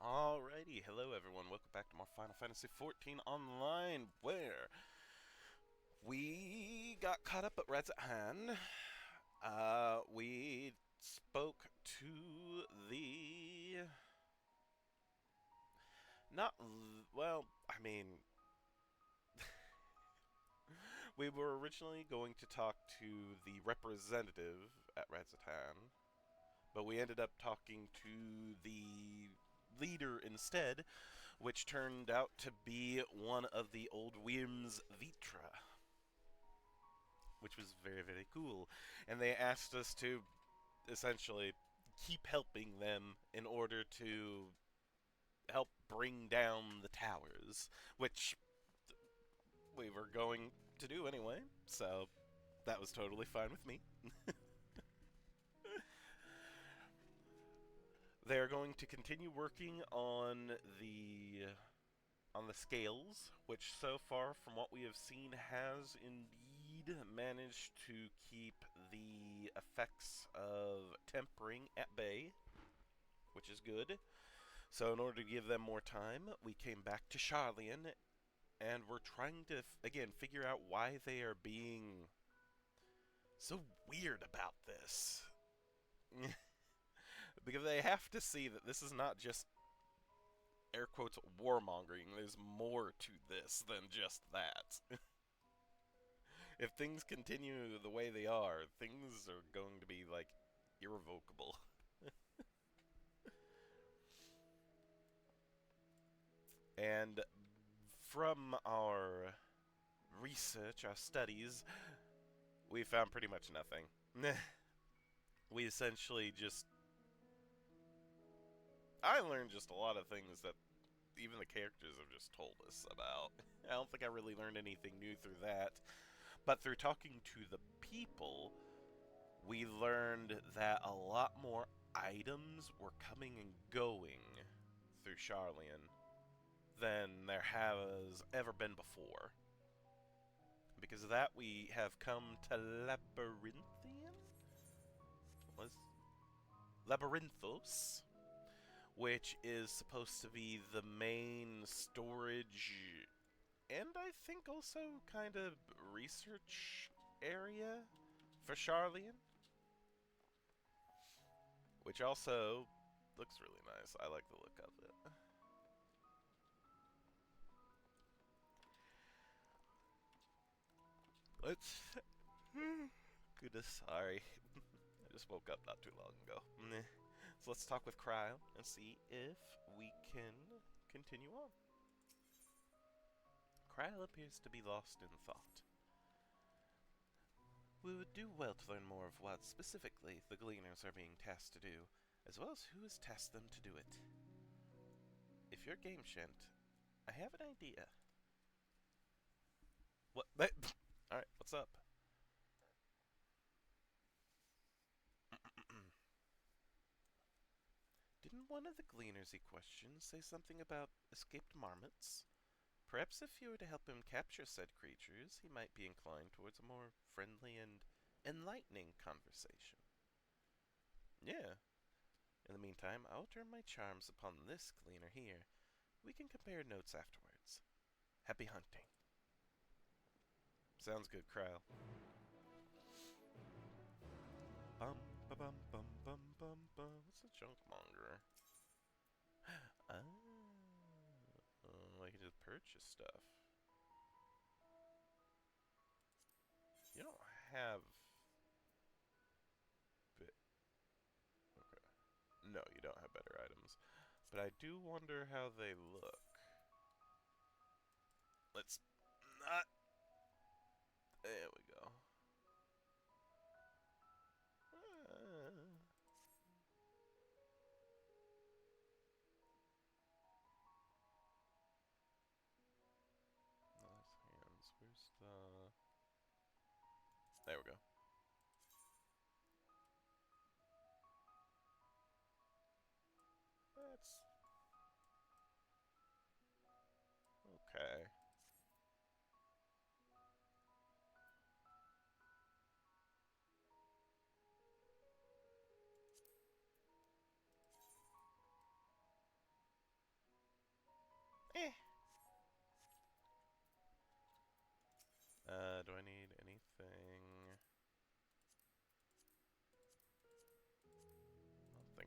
Alrighty, hello everyone, welcome back to more Final Fantasy XIV Online, where we got caught up at Rezat. We spoke to the... we were originally going to talk to the representative at Rezat, but we ended up talking to the leader instead, which turned out to be one of the old Wyrm's Vitra, which was very, very cool. And they asked us to essentially keep helping them in order to help bring down the towers, which we were going to do anyway, so that was totally fine with me. They're going to continue working on the scales, which so far, from what we have seen, has indeed managed to keep the effects of tempering at bay, which is good. So in order to give them more time, we came back to Charlian, and we're trying to, again, figure out why they are being so weird about this. Because they have to see that this is not just air quotes warmongering. There's more to this than just that. If things continue the way they are, things are going to be, like, irrevocable. And from our research, our studies, we found pretty much nothing. We essentially just... I learned just a lot of things that even the characters have just told us about. I don't think I really learned anything new through that. But through talking to the people, we learned that a lot more items were coming and going through Charlian than there has ever been before. Because of that, we have come to Labyrinthos, which is supposed to be the main storage and I think also kind of research area for Charlian, which also looks really nice. I like the look of it. Let's... Goodness, sorry. I just woke up not too long ago. So let's talk with Cryo and see if we can continue on. Cryo appears to be lost in thought. We would do well to learn more of what specifically the Gleaners are being tasked to do, as well as who has tasked them to do it. If you're game, Shent, I have an idea. What? Alright, what's up? Didn't one of the Gleaners he questioned say something about escaped marmots? Perhaps if you were to help him capture said creatures, he might be inclined towards a more friendly and enlightening conversation. Yeah. In the meantime, I'll turn my charms upon this Gleaner here. We can compare notes afterwards. Happy hunting. Sounds good, Kryle. Bum ba bum bum bum bum bum. What's a junkmonger? Ah, I can just purchase stuff. You don't have... Okay. No, you don't have better items. But I do wonder how they look. Let's not... There we go. Nice hands. Where's the... There we go. That's... okay.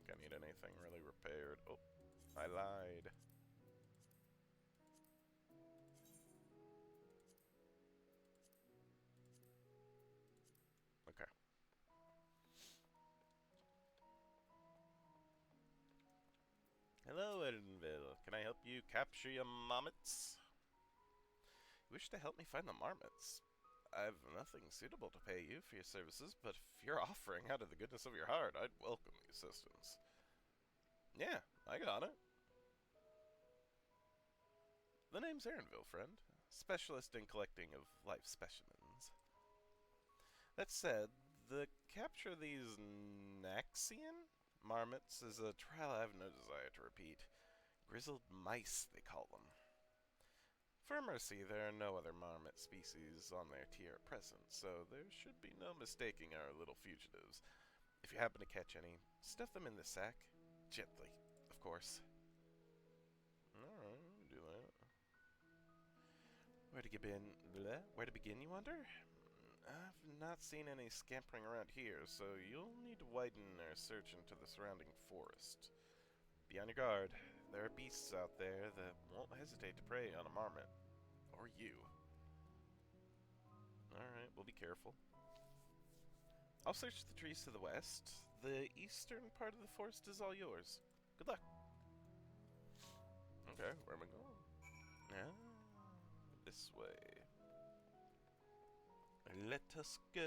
think I need anything really repaired. Oh, I lied. Okay. Hello, Edenville. Can I help you capture your marmots? You wish to help me find the marmots? I've nothing suitable to pay you for your services, but if you're offering out of the goodness of your heart, I'd welcome the assistance. Yeah, I got it. The name's Erenville, friend. Specialist in collecting of life specimens. That said, the capture of these Naxian marmots is a trial I have no desire to repeat. Grizzled mice, they call them. For mercy, there are no other marmot species on their tier at present, so there should be no mistaking our little fugitives. If you happen to catch any, stuff them in the sack. Gently, of course. Alright, do that. Where to begin, you wonder? I've not seen any scampering around here, so you'll need to widen our search into the surrounding forest. Be on your guard. There are beasts out there that won't hesitate to prey on a marmot. Or you. Alright, we'll be careful. I'll search the trees to the west. The eastern part of the forest is all yours. Good luck. Okay, where am I going? This way. Let us go.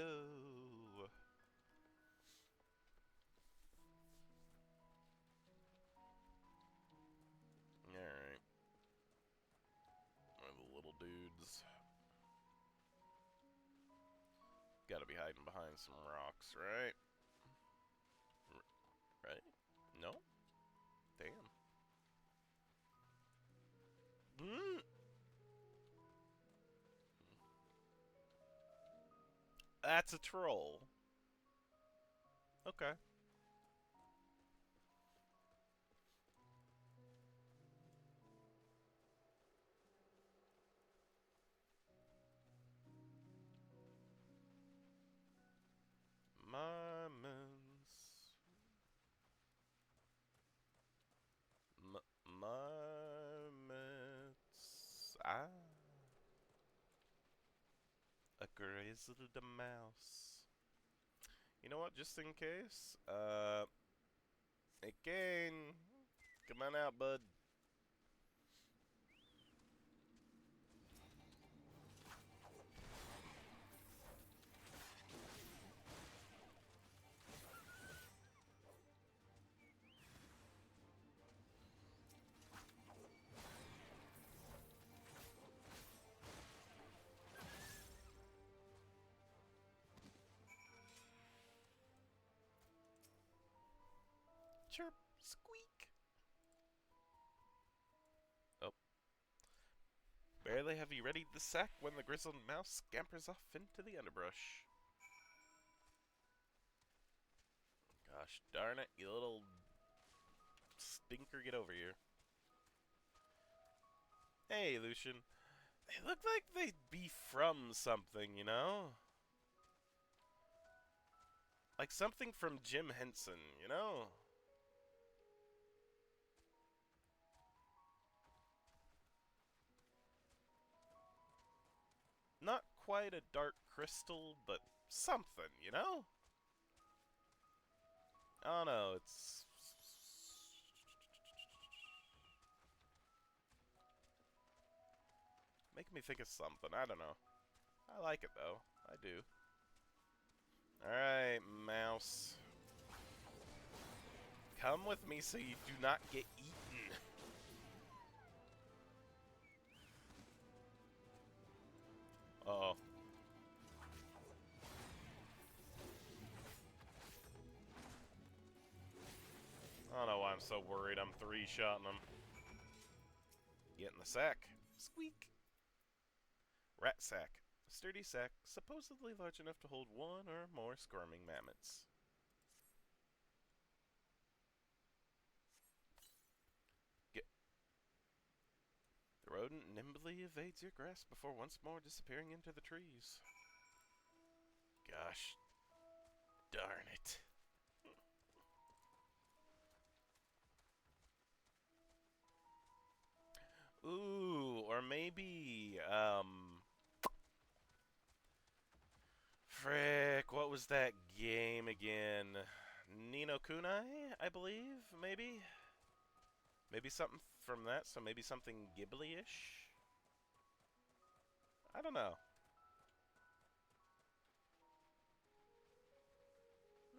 Alright. One of the little dudes. Gotta be hiding behind some rocks, right? Right? No? Damn. That's a troll. Okay. Marmots. Marmots. Ah. A grizzled mouse. You know what? Just in cce, again, come on out, bud. Chirp, squeak. Oh. Barely have you readied the sack when the grizzled mouse scampers off into the underbrush. Gosh darn it, you little stinker, get over here. Hey, Lucian. They look like they'd be from something, you know? Like something from Jim Henson, you know? Not quite a dark crystal, but something, you know? Oh no, it's... making me think of something, I don't know. I like it though, I do. Alright, mouse. Come with me so you do not get eaten. Uh-oh. I don't know why I'm so worried. I'm three-shotting them. Get in the sack. Squeak. Rat sack. A sturdy sack, supposedly large enough to hold one or more squirming mammoths. The rodent nimbly evades your grasp before once more disappearing into the trees. Gosh darn it. Or maybe, frick, what was that game again? Ni no Kunai, I believe, maybe? Maybe something from that, so maybe something Ghibli-ish? I don't know.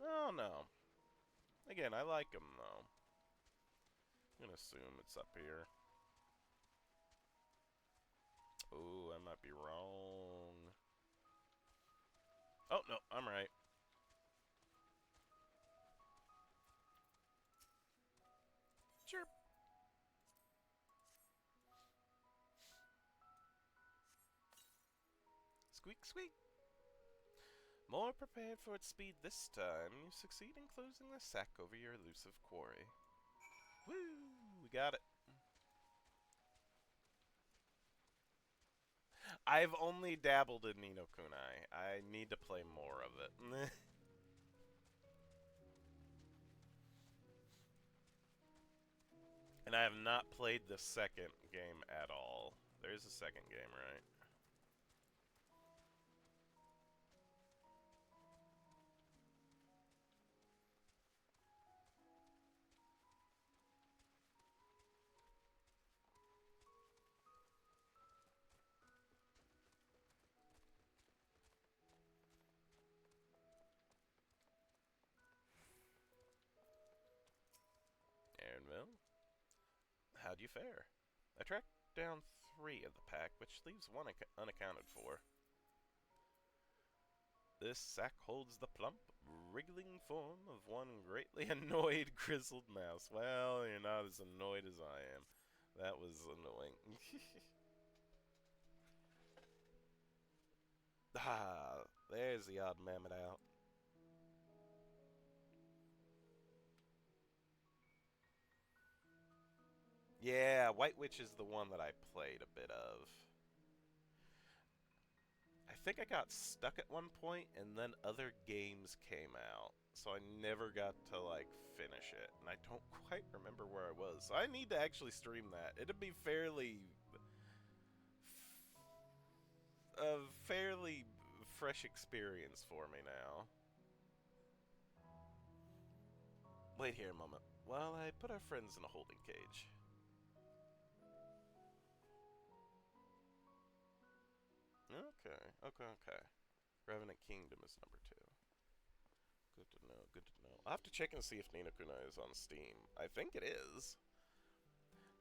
Oh, no. Again, I like them, though. I'm gonna assume it's up here. Oh, I might be wrong. Oh, no, I'm right. Sure. Squeak, squeak. More prepared for its speed this time, you succeed in closing the sack over your elusive quarry. Woo! We got it. I've only dabbled in Ni no Kunai. I need to play more of it. And I have not played the second game at all. There's a second game, right? And well, how'd you fare? I tracked down 3 of the pack, which leaves 1 unaccounted for. This sack holds the plump, wriggling form of one greatly annoyed grizzled mouse. Well, you're not as annoyed as I am. That was annoying. Ah, there's the odd mammoth out. Yeah, White Witch is the one that I played a bit of. I think I got stuck at one point, and then other games came out. So I never got to, like, finish it. And I don't quite remember where I was. So I need to actually stream that. It'd be a fairly fresh experience for me now. Wait here a moment, while I put our friends in a holding cage. Okay. Revenant Kingdom is number 2. Good to know, good to know. I'll have to check and see if Ni no Kunai is on Steam. I think it is.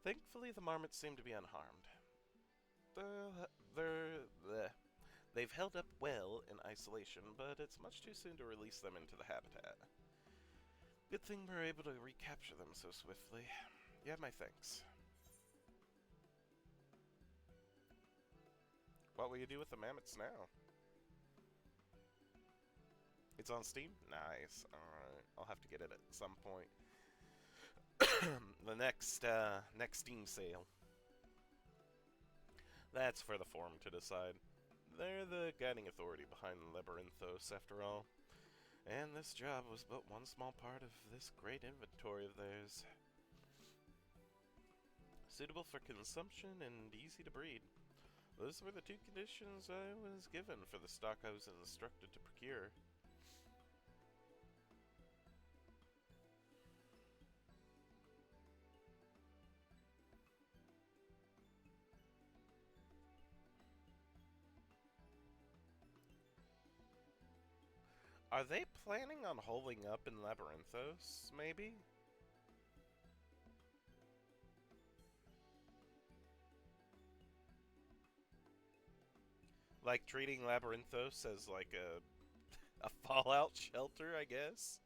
Thankfully, the marmots seem to be unharmed. They've held up well in isolation, but it's much too soon to release them into the habitat. Good thing we're able to recapture them so swiftly. You have my thanks. What will you do with the mammoths now? It's on Steam? Nice. Alright. I'll have to get it at some point. The next Steam sale. That's for the forum to decide. They're the guiding authority behind Labyrinthos, after all. And this job was but one small part of this great inventory of theirs. Suitable for consumption and easy to breed. Those were the 2 conditions I was given for the stock I was instructed to procure. Are they planning on holding up in Labyrinthos, maybe? Like treating Labyrinthos as like a fallout shelter, I guess?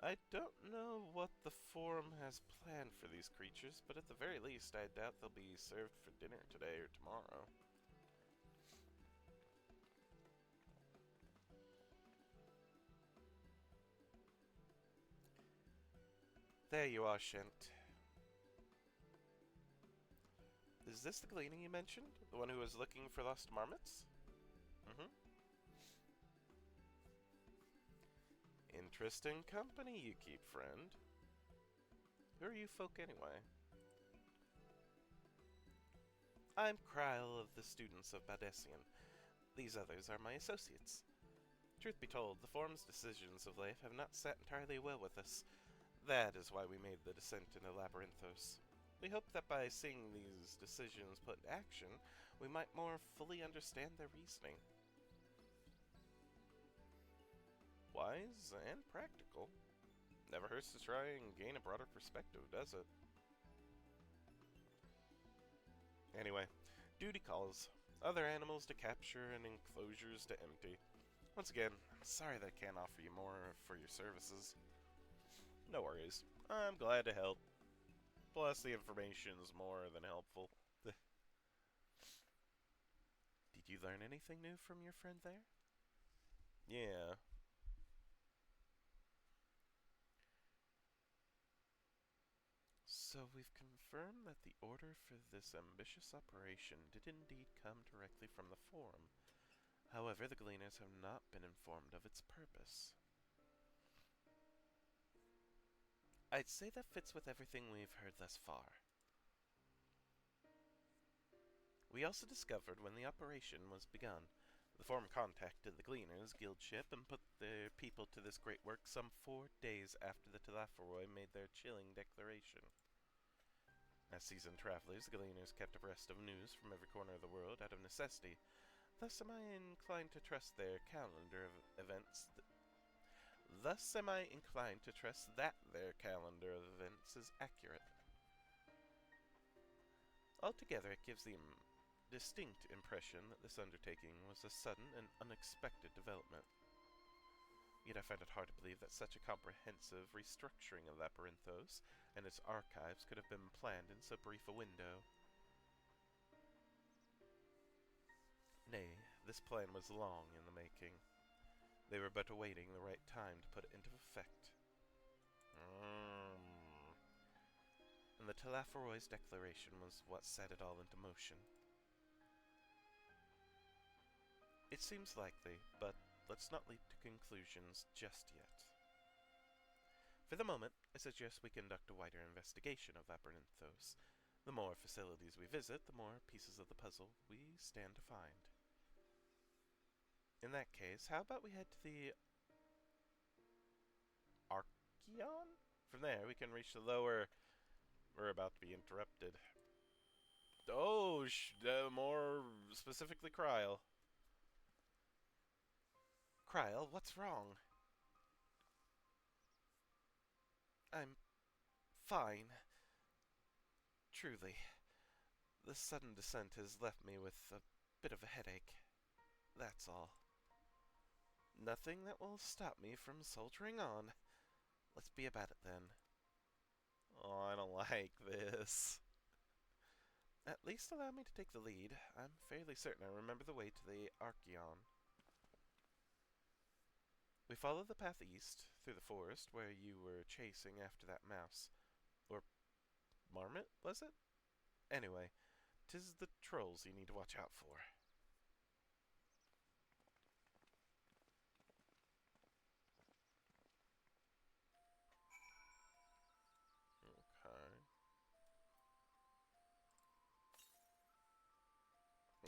I don't know what the forum has planned for these creatures, but at the very least, I doubt they'll be served for dinner today or tomorrow. There you are, Shent. Is this the gleaning you mentioned? The one who was looking for lost marmots? Mm-hmm. Interesting company you keep, friend. Who are you folk anyway? I'm Kryle of the students of Badesian. These others are my associates. Truth be told, the Forum's decisions of late have not sat entirely well with us. That is why we made the descent into Labyrinthos. We hope that by seeing these decisions put into action, we might more fully understand their reasoning. Wise and practical. Never hurts to try and gain a broader perspective, does it? Anyway, duty calls. Other animals to capture and enclosures to empty. Once again, I'm sorry that I can't offer you more for your services. No worries. I'm glad to help. Plus, the information's more than helpful. Did you learn anything new from your friend there? Yeah. So we've confirmed that the order for this ambitious operation did indeed come directly from the Forum. However, the Gleaners have not been informed of its purpose. I'd say that fits with everything we've heard thus far. We also discovered when the operation was begun. The Forum contacted the Gleaners Guild ship and put their people to this great work some 4 days after the Telepharoi made their chilling declaration. As seasoned travelers, the Gleaners kept abreast of news from every corner of the world out of necessity. Thus am I inclined to trust their calendar of events. Their calendar of events is accurate. Altogether, it gives the distinct impression that this undertaking was a sudden and unexpected development. Yet I find it hard to believe that such a comprehensive restructuring of Labyrinthos and its archives could have been planned in so brief a window. Nay, this plan was long in the making. They were but awaiting the right time to put it into effect. And the Telepharoi's declaration was what set it all into motion. It seems likely, but let's not leap to conclusions just yet. For the moment, I suggest we conduct a wider investigation of Labyrinthos. The more facilities we visit, the more pieces of the puzzle we stand to find. In that case, how about we head to the Archeon? From there, we can reach the lower... We're about to be interrupted. Oh, more specifically Kryle. Kryle, what's wrong? I'm fine. Truly. The sudden descent has left me with a bit of a headache. That's all. Nothing that will stop me from soldiering on. Let's be about it then. Oh, I don't like this. At least allow me to take the lead. I'm fairly certain I remember the way to the Archeon. We followed the path east, through the forest, where you were chasing after that mouse. Or marmot, was it? Anyway, 'tis the trolls you need to watch out for.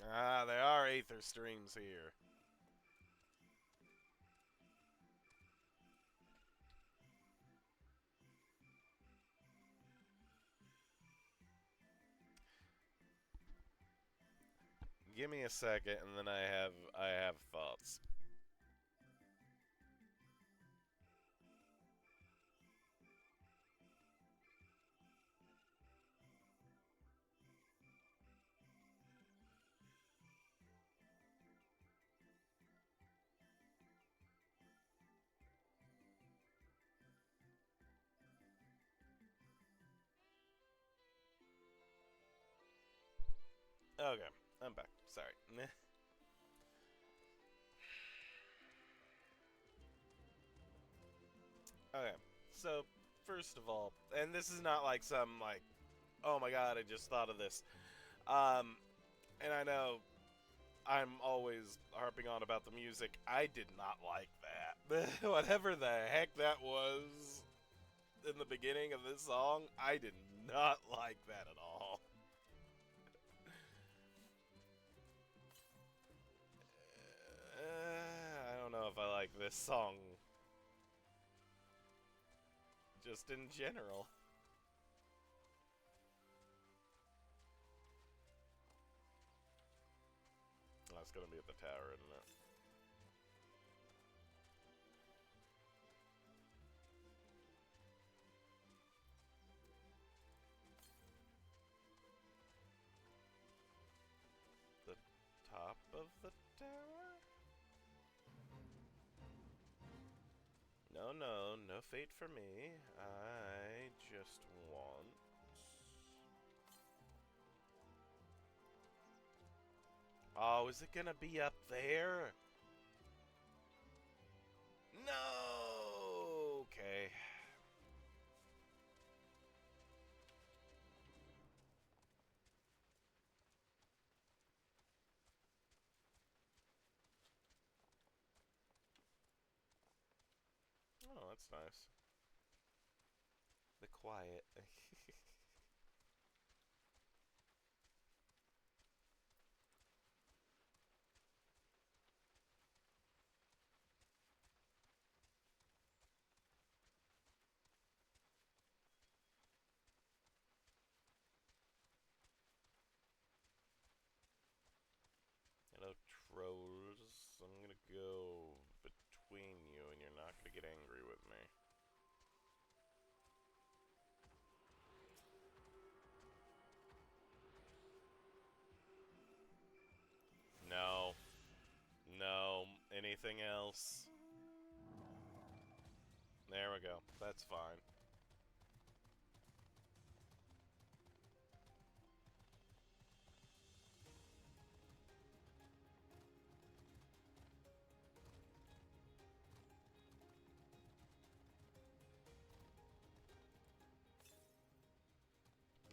Ah, there are aether streams here. Give me a second, and then I have thoughts. Okay, I'm back. Sorry. Okay, so first of all, and this is not like some like, oh my god, I just thought of this. And I know I'm always harping on about the music. I did not like that. Whatever the heck that was, in the beginning of this song, I did not like that at all. I don't know if I like this song. Just in general. That's gonna be at the tower, isn't it? The top of the tower? No, no, no fate for me. I just want... Oh, is it gonna be up there? No! Okay. Oh, that's nice. The quiet. Hello, trolls. I'm gonna go between you, and you're not gonna get angry with me. No. No. Anything else? There we go. That's fine.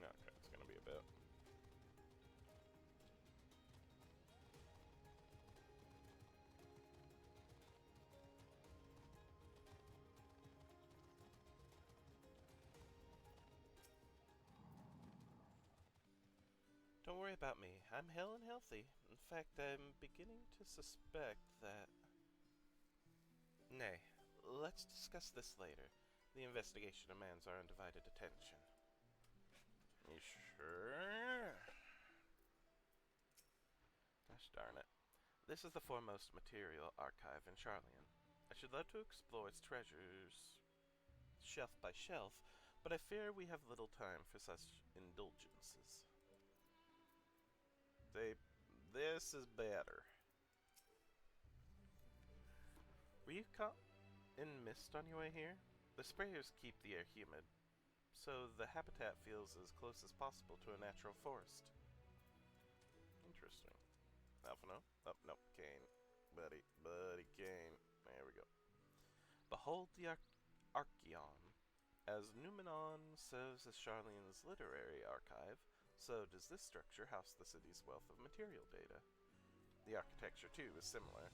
Okay, it's gonna be a bit. Don't worry about me. I'm hale and healthy. In fact, I'm beginning to suspect that... Nay, let's discuss this later. The investigation demands our undivided attention. You sure? Gosh darn it. This is the foremost material archive in Charlian. I should love to explore its treasures shelf by shelf, but I fear we have little time for such indulgences. This is better. Were you caught in mist on your way here? The sprayers keep the air humid, so the habitat feels as close as possible to a natural forest. Interesting. Alphino? Oh, no, Kane. Buddy Kane. There we go. Behold the Archeon. As Numenon serves as Charlene's literary archive, so does this structure house the city's wealth of material data. The architecture, too, is similar.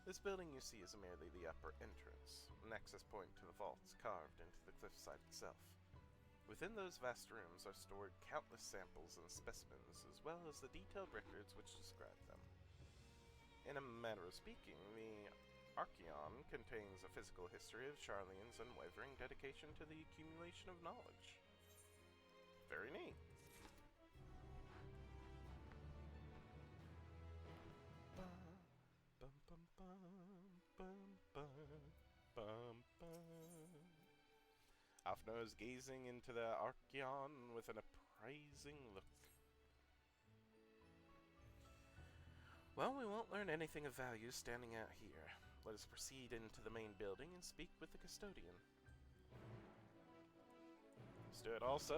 This building you see is merely the upper entrance, an access point to the vaults carved into the cliffside itself. Within those vast rooms are stored countless samples and specimens, as well as the detailed records which describe them. In a manner of speaking, the Archeon contains a physical history of Charlene's unwavering dedication to the accumulation of knowledge. Very neat. Alphino is gazing into the Archeon with an appraising look. Well, we won't learn anything of value standing out here. Let us proceed into the main building and speak with the custodian. Let's do it also.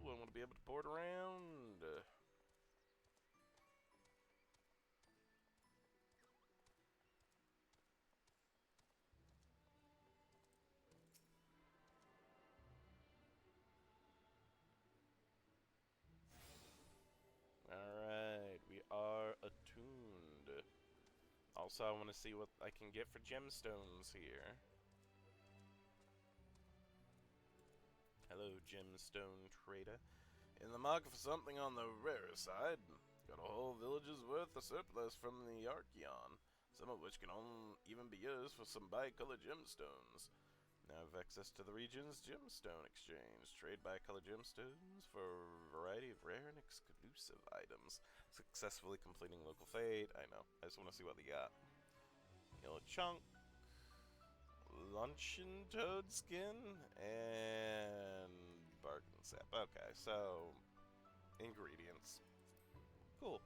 I want to be able to port around. Alright, we are attuned. Also, I want to see what I can get for gemstones here. Hello, gemstone trader. In the market for something on the rarer side. Got a whole village's worth of surplus from the Archeon, some of which can even be used for some bi-colored gemstones. Now have access to the region's gemstone exchange. Trade bi-colored gemstones for a variety of rare and exclusive items. Successfully completing local fate. I know. I just want to see what they got. Yellow chunk. Luncheon toad skin. And bargain sap. Okay, so ingredients. Cool.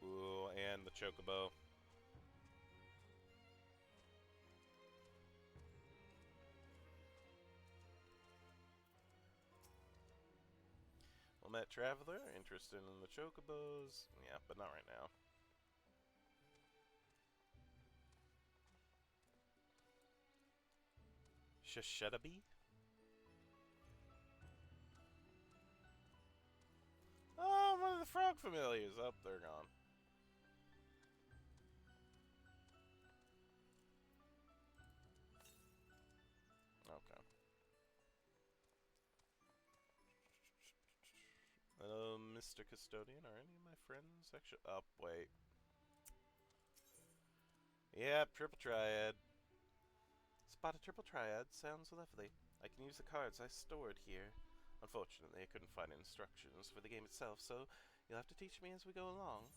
Ooh, and the chocobo. Well met traveler, interested in the chocobos. Yeah, but not right now. Shashetabi? Oh, one of the frog familiars. Oh, they're gone. Okay. Hello, Mr. Custodian. Are any of my friends actually... Oh, wait. Yep, triple triad. Spot a triple triad. Sounds lovely. I can use the cards I stored here. Unfortunately, I couldn't find instructions for the game itself, so you'll have to teach me as we go along.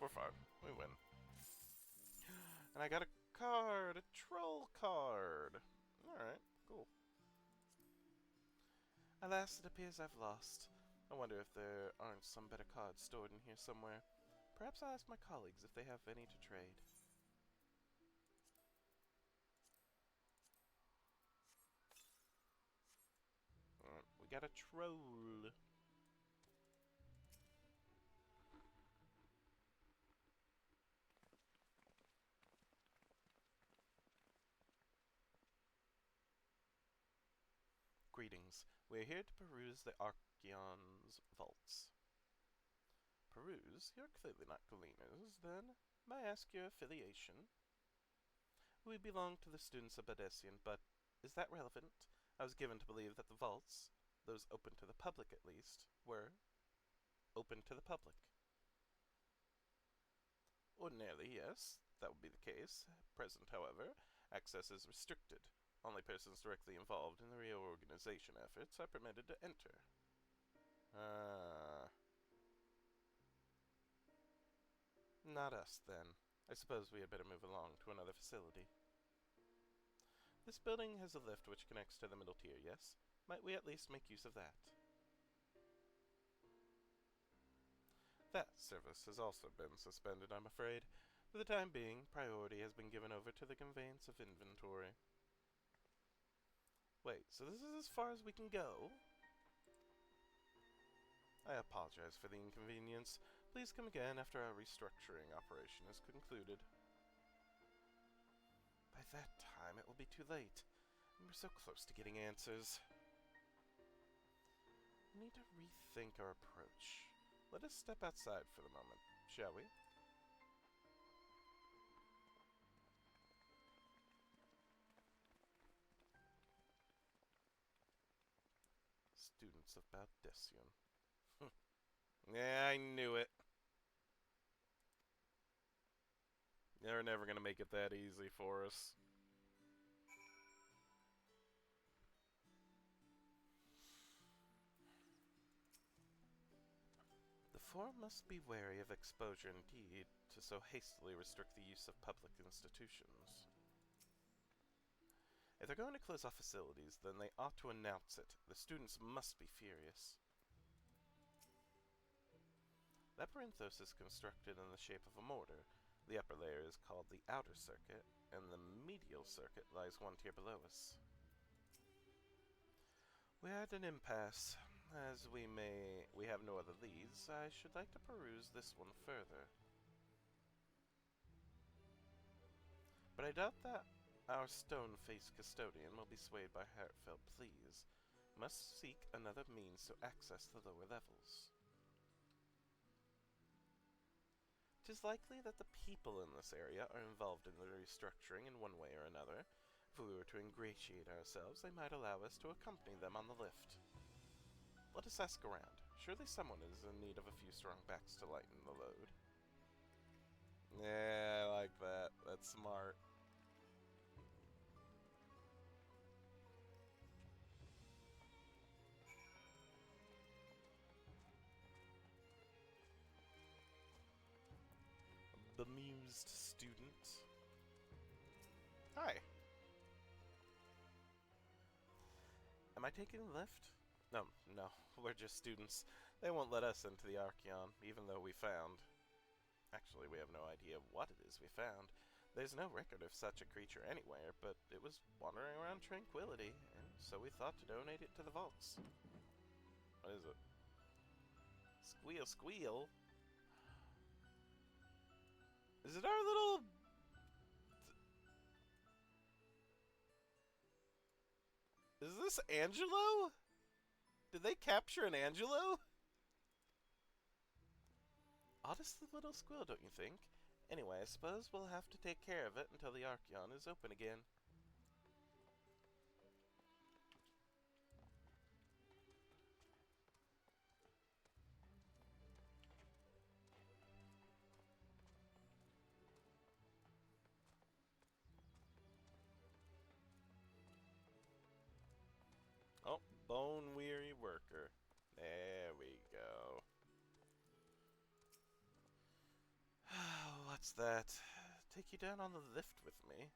We're fine. We win. And I got a card! A troll card! Alright, cool. Alas, it appears I've lost. I wonder if there aren't some better cards stored in here somewhere. Perhaps I'll ask my colleagues if they have any to trade. Alright, we got a troll. Greetings. We're here to peruse the Archeon's vaults. Peruse? You're clearly not Galena's, then. May I ask your affiliation? We belong to the students of Badesian, but is that relevant? I was given to believe that the vaults, those open to the public at least, were open to the public. Ordinarily, yes, that would be the case. At present, however, access is restricted. Only persons directly involved in the reorganization efforts are permitted to enter. Not us, then. I suppose we had better move along to another facility. This building has a lift which connects to the middle tier, yes? Might we at least make use of that? That service has also been suspended, I'm afraid. For the time being, priority has been given over to the conveyance of inventory. Wait, so this is as far as we can go? I apologize for the inconvenience. Please come again after our restructuring operation is concluded. By that time, it will be too late. And we're so close to getting answers. We need to rethink our approach. Let us step outside for the moment, shall we? Students of Badesian. Yeah, I knew it. They're never gonna make it that easy for us. Four must be wary of exposure indeed, to so hastily restrict the use of public institutions. If they're going to close off facilities, then they ought to announce it. The students must be furious. Labyrinthos is constructed in the shape of a mortar. The upper layer is called the outer circuit, and the medial circuit lies one tier below us. We are at an impasse. As we have no other leads, I should like to peruse this one further. But I doubt that our stone-faced custodian will be swayed by heartfelt pleas. Must seek another means to access the lower levels. 'Tis likely that the people in this area are involved in the restructuring in one way or another. If we were to ingratiate ourselves, they might allow us to accompany them on the lift. Let us ask around. Surely someone is in need of a few strong backs to lighten the load. Yeah, I like that. That's smart. Bemused student. Hi. Am I taking the lift? No, we're just students. They won't let us into the Archeon, even though we found... Actually, we have no idea what it is we found. There's no record of such a creature anywhere, but it was wandering around tranquility, and so we thought to donate it to the vaults. What is it? Squeal, squeal? Is it our little... Is this Angelo? Did they capture an Angelo? Oddest little squeal, don't you think? Anyway, I suppose we'll have to take care of it until the Archeon is open again. Oh, bone-weary worker. There we go. What's that? Take you down on the lift with me?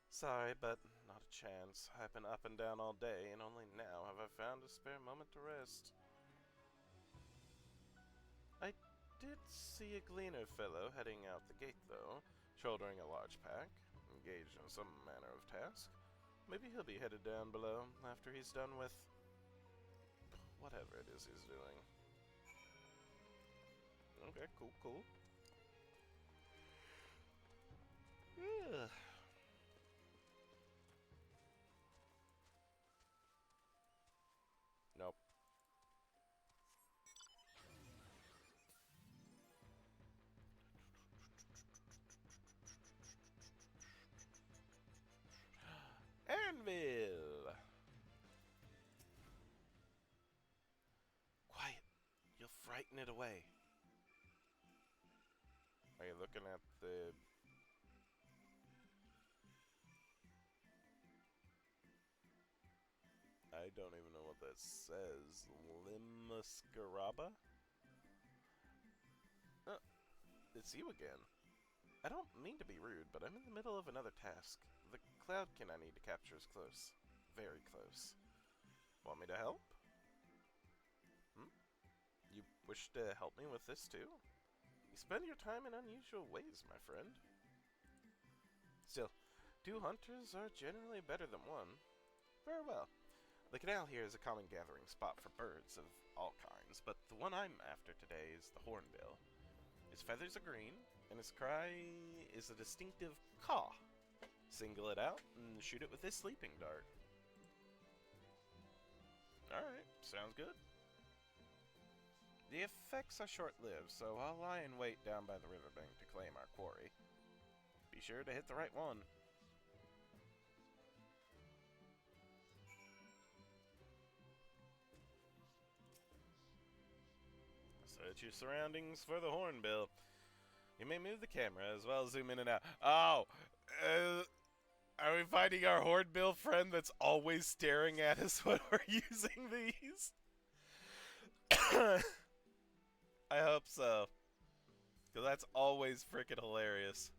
Sorry, but not a chance. I've been up and down all day, and only now have I found a spare moment to rest. I did see a gleaner fellow heading out the gate, though, shouldering a large pack, engaged in some manner of task. Maybe he'll be headed down below after he's done with whatever it is he's doing. Okay, cool. Ugh. Nope. Anvil! Quiet. You'll frighten it away. Are you looking at the... I don't even know what that says. Limascaraba? It's you again. I don't mean to be rude, but I'm in the middle of another task. The cloudkin I need to capture is close. Very close. Want me to help? You wish to help me with this too? You spend your time in unusual ways, my friend. Still, 2 hunters are generally better than 1. Very well. The canal here is a common gathering spot for birds of all kinds, but the one I'm after today is the hornbill. His feathers are green, and his cry is a distinctive caw. Single it out and shoot it with this sleeping dart. Alright, sounds good. The effects are short-lived, so I'll lie in wait down by the riverbank to claim our quarry. Be sure to hit the right one. Search your surroundings for the hornbill. You may move the camera as well as zoom in and out. Oh! Are we finding our hornbill friend that's always staring at us when we're using these? I hope so. Because that's always freaking hilarious.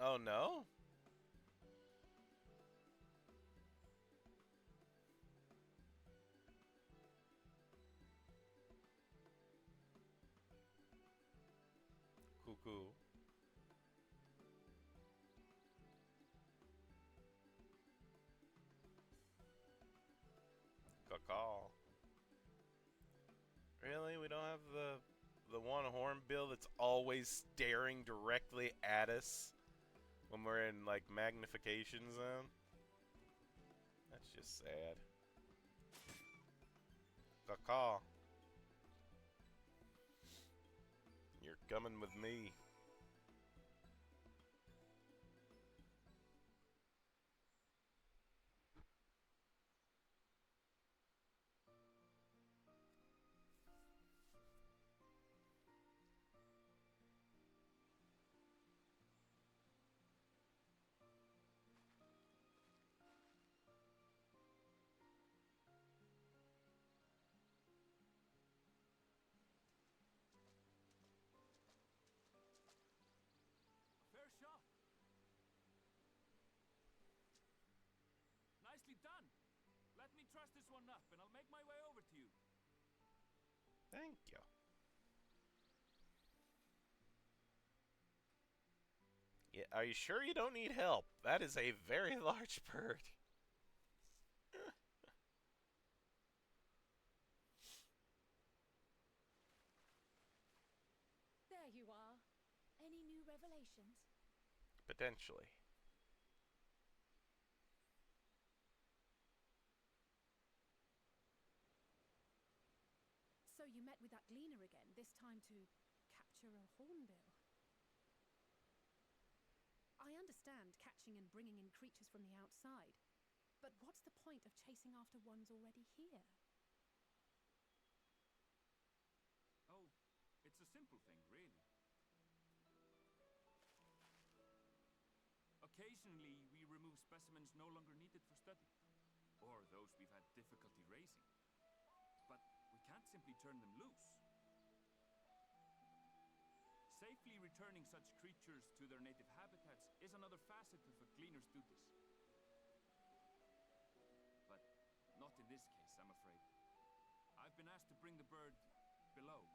Oh no? Cuckoo. Caw. Really? We don't have the one hornbill that's always staring directly at us when we're in like magnification zone? That's just sad. Caw. You're coming with me. Fair shot. Nicely done. Let me truss this one up, and I'll make my way over to you. Thank you. Yeah, are you sure you don't need help? That is a very large bird. There you are. Any new revelations? Potentially. So you met with that gleaner again, this time to capture a hornbill. I understand catching and bringing in creatures from the outside, but what's the point of chasing after ones already here? Oh, it's a simple thing, really. Occasionally, we remove specimens no longer needed for study, or those we've had difficulty raising. But we can't simply turn them loose. Safely returning such creatures to their native habitats is another facet of a gleaner's duties. But not in this case, I'm afraid. I've been asked to bring the bird below.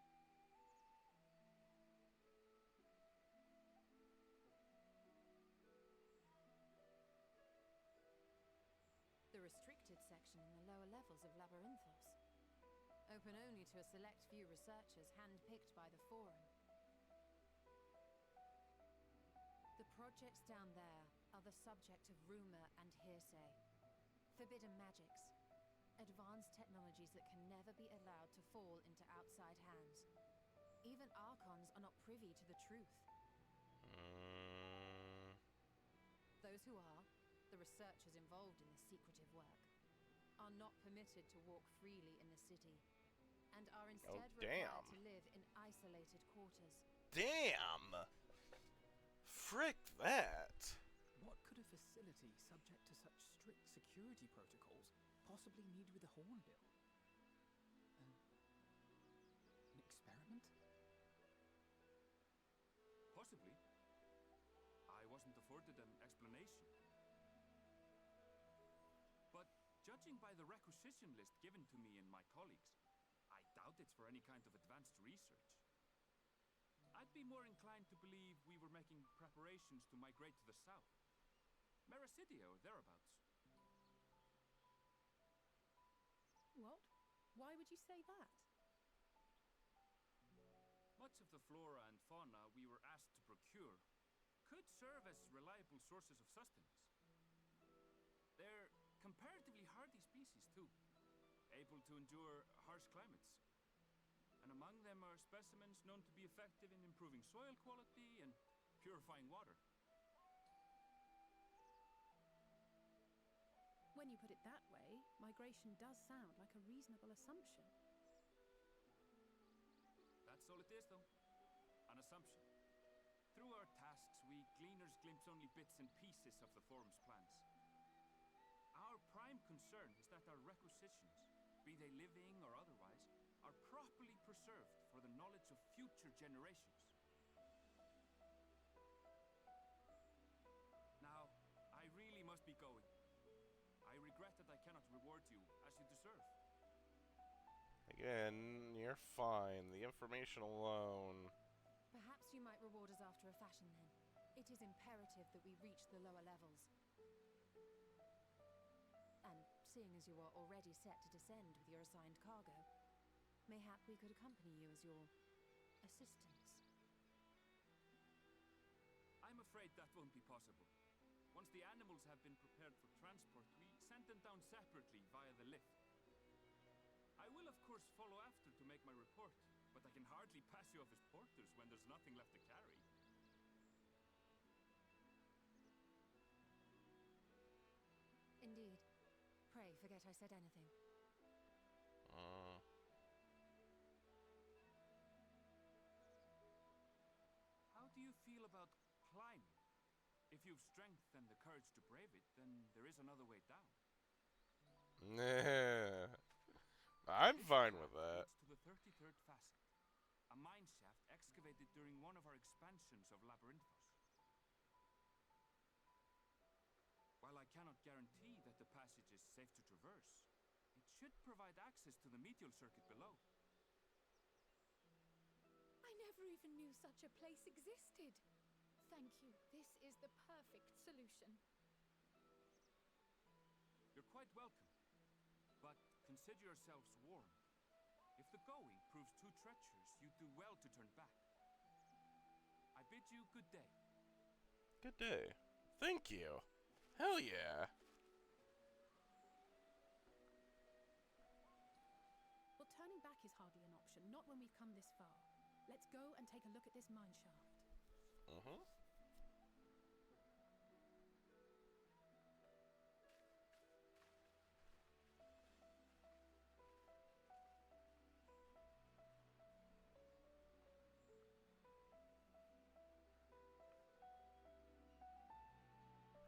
The restricted section in the lower levels of Labyrinthos. Open only to a select few researchers handpicked by the Forum. The projects down there are the subject of rumor and hearsay. Forbidden magics. Advanced technologies that can never be allowed to fall into outside hands. Even Archons are not privy to the truth. Those who are, the researchers involved in this secretive work, are not permitted to walk freely in the city, and are instead required to live in isolated quarters. Damn! Frick that! What could a facility subject to such strict security protocols possibly need with a hornbill? An experiment? Possibly. I wasn't afforded an explanation. But judging by the requisition list given to me and my colleagues, I doubt it's for any kind of advanced research. I'd be more inclined to believe we were making preparations to migrate to the south. Mericidia or thereabouts. What? Why would you say that? Much of the flora and fauna we were asked to procure could serve as reliable sources of sustenance. They're comparatively hardy species too, able to endure harsh climates. And among them are specimens known to be effective in improving soil quality and purifying water. When you put it that way, migration does sound like a reasonable assumption. That's all it is, though. An assumption. Through our tasks, we gleaners glimpse only bits and pieces of the Forum's plans. Our prime concern is that our requisitions, be they living or otherwise, are properly preserved for the knowledge of future generations. Now, I really must be going. I regret that I cannot reward you as you deserve. Again, you're fine. The information alone. Perhaps you might reward us after a fashion then. It is imperative that we reach the lower levels. And seeing as you are already set to descend with your assigned cargo, mayhap we could accompany you as your assistants. I'm afraid that won't be possible. Once the animals have been prepared for transport, we send them down separately via the lift. I will of course follow after to make my report, but I can hardly pass you off as porters when there's nothing left to carry. Indeed. Pray forget I said anything. How do you feel about climbing? If you've strength and the courage to brave it, then there is another way down. Nah. I'm fine with that. Leads to the 33rd facet, a mine shaft excavated during one of our expansions of Labyrinthos. While I cannot guarantee that the passage is safe to traverse, it should provide access to the medial circuit below. I never even knew such a place existed. Thank you. This is the perfect solution. You're quite welcome, but consider yourselves warned. If the going proves too treacherous, you do well to turn back. I bid you good day. Good day. Thank you. Hell yeah. Well, turning back is hardly an option, not when we've come this far. Let's go and take a look at this mine shaft.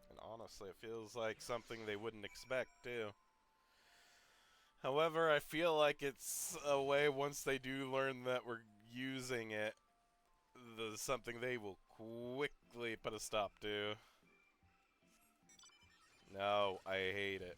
And honestly, it feels like something they wouldn't expect, too. However, I feel like it's a way, once they do learn that we're using it, something they will quickly put a stop to. No, I hate it.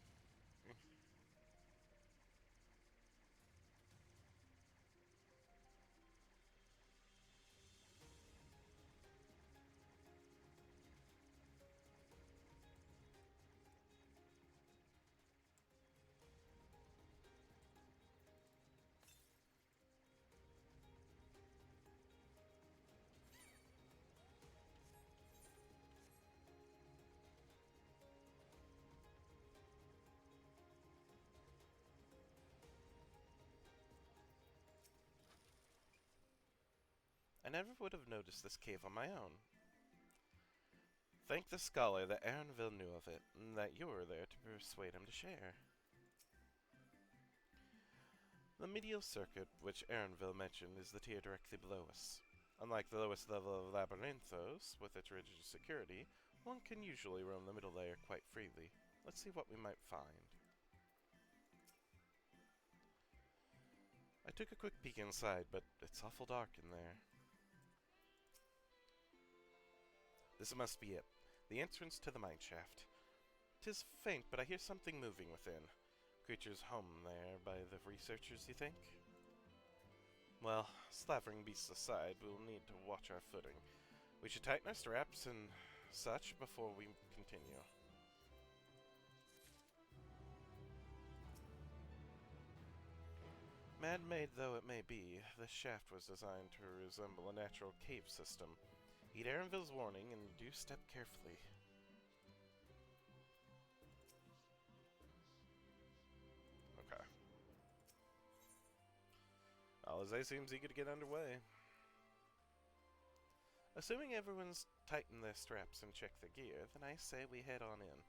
I never would have noticed this cave on my own. Thank the scholar that Aaronville knew of it, and that you were there to persuade him to share. The medial circuit, which Aaronville mentioned, is the tier directly below us. Unlike the lowest level of Labyrinthos, with its rigid security, one can usually roam the middle layer quite freely. Let's see what we might find. I took a quick peek inside, but it's awful dark in there. This must be it. The entrance to the mine shaft. 'Tis faint, but I hear something moving within. Creatures home there by the researchers, you think? Well, slavering beasts aside, we'll need to watch our footing. We should tighten our straps and such before we continue. Man-made though it may be, this shaft was designed to resemble a natural cave system. Heed Aaronville's warning and do step carefully. Okay. Alize seems eager to get underway. Assuming everyone's tightened their straps and checked their gear, then I say we head on in.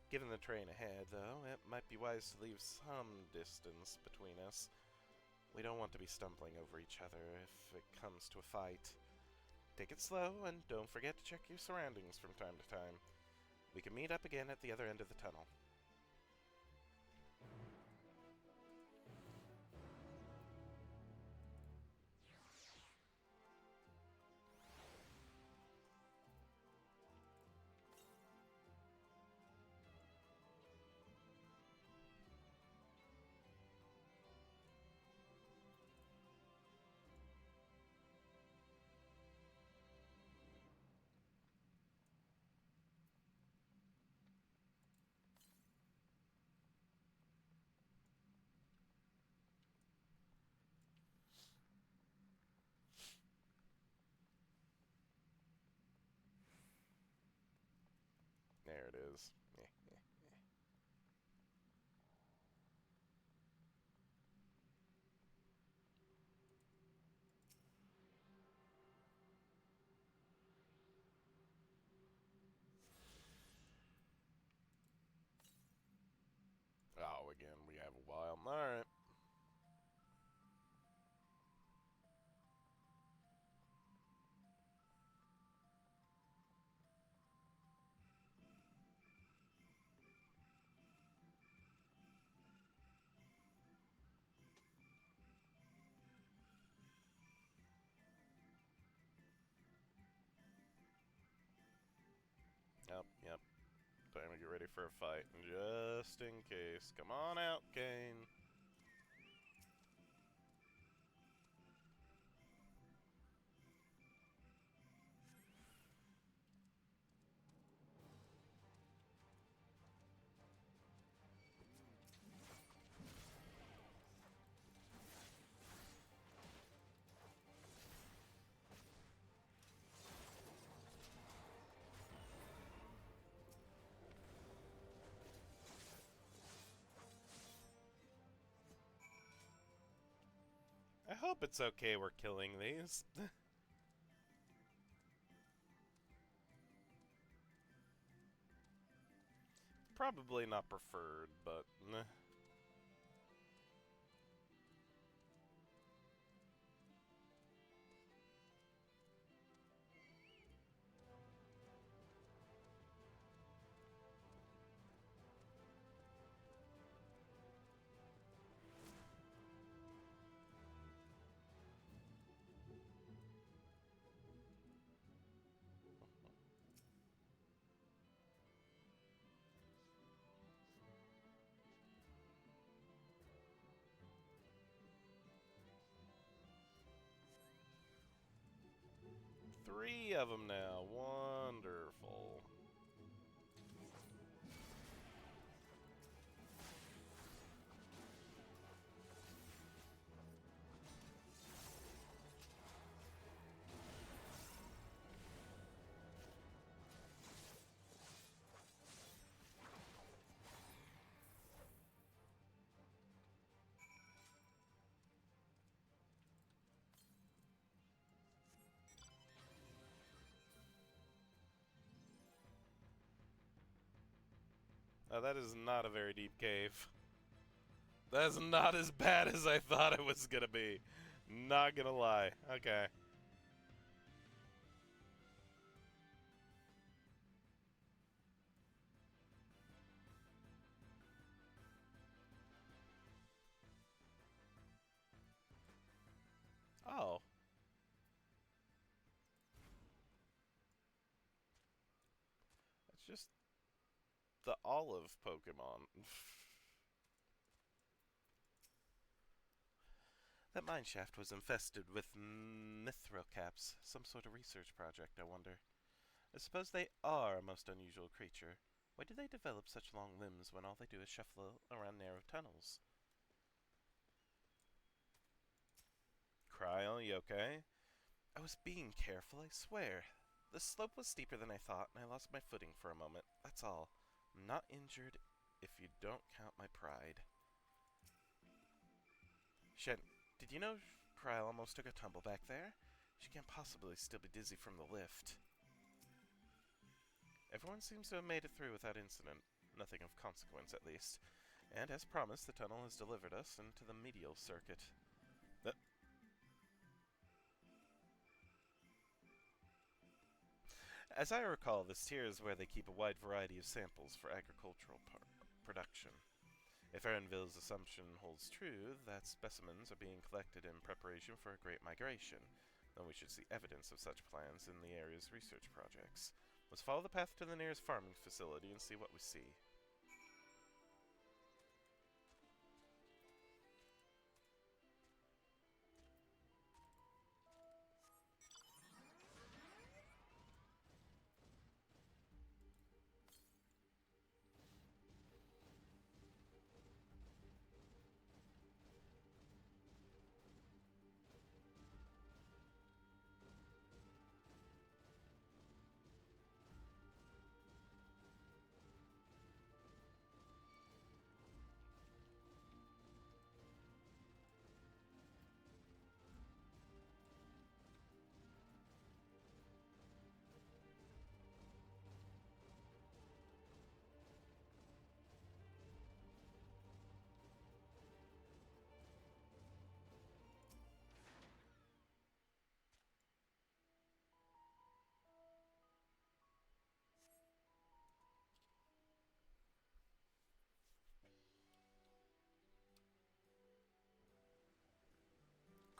Given the train ahead, though, it might be wise to leave some distance between us. We don't want to be stumbling over each other if it comes to a fight. Take it slow, and don't forget to check your surroundings from time to time. We can meet up again at the other end of the tunnel. is. Oh, again, we have a while. Alright. Yep. Time to get ready for a fight, just in case. Come on out, Kane. I hope it's okay we're killing these. Probably not preferred, but... Three of them now. Wonderful. That is not a very deep cave. That is not as bad as I thought it was gonna be. Not gonna lie. Okay. Oh. It's just the olive Pokemon. That mine shaft was infested with mithrocaps. Some sort of research project, I wonder. I suppose they are a most unusual creature. Why do they develop such long limbs when all they do is shuffle around narrow tunnels? Cryle, you okay? I was being careful, I swear. The slope was steeper than I thought, and I lost my footing for a moment. That's all. I'm not injured if you don't count my pride. Shen, did you know Cryle almost took a tumble back there? She can't possibly still be dizzy from the lift. Everyone seems to have made it through without incident. Nothing of consequence, at least. And as promised, the tunnel has delivered us into the medial circuit. As I recall, this tier is where they keep a wide variety of samples for agricultural production. If Erenville's assumption holds true, that specimens are being collected in preparation for a great migration, then we should see evidence of such plans in the area's research projects. Let's follow the path to the nearest farming facility and see what we see.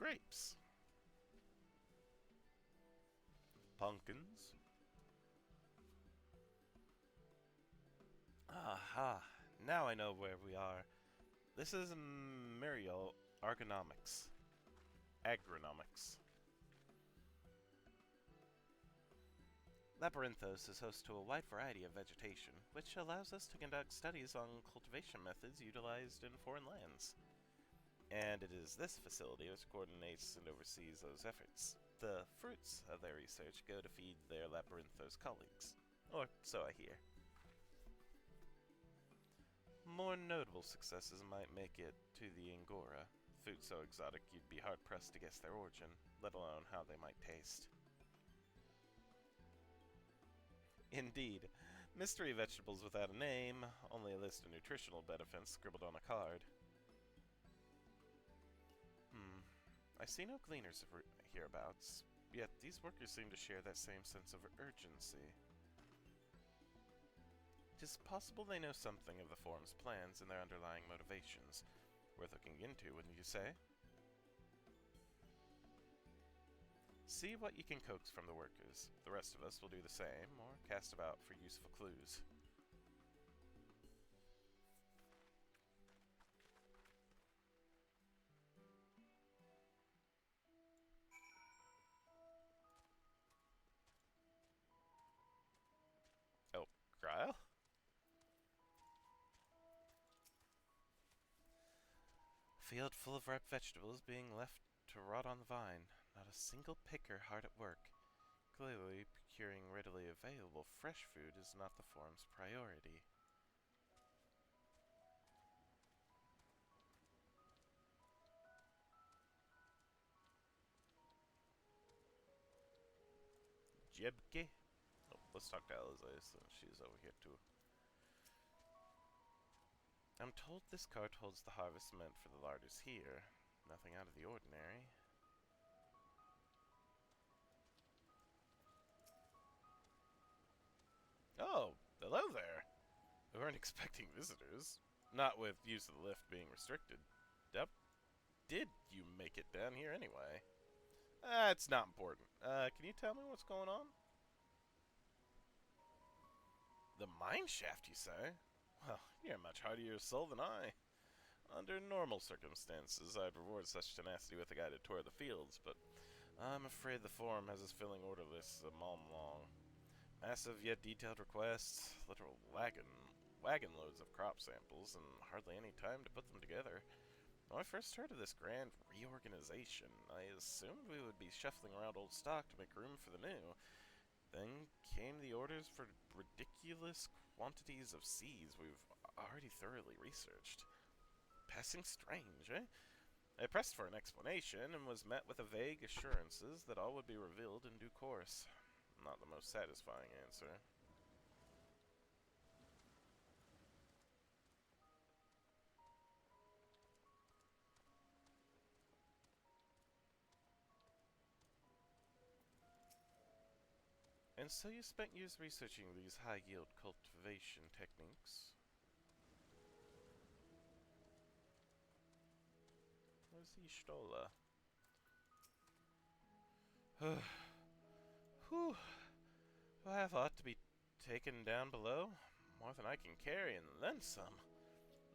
grapes. Pumpkins. Aha, now I know where we are. This is Muriel Agronomics. Labyrinthos is host to a wide variety of vegetation, which allows us to conduct studies on cultivation methods utilized in foreign lands. And it is this facility which coordinates and oversees those efforts. The fruits of their research go to feed their Labyrinthos colleagues. Or so I hear. More notable successes might make it to the Angora. Food so exotic you'd be hard-pressed to guess their origin, let alone how they might taste. Indeed, mystery vegetables without a name, only a list of nutritional benefits scribbled on a card. I see no gleaners hereabouts, yet these workers seem to share that same sense of urgency. It is possible they know something of the forum's plans and their underlying motivations. Worth looking into, wouldn't you say? See what you can coax from the workers. The rest of us will do the same, or cast about for useful clues. Oh, Gryle? Field full of ripe vegetables being left to rot on the vine. Not a single picker hard at work. Clearly, procuring readily available fresh food is not the forum's priority. Jebke? Oh, let's talk to Alize since she's over here too. I'm told this cart holds the harvest meant for the larders here. Nothing out of the ordinary. Oh, hello there. We weren't expecting visitors. Not with use of the lift being restricted. Did you make it down here anyway? It's not important. Can you tell me what's going on? The mine shaft, you say? Well, you're a much hardier soul than I. Under normal circumstances, I'd reward such tenacity with a guided tour of the fields, but I'm afraid the forum has its filling order lists a mile long. Massive yet detailed requests, literal wagon loads of crop samples, and hardly any time to put them together. When I first heard of this grand reorganization, I assumed we would be shuffling around old stock to make room for the new. Then came the orders for ridiculous quantities of seeds we've already thoroughly researched. Passing strange, eh? I pressed for an explanation and was met with a vague assurances that all would be revealed in due course. Not the most satisfying answer. And so you spent years researching these high-yield cultivation techniques. Where's the Stola? Whew. I have ought to be taken down below. More than I can carry, and then some.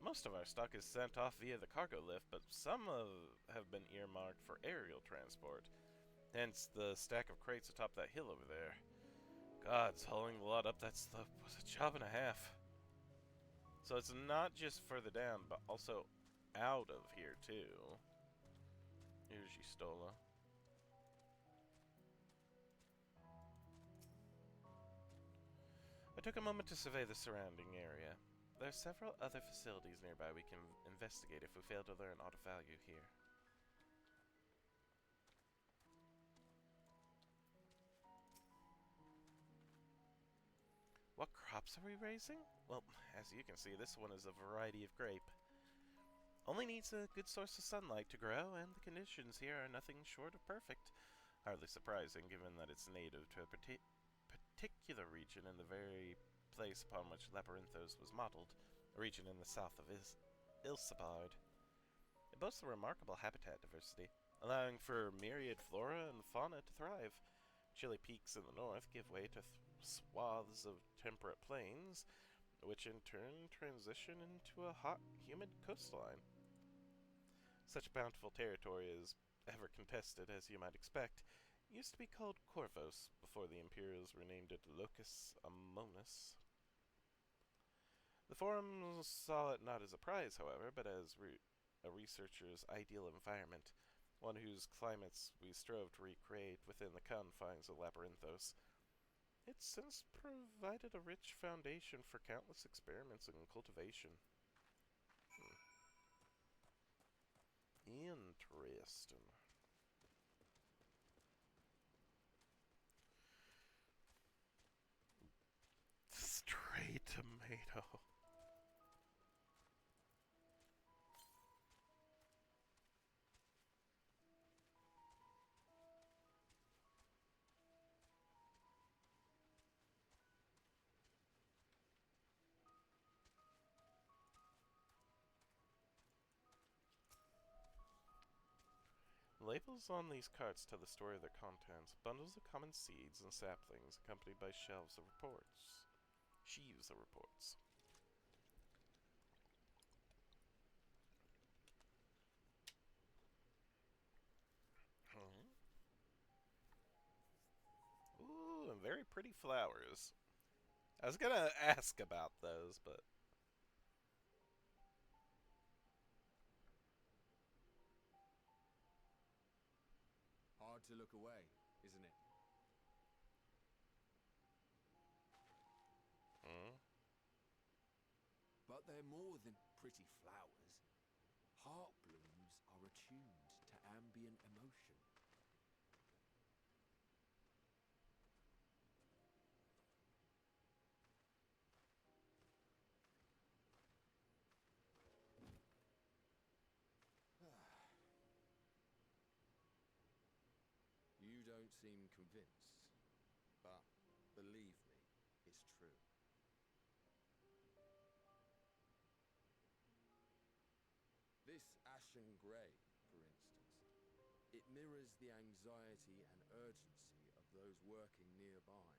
Most of our stock is sent off via the cargo lift, but some have been earmarked for aerial transport. Hence the stack of crates atop that hill over there. Gods, hauling the lot up that slope was a job and a half. So it's not just further down, but also out of here too. Here's Stola. I took a moment to survey the surrounding area. There are several other facilities nearby we can investigate if we fail to learn aught of value here. What crops are we raising? Well, as you can see, this one is a variety of grape. Only needs a good source of sunlight to grow, and the conditions here are nothing short of perfect. Hardly surprising, given that it's native to a particular region in the very place upon which Labyrinthos was modeled, a region in the south of Ilsabard. It boasts a remarkable habitat diversity. allowing for myriad flora and fauna to thrive. Chilly peaks in the north give way to swaths of temperate plains, which in turn transition into a hot, humid coastline. Such bountiful territory is ever contested, as you might expect, used to be called Corvos before the Imperials renamed it Locus Amonis. The Forum saw it not as a prize, however, but as a researcher's ideal environment, one whose climates we strove to recreate within the confines of Labyrinthos. It's since provided a rich foundation for countless experiments and cultivation. Interesting. Stray tomato. Labels on these carts tell the story of their contents. Bundles of common seeds and saplings accompanied by shelves of reports. Sheaves of reports. Ooh, and very pretty flowers. I was gonna ask about those, but... Hard to look away, isn't it? But they're more than pretty flowers. Heart blooms are attuned to ambient emotion. You don't seem convinced, but believe me, it's true. This ashen grey, for instance, it mirrors the anxiety and urgency of those working nearby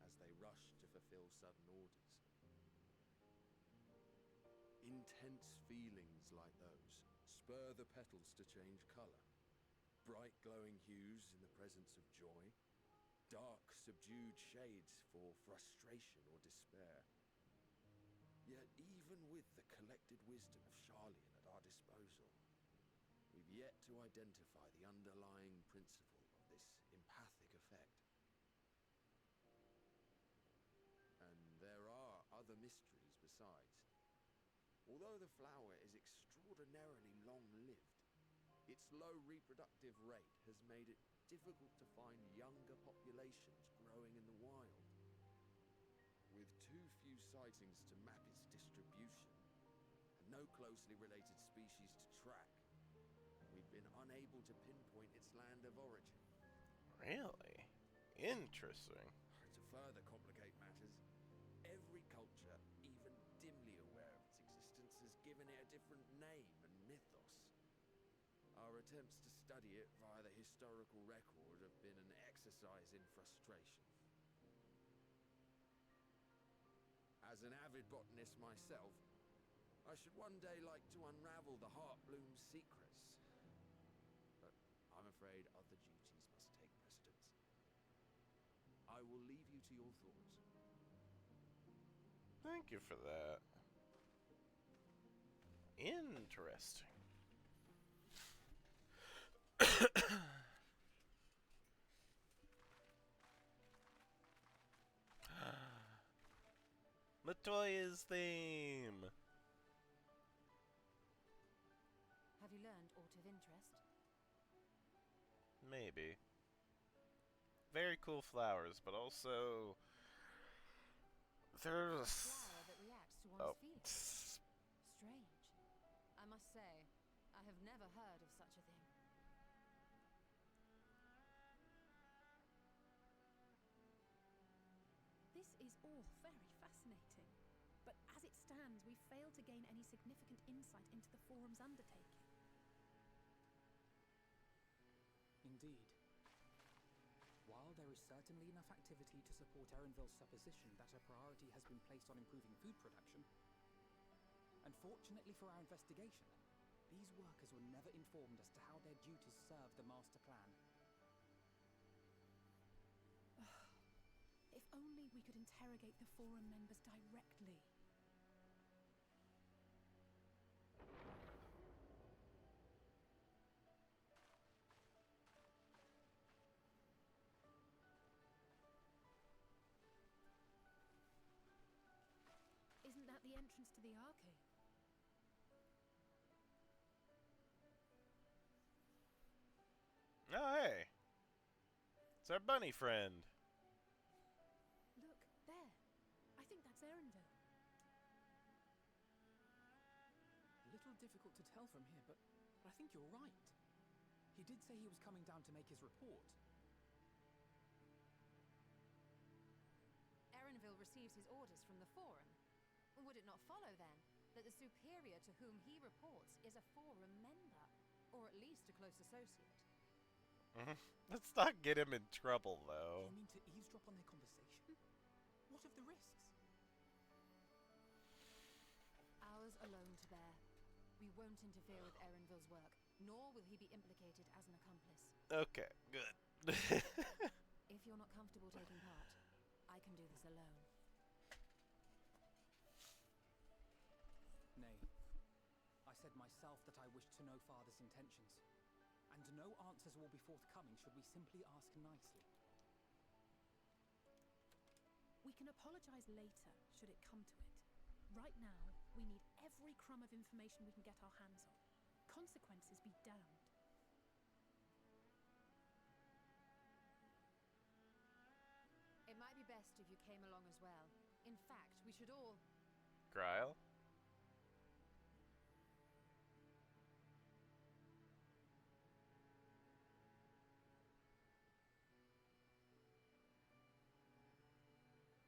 as they rush to fulfill sudden orders. Intense feelings like those spur the petals to change colour. Bright glowing hues in the presence of joy, dark subdued shades for frustration or despair. Yet even with the collected wisdom of Charlian at our disposal, we've yet to identify the underlying principle of this empathic effect. And there are other mysteries besides. Although the flower is extraordinarily long-lived, its low reproductive rate has made it difficult to find younger populations growing in the wild. With too few sightings to map its distribution, and no closely related species to track, we've been unable to pinpoint its land of origin. Really? Interesting. To further complicate matters, every culture, even dimly aware of its existence, has given it a different name and mythos. Our attempts to study it via the historical record have been an exercise in frustration. As an avid botanist myself, I should one day like to unravel the Heartbloom's secrets. But I'm afraid other duties must take precedence. I will leave you to your thoughts. Thank you for that. Interesting. Latoya's theme! Have you learned aught of interest? Maybe. Very cool flowers, but also... There's... Flower that reacts to one's Oh. feelings. Strange. I must say, I have never heard of such a thing. This is all very fascinating. But as it stands, we fail to gain any significant insight into the Forum's undertaking. indeed. While there is certainly enough activity to support Erenville's supposition that a priority has been placed on improving food production, unfortunately for our investigation, these workers were never informed as to how their duties serve the master plan. If only we could interrogate the Forum members directly. Isn't that the entrance to the arcade? Oh, hey. It's our bunny friend. Look, there. I think that's Erenville. A little difficult to tell from here, but I think you're right. He did say he was coming down to make his report. Erenville receives his orders from the Forum. Would it not follow, then, that the superior to whom he reports is a Forum member, or at least a close associate? Let's not get him in trouble, though. You mean to eavesdrop on their conversation? What of the risks? Ours alone to bear. We won't interfere with Erenville's work, nor will he be implicated as an accomplice. Okay, good. If you're not comfortable taking part, I can do this alone. Nay. I said myself that I wished to know Father's intentions, and no answers will be forthcoming should we simply ask nicely. We can apologize later, should it come to it. Right now, we need every crumb of information we can get our hands on. Consequences be damned. It might be best if you came along as well. In fact, we should all... Gryle?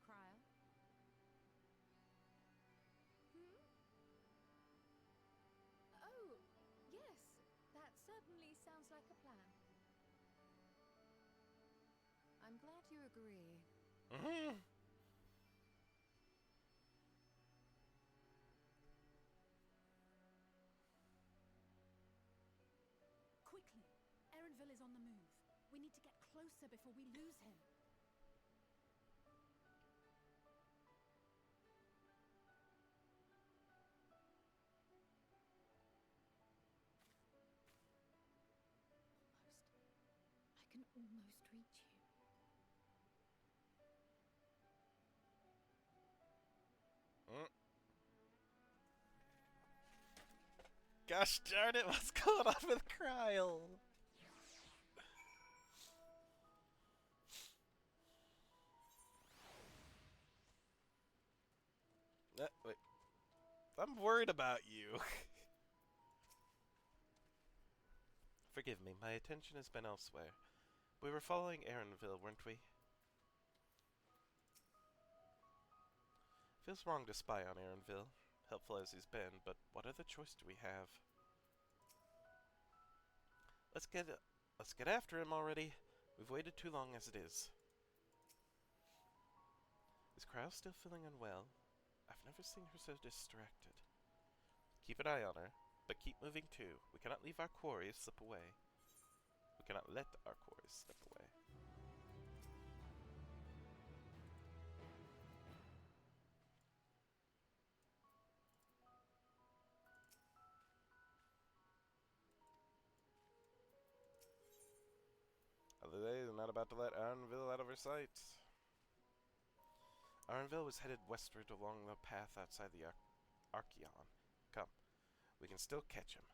Cryle? Oh, yes. That certainly sounds like a plan. I'm glad you agree. Quickly! Erenville is on the move. We need to get closer before we lose him. I can almost reach you. Gosh darn it, what's going on with Cryle? Wait. I'm worried about you. Forgive me, my attention has been elsewhere. We were following Erenville, weren't we? Feels wrong to spy on Erenville, helpful as he's been, but what other choice do we have? Let's get after him already. We've waited too long as it is. Is Cryle still feeling unwell? I've never seen her so distracted. Keep an eye on her, but keep moving too. We cannot leave our quarry slip away. We cannot let our quarry slip away. Other day, they're not about to let Erenville out of her sight. Erenville was headed westward along the path outside the Archeon. Come, we can still catch him.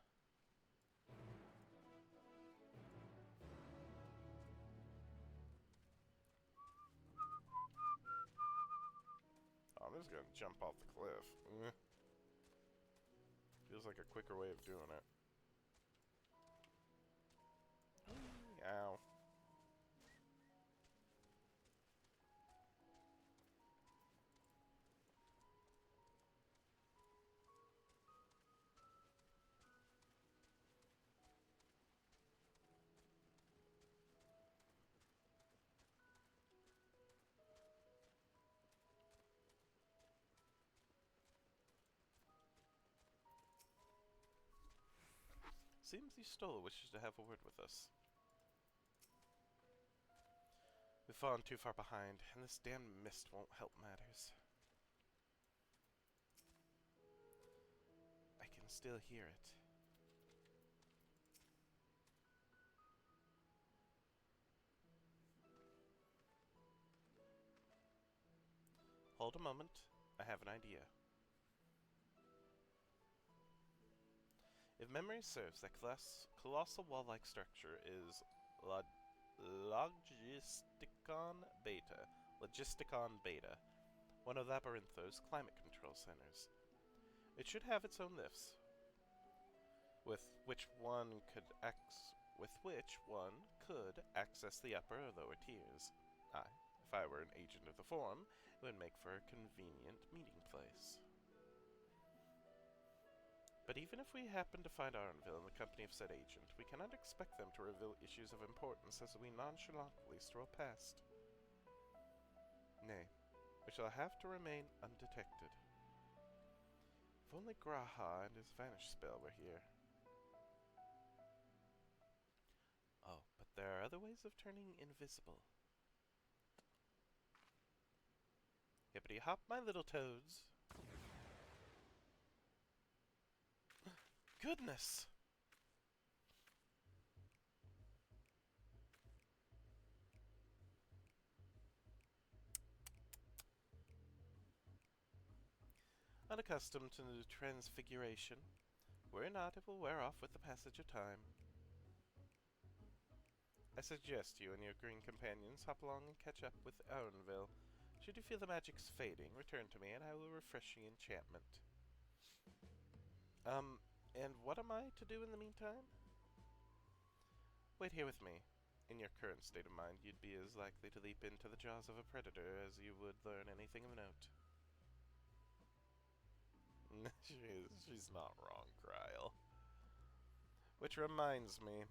Oh, I'm just gonna jump off the cliff. Feels like a quicker way of doing it. Ow. Seems you stole wishes to have a word with us. We've fallen too far behind, and this damned mist won't help matters. I can still hear it. Hold a moment. I have an idea. If memory serves, that colossal wall-like structure is Logisticon Beta, one of Labyrinthos' climate control centers. It should have its own lifts, with which one could access the upper or lower tiers. If I were an agent of the Forum, it would make for a convenient meeting place. But even if we happen to find Arnville in the company of said agent, we cannot expect them to reveal issues of importance as we nonchalantly stroll past. Nay, we shall have to remain undetected. If only Graha and his vanish spell were here. Oh, but there are other ways of turning invisible. Hippity hop, my little toads. Goodness! Unaccustomed to the transfiguration. Worry not, it will wear off with the passage of time. I suggest you and your green companions hop along and catch up with Arnville. Should you feel the magic's fading, return to me and I will refresh the enchantment. And what am I to do in the meantime? Wait here with me. In your current state of mind, you'd be as likely to leap into the jaws of a predator as you would learn anything of note. She's not wrong, Kryle. Which reminds me,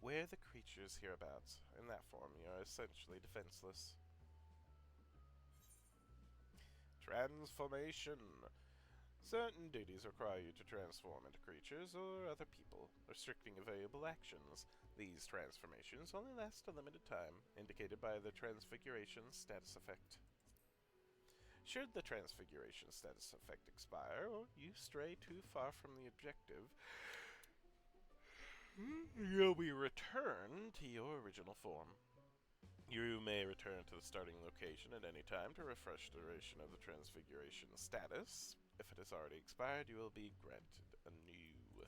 where are the creatures hereabouts? In that form, you are essentially defenseless. Transformation. Certain duties require you to transform into creatures or other people, restricting available actions. These transformations only last a limited time, indicated by the transfiguration status effect. Should the transfiguration status effect expire, or you stray too far from the objective, you'll be returned to your original form. You may return to the starting location at any time to refresh the duration of the transfiguration status. If it has already expired, you will be granted a new.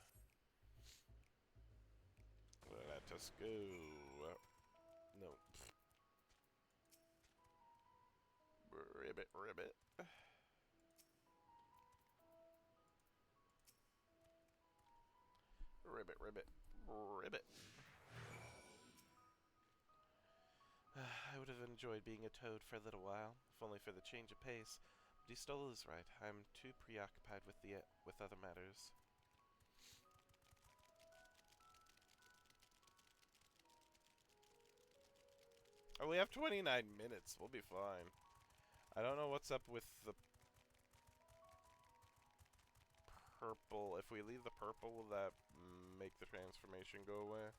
Let us go. No. Ribbit, ribbit. Ribbit, ribbit, ribbit. I would have enjoyed being a toad for a little while, if only for the change of pace. But Distol is right. I'm too preoccupied with other matters. Oh, we have 29 minutes. We'll be fine. I don't know what's up with the purple. If we leave the purple, will that make the transformation go away?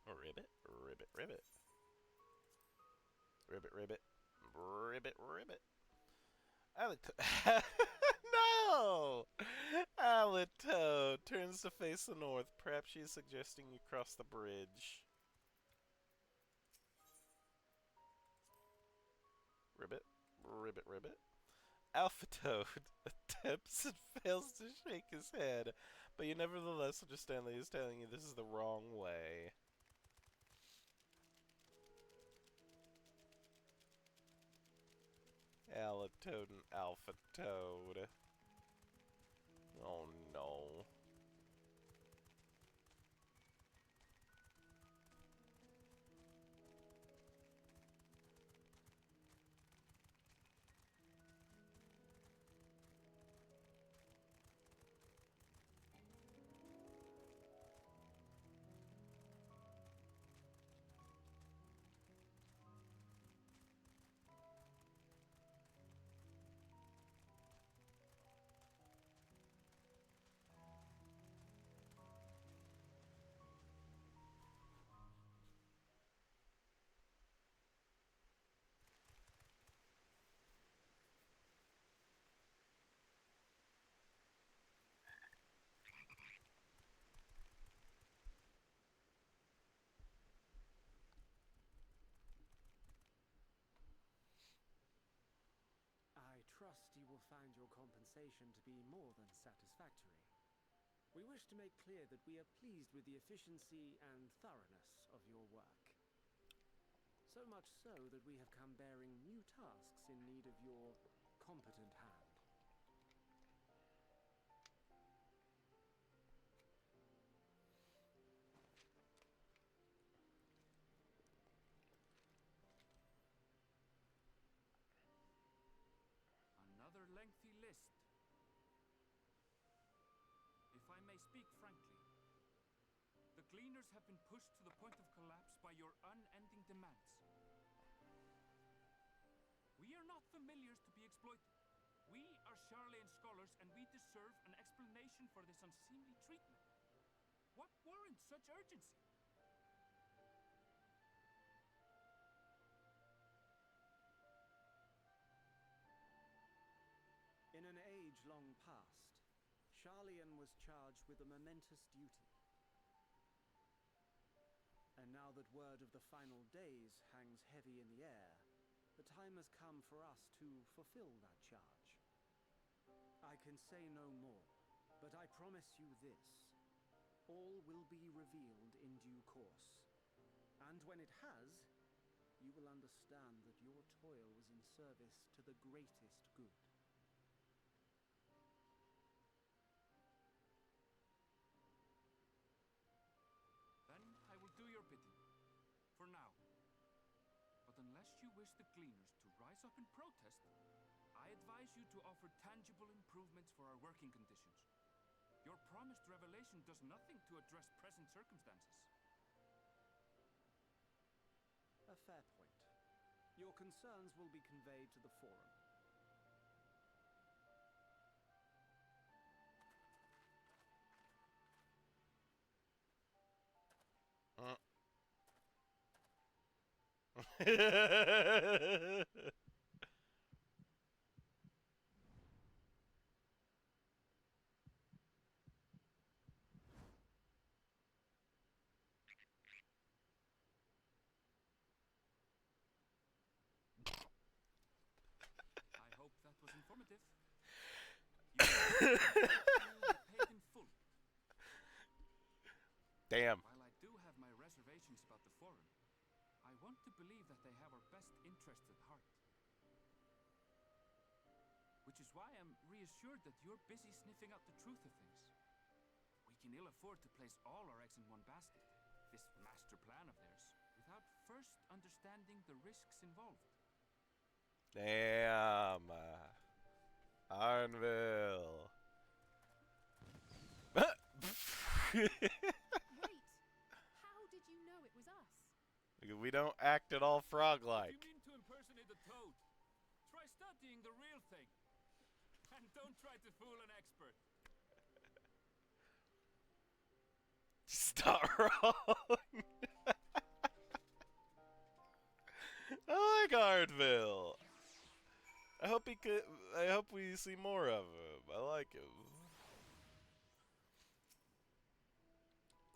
Ribbit, ribbit, ribbit. Ribbit, ribbit, ribbit, ribbit. No! Alito turns to face the north. Perhaps she is suggesting you cross the bridge. Ribbit, Ribbit, ribbit. Alpha Toad attempts and fails to shake his head, but you nevertheless understand that he is telling you this is the wrong way. Alatoad and Alpha Toad. Oh no. I trust you will find your compensation to be more than satisfactory. We wish to make clear that we are pleased with the efficiency and thoroughness of your work. So much so that we have come bearing new tasks in need of your competent hand. Another lengthy list. If I may speak frankly, the Gleaners have been pushed to the point of collapse by your unending demands. We are not familiars to be exploited. We are Charlayan scholars, and we deserve an explanation for this unseemly treatment. What warrants such urgency? In an age long past, Charlayan was charged with a momentous duty. And now that word of the final days hangs heavy in the air, the time has come for us to fulfill that charge. I can say no more, but I promise you this. All will be revealed in due course. And when it has, you will understand that your toil was in service to the greatest good. Then I will do your bidding. For now. But unless you wish the Gleaners to rise up in protest, I advise you to offer tangible improvements for our working conditions. Your promised revelation does nothing to address present circumstances. A fair point. Your concerns will be conveyed to the forum. I hope that was informative. You will be paid in full. Damn. While I do have my reservations about the forum, I want to believe that they have our best interests at heart. Which is why I'm reassured that you're busy sniffing out the truth of things. We can ill afford to place all our eggs in one basket, this master plan of theirs, without first understanding the risks involved. Damn. Arnville. Wait! How did you know it was us? We don't act at all If frog-like. you mean to impersonate a toad, try studying the real thing. And don't try to fool an expert. Stop wrong. I like Arnville. I hope he could. I hope we see more of him. I like him.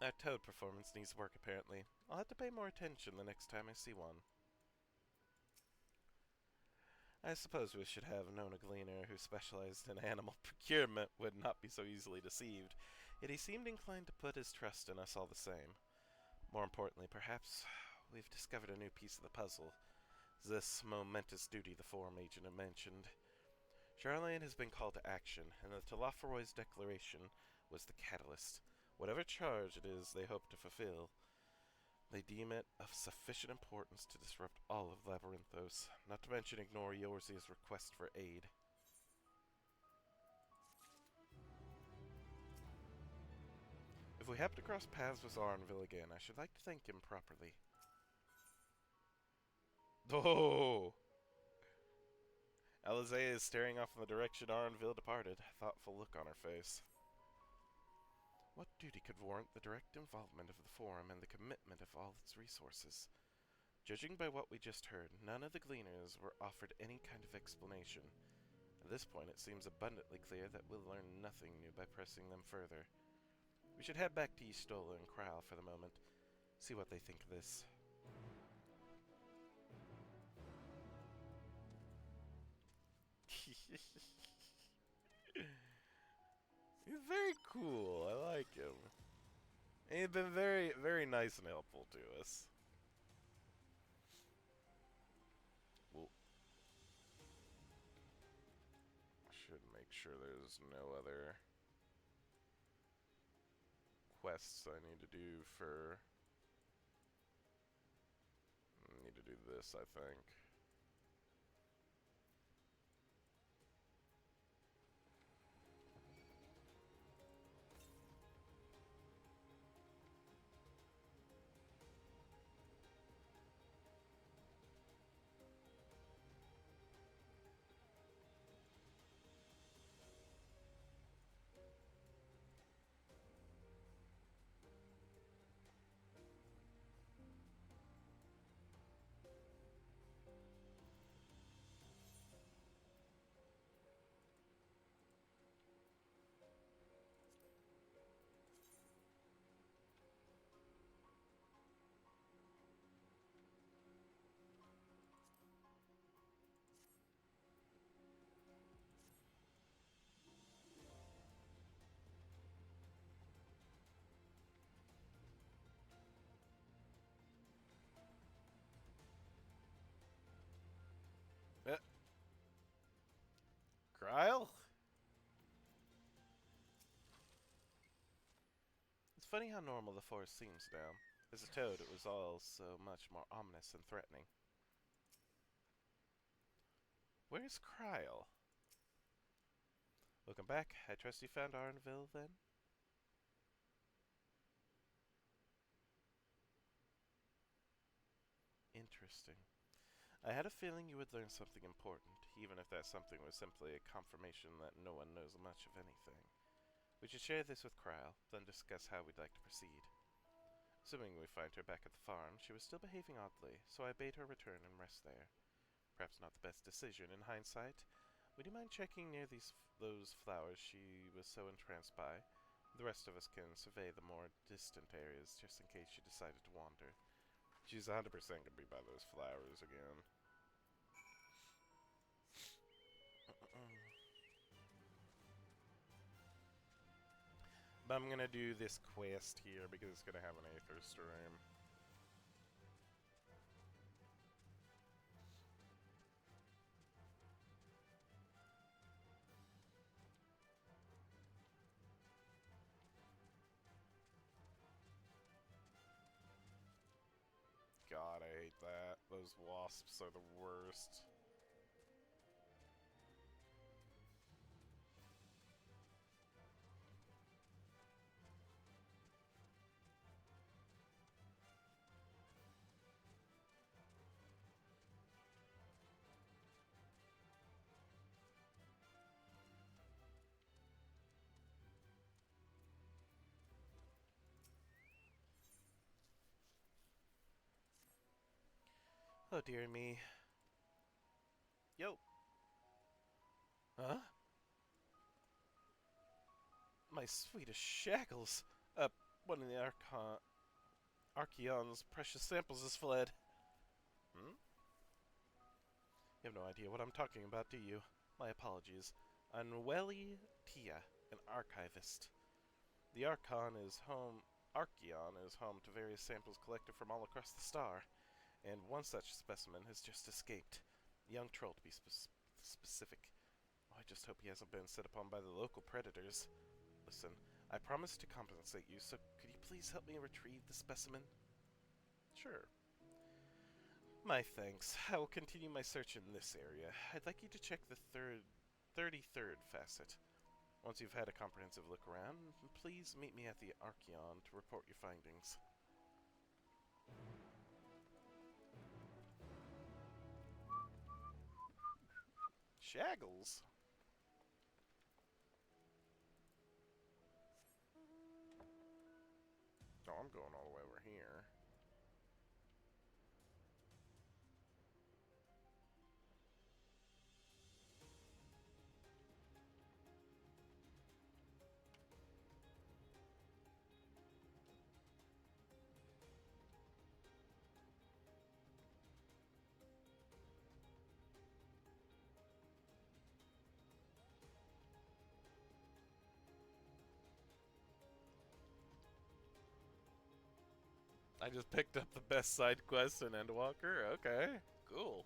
That toad performance needs work, apparently. I'll have to pay more attention the next time I see one. I suppose we should have known a gleaner who specialized in animal procurement would not be so easily deceived, yet he seemed inclined to put his trust in us all the same. More importantly, perhaps, we've discovered a new piece of the puzzle. This momentous duty the forum agent had mentioned. Charlene has been called to action, and the Talafaroy's declaration was the catalyst. Whatever charge it is they hope to fulfill, they deem it of sufficient importance to disrupt all of Labyrinthos, not to mention ignore Yorzia's request for aid. If we happen to cross paths with Arnville again, I should like to thank him properly. Oh! Alizea is staring off in the direction Arnville departed, a thoughtful look on her face. What duty could warrant the direct involvement of the Forum and the commitment of all its resources? Judging by what we just heard, none of the gleaners were offered any kind of explanation. At this point, it seems abundantly clear that we'll learn nothing new by pressing them further. We should head back to Eastola and Kral for the moment, see what they think of this. He's very cool. I like him. And he's been very, very nice and helpful to us. Well, should make sure there's no other quests I need to do for... I need to do this, I think. Krile? It's funny how normal the forest seems now. As a toad, it was all so much more ominous and threatening. Where's Krile? Welcome back. I trust you found Arnville, then? Interesting. I had a feeling you would learn something important, even if that something was simply a confirmation that no one knows much of anything. We should share this with Krile, then discuss how we'd like to proceed. Assuming we find her back at the farm, she was still behaving oddly, so I bade her return and rest there. Perhaps not the best decision in hindsight. Would you mind checking near those flowers she was so entranced by? The rest of us can survey the more distant areas just in case she decided to wander. She's 100% gonna be by those flowers again. But I'm gonna do this quest here because it's gonna have an Aether stream. God, I hate that. Those wasps are the worst. Oh dear me. Yo. Huh? My sweetest shackles. One of the Archeon's precious samples has fled. Hmm? You have no idea what I'm talking about, do you? My apologies. Unwelly Tia, an archivist. The Archeon is home to various samples collected from all across the star, and one such specimen has just escaped. A young troll, to be specific. Oh, I just hope he hasn't been set upon by the local predators. Listen, I promised to compensate you, so could you please help me retrieve the specimen? Sure. My thanks. I will continue my search in this area. I'd like you to check the 33rd facet. Once you've had a comprehensive look around, please meet me at the Archeon to report your findings. Shaggles? Oh, I'm going all the way over here. I just picked up the best side quest in Endwalker? Okay, cool.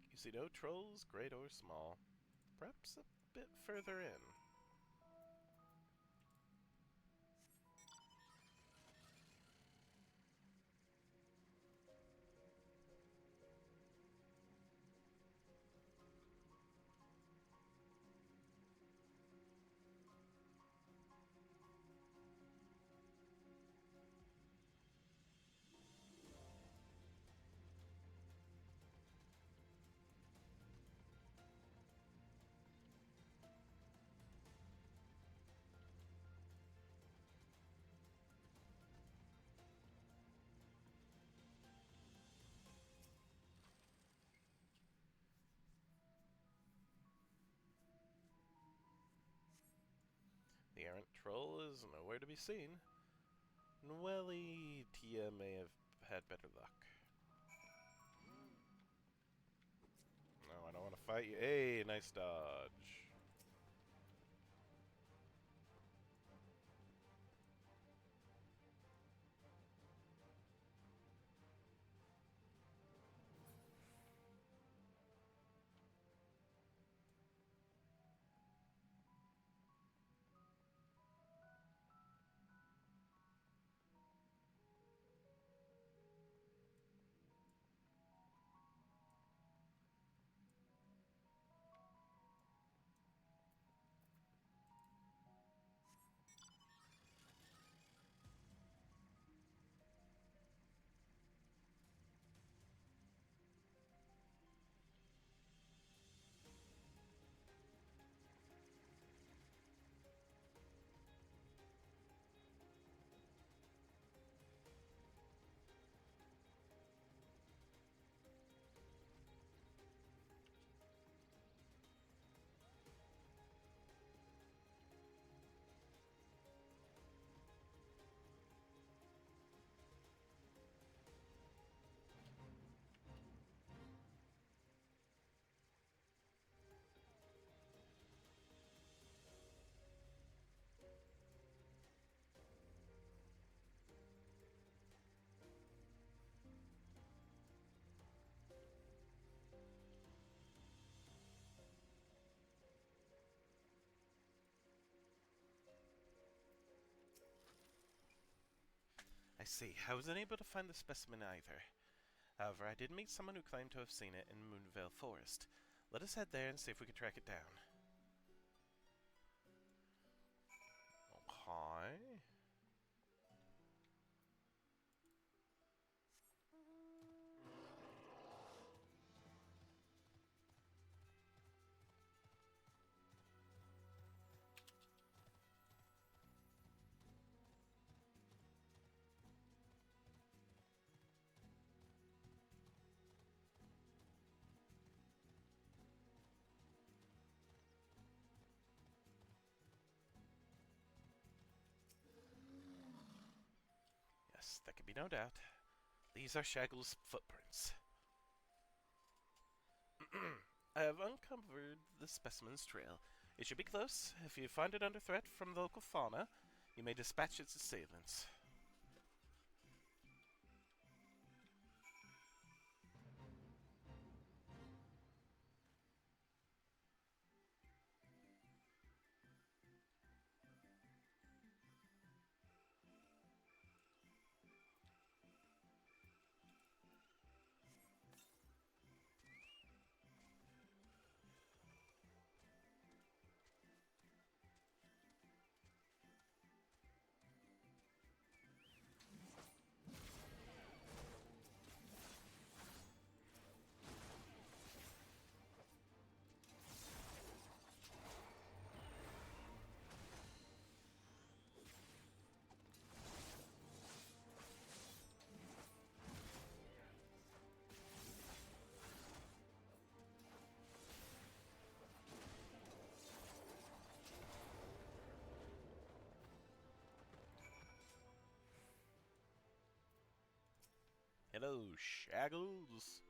You see no trolls, great or small. Perhaps a bit further in. The errant troll is nowhere to be seen. Nwelly Tia may have had better luck. No, I don't want to fight you. Hey, nice dodge. I see. I wasn't able to find the specimen either. However, I did meet someone who claimed to have seen it in Moonvale Forest. Let us head there and see if we can track it down. Okay. Yes, there can be no doubt. These are Shaggle's footprints. I have uncovered the specimen's trail. It should be close. If you find it under threat from the local fauna, you may dispatch its assailants. Hello, Shaggles.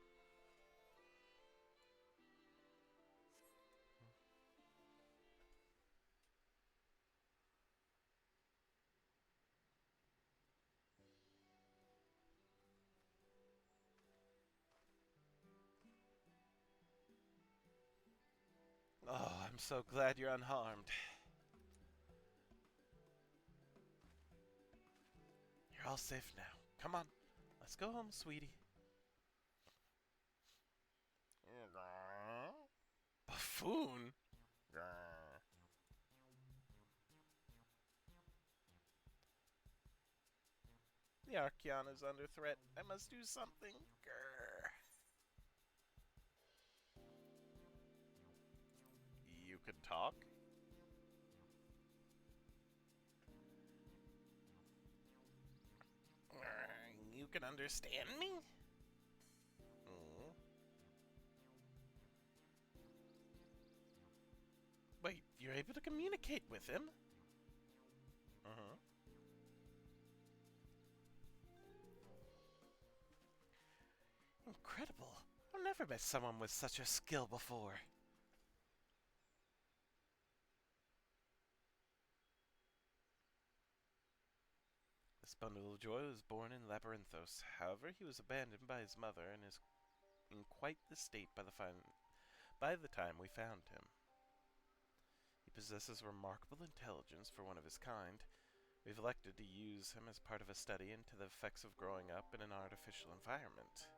Oh, I'm so glad you're unharmed. You're all safe now. Come on, let's go home, sweetie. Buffoon? The Archeon is under threat. I must do something. Grr. You can talk? You can understand me? Wait, you're able to communicate with him? Incredible. I've never met someone with such a skill before. This bundle of joy was born in Labyrinthos. However, he was abandoned by his mother and is in quite the state by the time we found him. He possesses remarkable intelligence for one of his kind. We've elected to use him as part of a study into the effects of growing up in an artificial environment.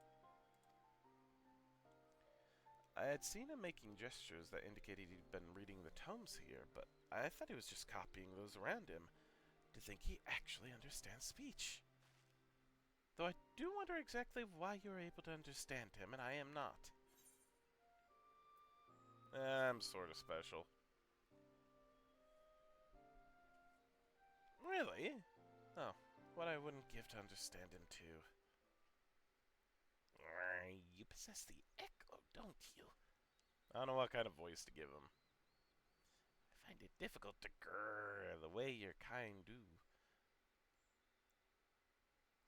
I had seen him making gestures that indicated he'd been reading the tomes here, but I thought he was just copying those around him. To think he actually understands speech. Though I do wonder exactly why you're able to understand him and I am not. I'm sort of special. Really? Oh, what I wouldn't give to understand him too. You possess the echo, don't you? I don't know what kind of voice to give him. I find it difficult to grrr the way your kind do.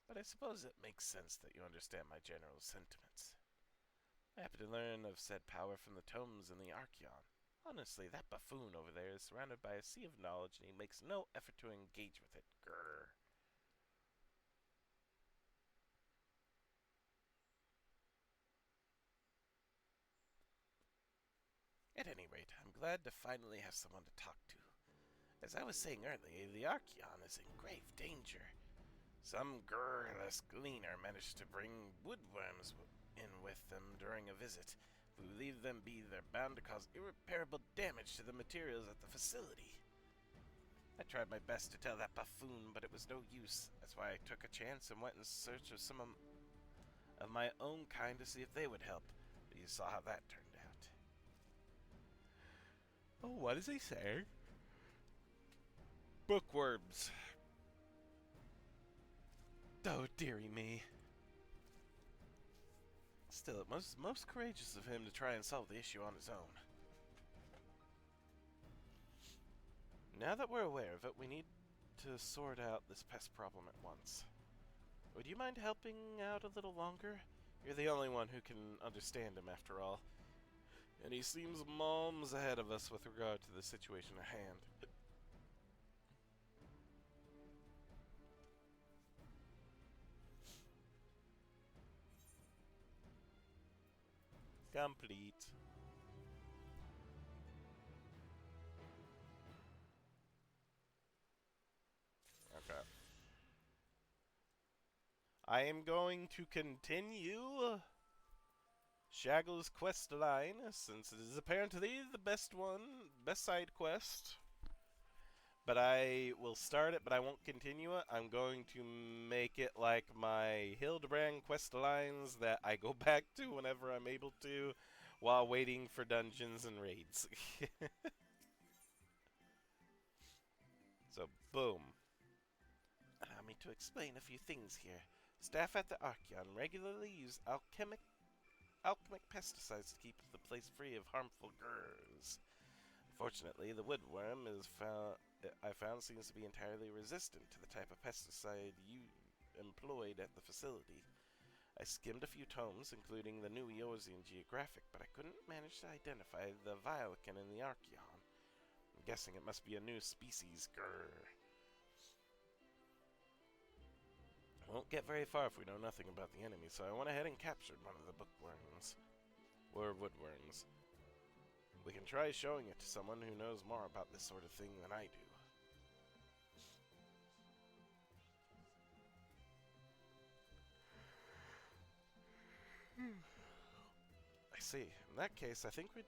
But I suppose it makes sense that you understand my general sentiments. I happen to learn of said power from the tomes in the Archeon. Honestly, that buffoon over there is surrounded by a sea of knowledge and he makes no effort to engage with it. Grrr. At any rate, I'm glad to finally have someone to talk to. As I was saying earlier, the Archeon is in grave danger. Some garrulous gleaner managed to bring woodworms in with them during a visit. If we leave them be, they're bound to cause irreparable damage to the materials at the facility. I tried my best to tell that buffoon, but it was no use. That's why I took a chance and went in search of some of my own kind to see if they would help. But you saw how that turned out. Oh, what does he say? Bookworms. Oh, dearie me. Still, it was most courageous of him to try and solve the issue on his own. Now that we're aware of it, we need to sort out this pest problem at once. Would you mind helping out a little longer? You're the only one who can understand him, after all. And he seems moms ahead of us with regard to the situation at hand. Complete. Okay. I am going to continue Shaggle's quest line, since it is apparently the best side quest. But I will start it, but I won't continue it. I'm going to make it like my Hildebrand quest lines that I go back to whenever I'm able to, while waiting for dungeons and raids. So, boom. Allow me to explain a few things here. Staff at the Archeon regularly use alchemic pesticides to keep the place free of harmful gurs. Fortunately, the woodworm I found seems to be entirely resistant to the type of pesticide employed at the facility. I skimmed a few tomes, including the New Eorzean Geographic, but I couldn't manage to identify the Vilecan in the Archeon. I'm guessing it must be a new species, grr. Won't get very far if we know nothing about the enemy, so I went ahead and captured one of the bookworms. Or woodworms. We can try showing it to someone who knows more about this sort of thing than I do. I see. In that case, I think we'd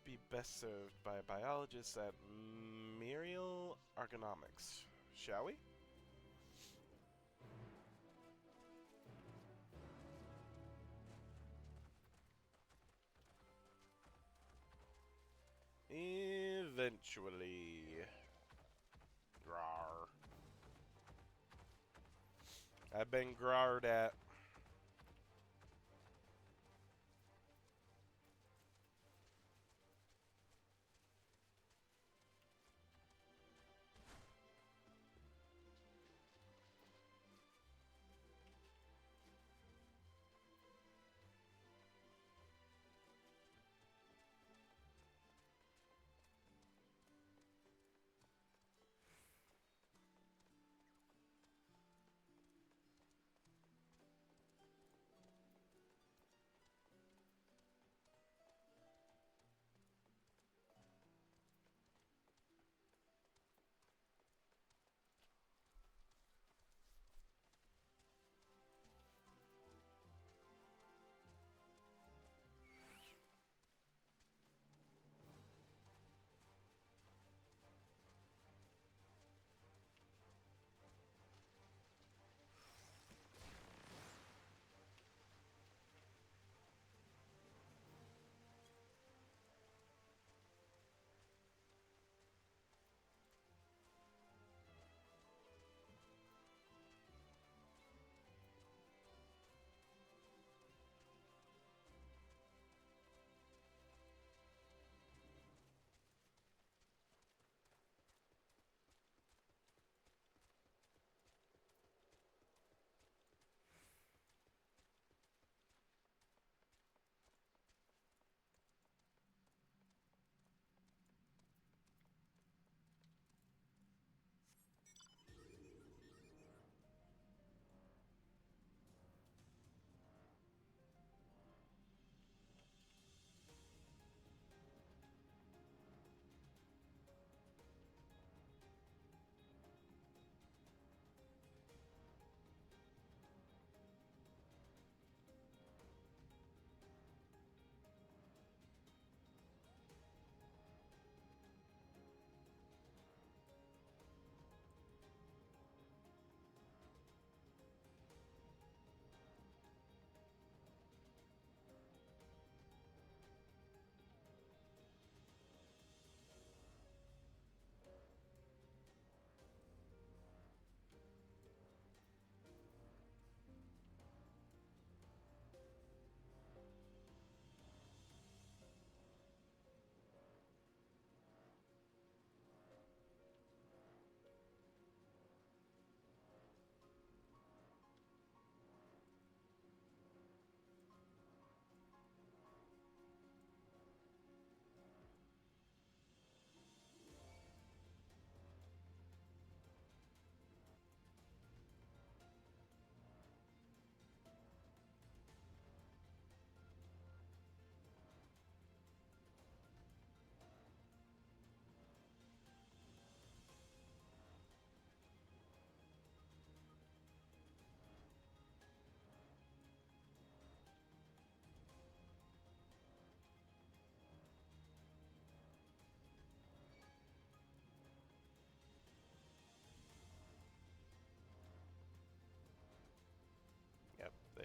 be best served by a biologist at Muriel Ergonomics. Shall we? Eventually. Grar. I've been grarred at.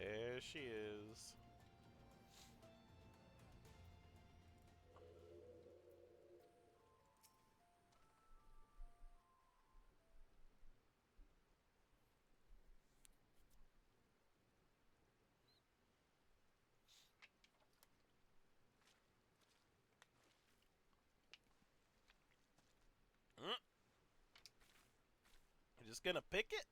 There she is. Mm. You're just gonna pick it?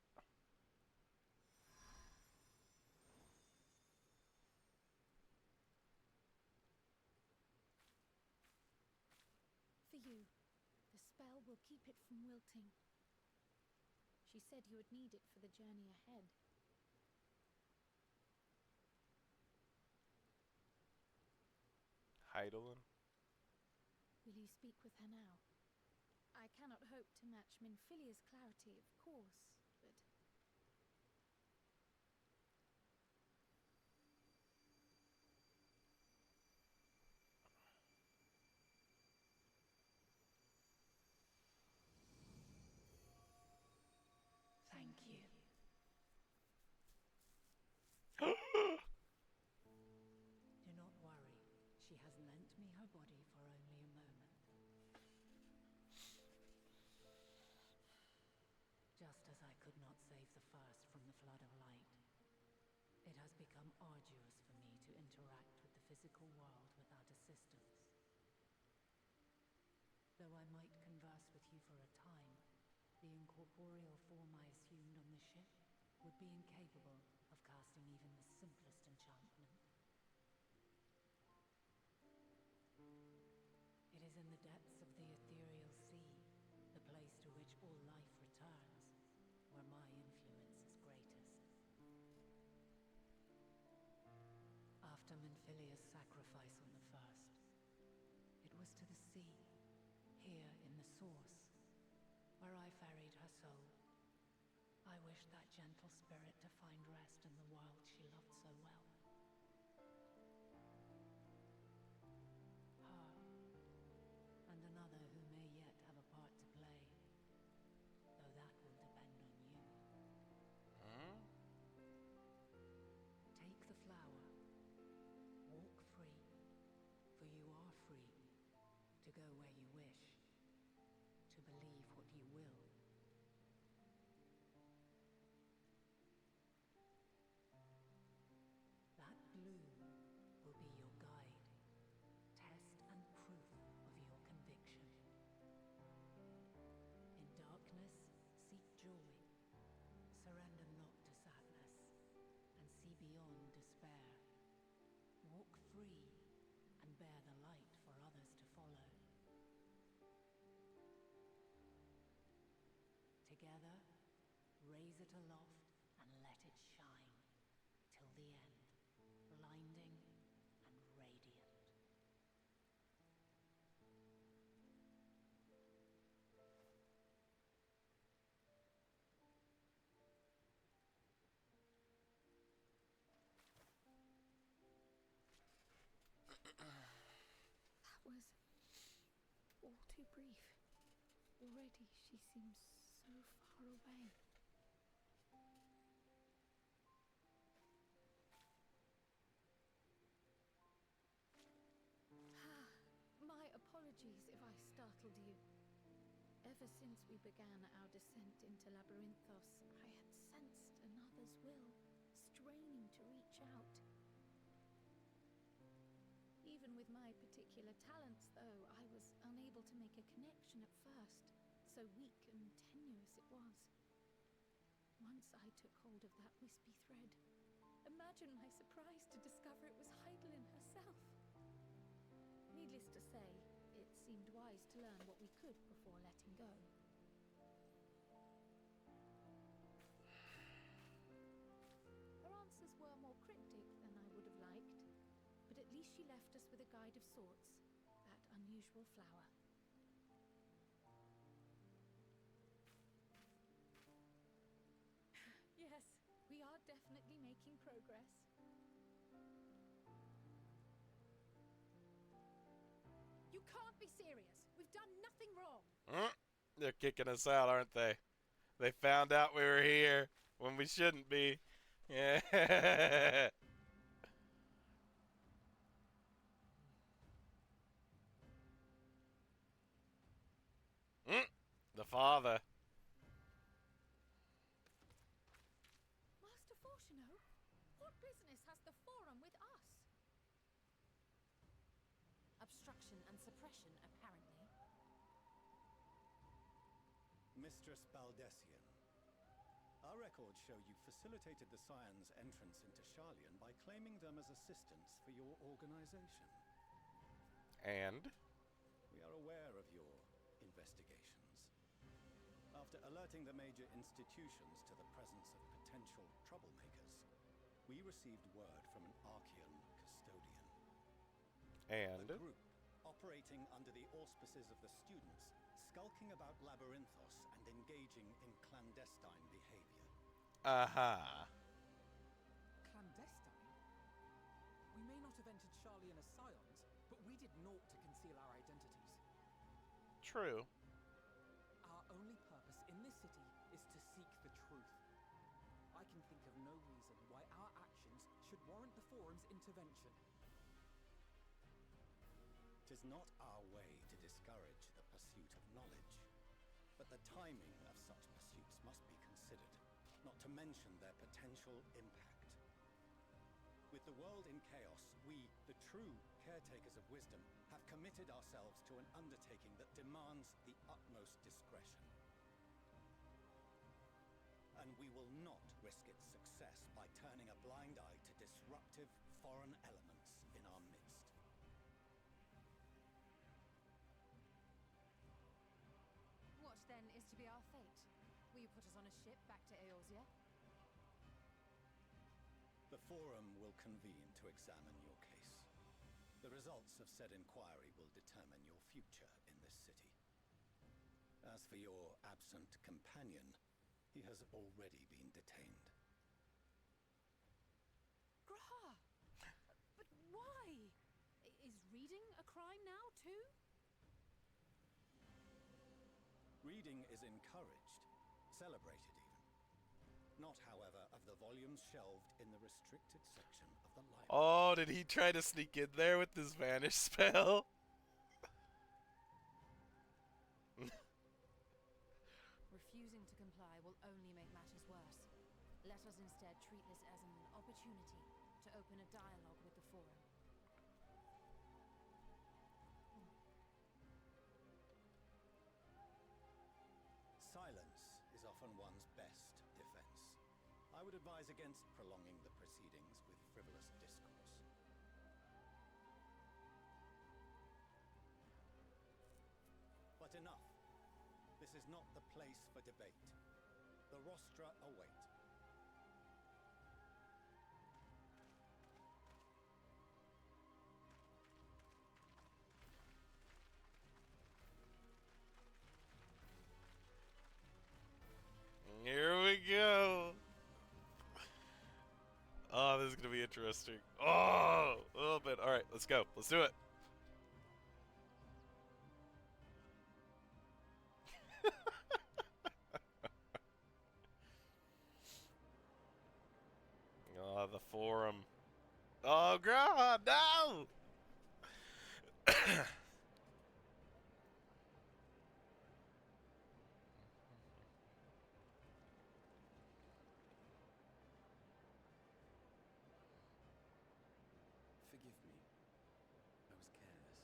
For you. The spell will keep it from wilting. She said you would need it for the journey ahead. Heidelin? Will you speak with her now? I cannot hope to match Minfilia's clarity, of course, but... Thank you. Do not worry. She has lent me her body for only a moment. Just as I could not save the first from the flood of light, it has become arduous for me to interact with the physical world without assistance. Though I might converse with you for a time, the incorporeal form I assumed on the ship would be incapable of casting even the simplest enchantment. It is in the depths of the ethereal sea, the place to which all life returns, where my influence is greatest. After Minfilia's sacrifice on the first, it was to the sea, here in the source, where I ferried her soul. I wished that gentle spirit to find rest in the world she loved so well. Her, and another who may yet have a part to play, though that will depend on you. Hmm? Take the flower, walk free, for you are free, to go where you wish, to believe what you will. That bloom will be your guide, test and proof of your conviction. In darkness, seek joy, surrender not to sadness, and see beyond despair. Walk free, and bear the light for others to follow. Together, raise it aloft and let it shine, till the end, blinding and radiant. That was all too brief. Already she seems so far away. My apologies if I startled you. Ever since we began our descent into Labyrinthos, I had sensed another's will, straining to reach out. Even with my particular talents, though, I was unable to make a connection at first, so weak and tenuous it was. Once I took hold of that wispy thread, imagine my surprise to discover it was Heidelin herself. Needless to say, it seemed wise to learn what we could before letting go. Her answers were more cryptic than I would have liked, but at least she left us with a guide of sorts, that unusual flower. Yes, we are definitely making progress. You can't be serious. We've done nothing wrong. They're kicking us out, aren't they? They found out we were here when we shouldn't be. Yeah. Mm, the father. Master Fortuno, what business has the Forum with us? Obstruction and suppression, apparently. Mistress Baldessian, our records show you facilitated the Scions' entrance into Sharlayan by claiming them as assistants for your organization. And? We are aware of your investigations. After alerting the major institutions to the presence of potential troublemakers, we received word from an Archean custodian. And? A group operating under the auspices of the students, skulking about Labyrinthos and engaging in clandestine behavior. Aha. Clandestine? We may not have entered Sharlayan as Scions, but we did naught to conceal our identities. True. Our only purpose in this city is to seek the truth. I can think of no reason why our actions should warrant the Forum's intervention. 'Tis not our way to discourage the pursuit of knowledge, but the timing of such pursuits must be considered, not to mention their potential impact. With the world in chaos, we, the true caretakers of wisdom, have committed ourselves to an undertaking that demands the utmost discretion. And we will not risk its success by turning a blind eye to disruptive foreign elements in our midst. What, then, is to be our fate? Will you put us on a ship back to Eorzea? The Forum will convene to examine your case. The results of said inquiry will determine your future in this city. As for your absent companion, he has already been detained. Graha! But why? Is reading a crime now, too? Reading is encouraged, celebrated even. Not, however, of the volumes shelved in the restricted section of the library. Oh, did he try to sneak in there with his vanish spell? Refusing to comply will only make matters worse. Let us instead treat this as an opportunity to open a dialogue with the Forum. Silence is often one's best defense. I would advise against prolonging the proceedings with frivolous discourse. But enough. This is not the place for debate. The rostra await. Here we go. Oh, this is gonna be interesting. Oh, a little bit. All right, let's go. Let's do it. Oh, the Forum. Oh, God, no! Forgive me. I was careless.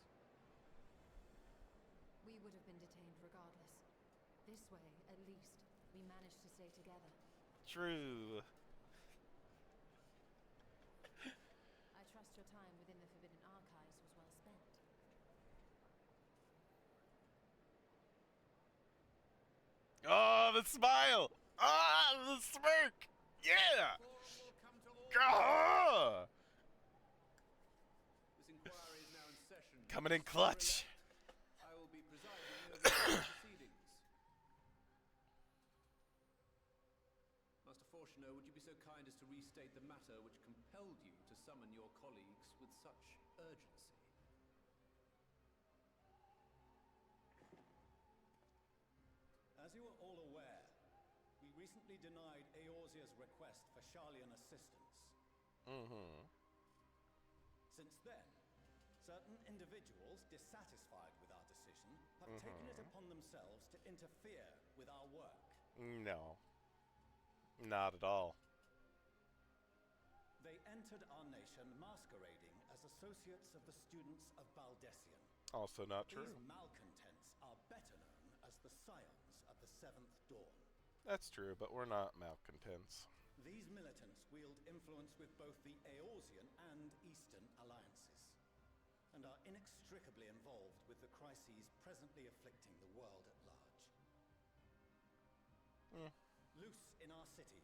We would have been detained regardless. This way, at least, we managed to stay together. True. I trust your time within the Forbidden Archives was well spent. Oh, the smile! Ah, the smirk! Yeah! Gah! This inquiry is now in session. Coming in clutch. I will be presiding over the proceedings. Master Fortuno, would you be so kind as to restate the matter which compelled you to summon your colleagues with such urgency? As you are all aware, we recently denied Eorzea's request for Sharlayan assistance. Mm-hmm. Since then, certain individuals dissatisfied with our decision have taken it upon themselves to interfere with our work. No. Not at all. They entered our nation masquerading as associates of the students of Baldessian. Also not true. These malcontents are better known as the Scions of the Seventh Dawn. That's true, but we're not malcontents. These militants wield influence with both the Eorzean and Eastern alliances, and are inextricably involved with the crises presently afflicting the world at large. Loose in our city,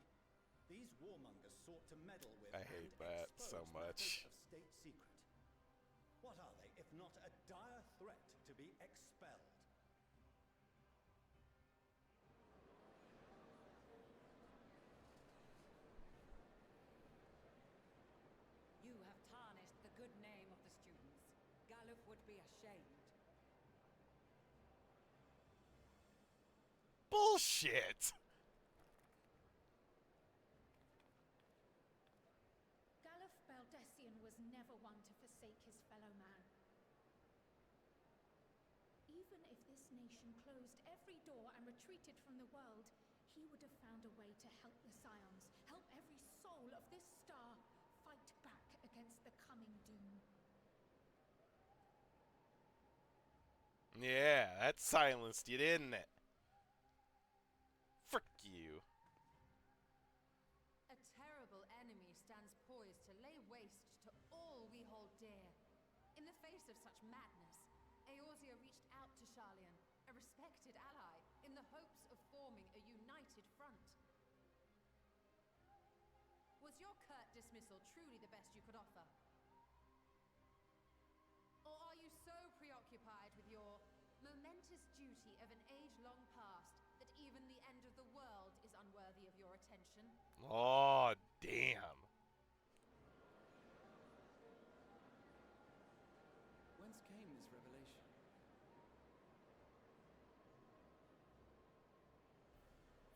these warmongers sought to meddle with I hate and that expose so matters much. of state secret. What are they if not a dire threat to be expelled? You have tarnished the good name of the students. Galuf would be ashamed. Bullshit! Galuf Baldessian was never one to forsake his fellow man. Even if this nation closed every door and retreated from the world, he would have found a way to help the Scions, help every soul of this star fight back against the coming doom. Yeah, that silenced you, didn't it? Frick you. A terrible enemy stands poised to lay waste to all we hold dear. In the face of such madness, Eorzea reached out to Sharlayan, a respected ally, in the hopes of forming a united front. Was your curt dismissal truly the best you could offer? Or are you so preoccupied with your momentous duty of an age-long past that even the end of the world is unworthy of your attention? Oh, damn. Whence came this revelation?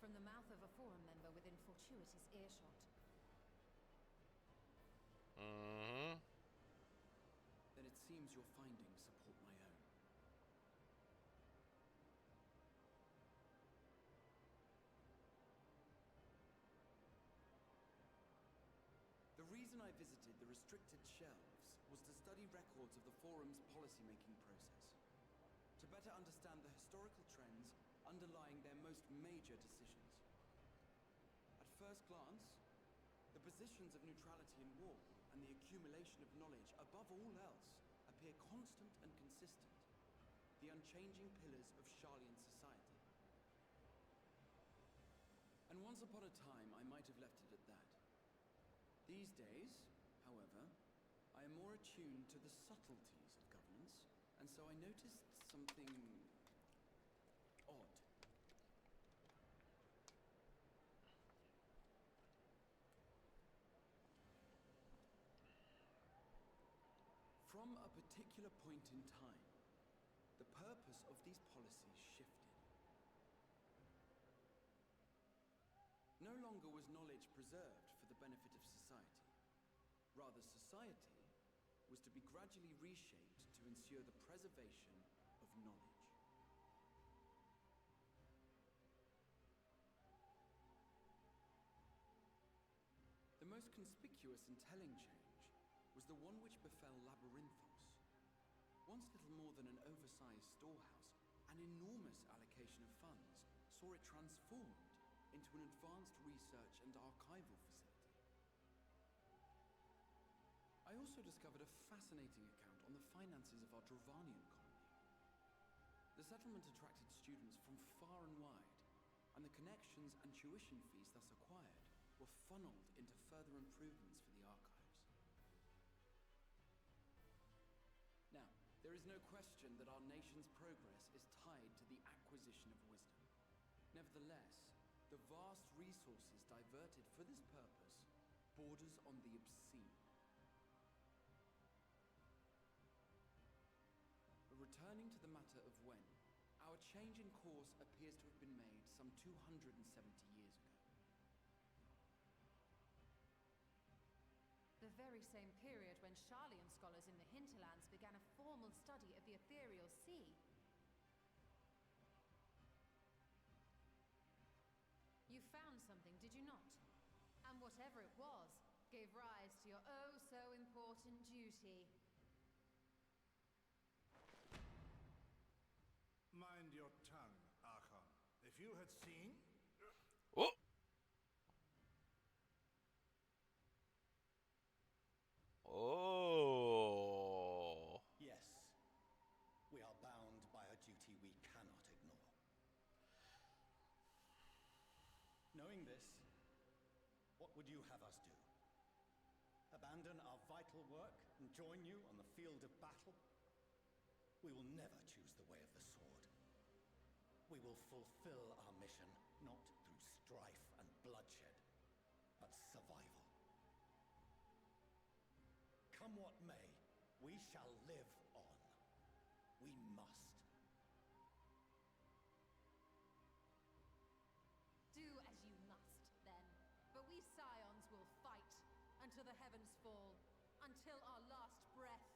From the mouth of a forum member within fortuitous earshot. Mm-hmm. Then it seems your findings support my own. The reason I visited the restricted shelves was to study records of the Forum's policy-making process, to better understand the historical trends underlying their most major decisions. At first glance, the positions of neutrality in war and the accumulation of knowledge above all else appear constant and consistent, the unchanging pillars of Sharlayan society. And once upon a time, I might have left it at that. These days, however, I am more attuned to the subtleties of governance, and so I noticed something odd. From a particular point in time, the purpose of these policies shifted. No longer was knowledge preserved for the benefit of society. Rather, society was to be gradually reshaped to ensure the preservation of knowledge. The most conspicuous and telling change was the one which befell Labyrinthos. Once little more than an oversized storehouse, an enormous allocation of funds saw it transformed into an advanced research and archival facility. I also discovered a fascinating account on the finances of our Dravanian colony. The settlement attracted students from far and wide, and the connections and tuition fees thus acquired were funneled into further improvements for the archives. Now, there is no question that our nation's progress is tied to the acquisition of wisdom. Nevertheless, the vast resources diverted for this purpose borders on the obscene. Returning to the matter of when, our change in course appears to have been made some 270 years ago. the very same period when Sharlayan scholars in the hinterlands began a formal study of the ethereal sea. You found something, did you not? And whatever it was, gave rise to your oh-so-important duty. Mind your tongue, Archon. If you had seen... Oh! Oh! Yes, we are bound by a duty we cannot ignore. Knowing this, what would you have us do? Abandon our vital work and join you on the field of battle? We will never choose the way of the sword. We will fulfill our mission not through strife and bloodshed, but survival. Come what may, we shall live on. We must. Do as you must, then. But we Scions will fight until the heavens fall, until our last breath.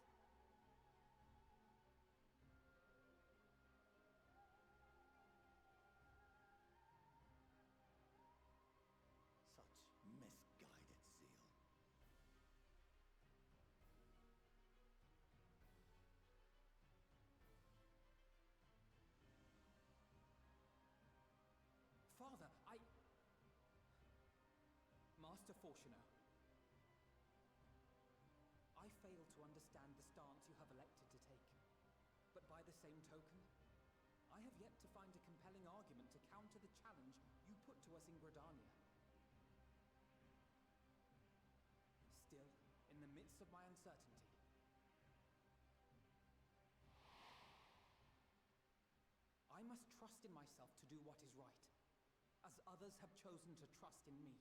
Such misguided zeal. Father, Master Fortuner, I fail to understand the stance you have elected to take. But by the same token, I have yet to find a compelling argument to counter the challenge you put to us in Gridania. Still, in the midst of my uncertainty, I must trust in myself to do what is right, as others have chosen to trust in me.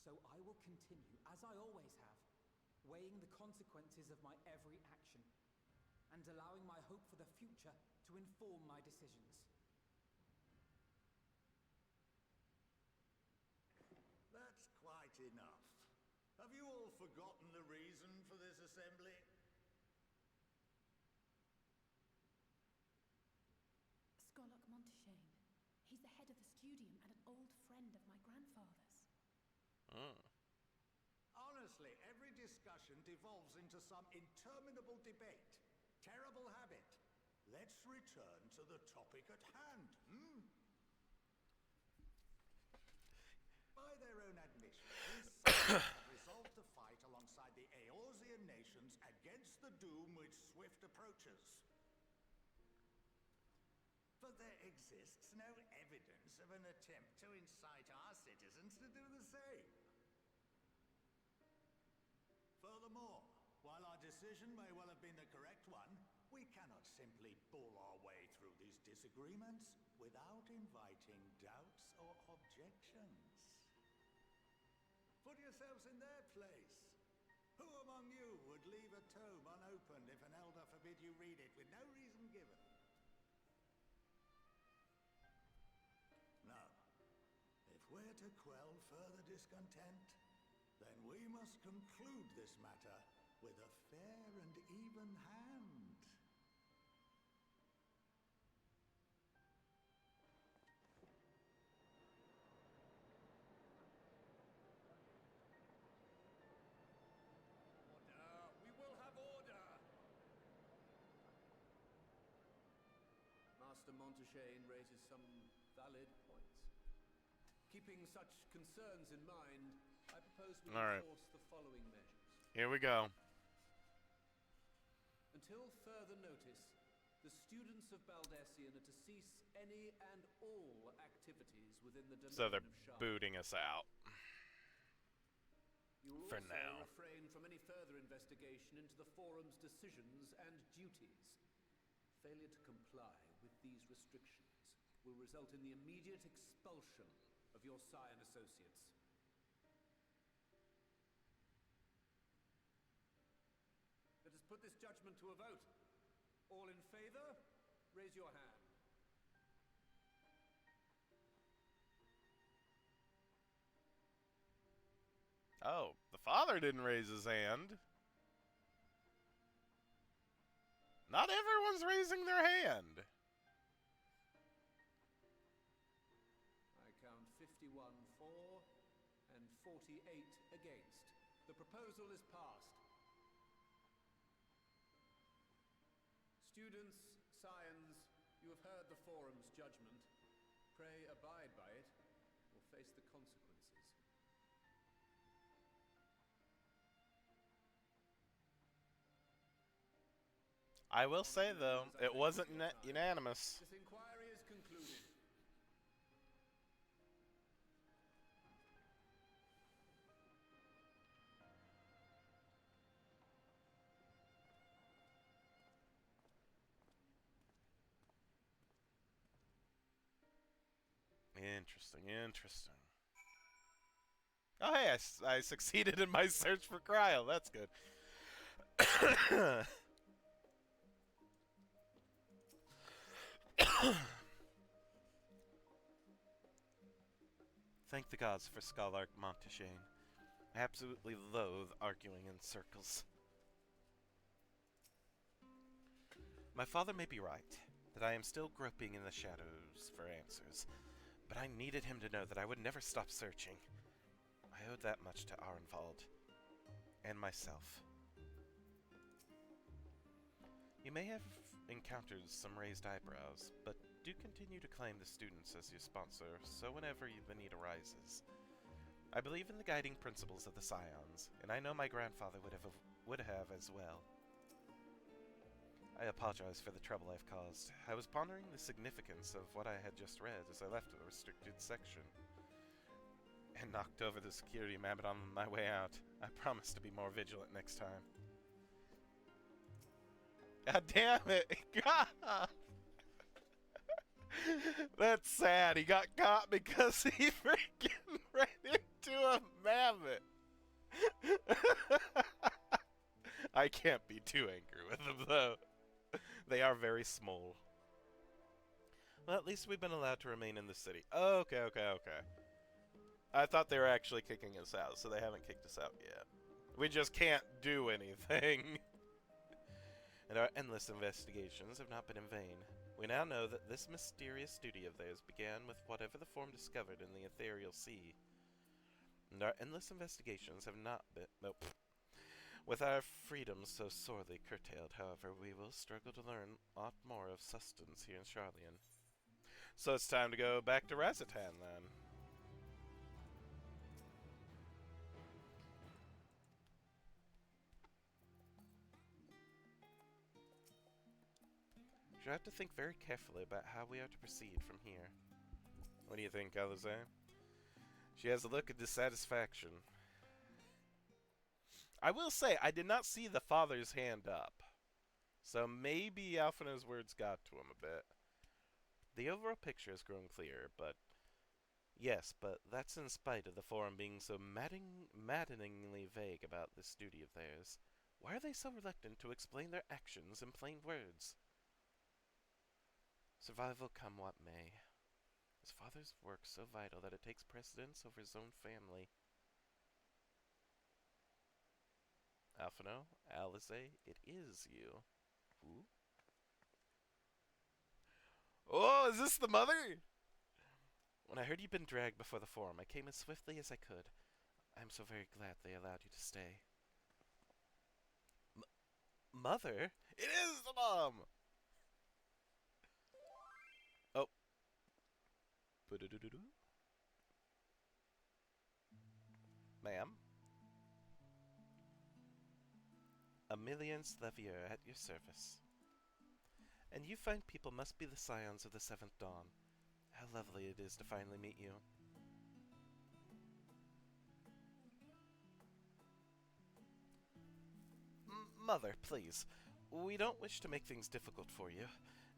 So I will continue, as I always have, weighing the consequences of my every action, and allowing my hope for the future to inform my decisions. That's quite enough. Have you all forgotten the reason for this assembly? Skolok Monteshane. He's the head of the studium and an old friend of my grandfather's. Honestly, every discussion devolves into some interminable debate. Terrible habit. Let's return to the topic at hand, By their own admission, these Scions have resolved to fight alongside the Eorzean nations against the doom which swift approaches. But there exists no evidence of an attempt to incite our citizens to do the same. Furthermore, while our decision may well have been the correct one, we cannot simply bull our way through these disagreements without inviting doubts or objections. Put yourselves in their place. Who among you would leave a tome unopened if an elder forbid you read it with no reason given? No. If we're to quell further discontent, then we must conclude this matter with a fair and even hand. Order! We will have order! Master Monteshane raises some valid points. Keeping such concerns in mind, I propose we enforce the following measures. Here we go. Until further notice, the students of Baldessian are to cease any and all activities within the domain So they're of Sharp. booting us out. You will For also now. refrain from any further investigation into the Forum's decisions and duties. Failure to comply with these restrictions will result in the immediate expulsion of your Scion associates. Let us put this judgment to a vote. All in favor, raise your hand. Oh, the father didn't raise his hand. Not everyone's raising their hand. I count 51 for and 48 against. The proposal is passed. Students, scions, you have heard the forum's judgment. Pray abide by it, or face the consequences. I will say, though, it wasn't unanimous. This inquiry is concluded. Interesting, interesting. Oh, hey, I succeeded in my search for Cryo. That's good. Thank the gods for Scholar Montaigne. I absolutely loathe arguing in circles. My father may be right, that I am still groping in the shadows for answers, but I needed him to know that I would never stop searching. I owed that much to Arenvald and myself. You may have encountered some raised eyebrows, but do continue to claim the students as your sponsor, so whenever the need arises. I believe in the guiding principles of the Scions, and I know my grandfather would have as well. I apologize for the trouble I've caused. I was pondering the significance of what I had just read as I left the restricted section, and knocked over the security mammoth on my way out. I promise to be more vigilant next time. God damn it! God! That's sad. He got caught because he freaking ran into a mammoth. I can't be too angry with them, though. They are very small. Well, at least we've been allowed to remain in the city. Okay, okay, okay. I thought they were actually kicking us out, so they haven't kicked us out yet. We just can't do anything. And our endless investigations have not been in vain. We now know that this mysterious duty of theirs began with whatever the form discovered in the ethereal sea. And our endless investigations have not been... Nope. With our freedoms so sorely curtailed, however, we will struggle to learn a lot more of sustenance here in Charlian. So it's time to go back to Razatan, then. You have to think very carefully about how we are to proceed from here. What do you think, Alizair? She has a look of dissatisfaction. I will say, I did not see the father's hand up. So maybe Alphina's words got to him a bit. The overall picture has grown clearer, but... Yes, but that's in spite of the forum being so maddeningly vague about this duty of theirs. Why are they so reluctant to explain their actions in plain words? Survival come what may. His father's work so vital that it takes precedence over his own family. Alphino, Alizair, it is you. Who? Oh, is this the mother? When I heard you'd been dragged before the forum, I came as swiftly as I could. I'm so very glad they allowed you to stay. Mother? It is the mom! Oh. Ma'am? Emilien's Levier at your service. And you fine people must be the scions of the Seventh Dawn. How lovely it is to finally meet you. Mother, please. We don't wish to make things difficult for you.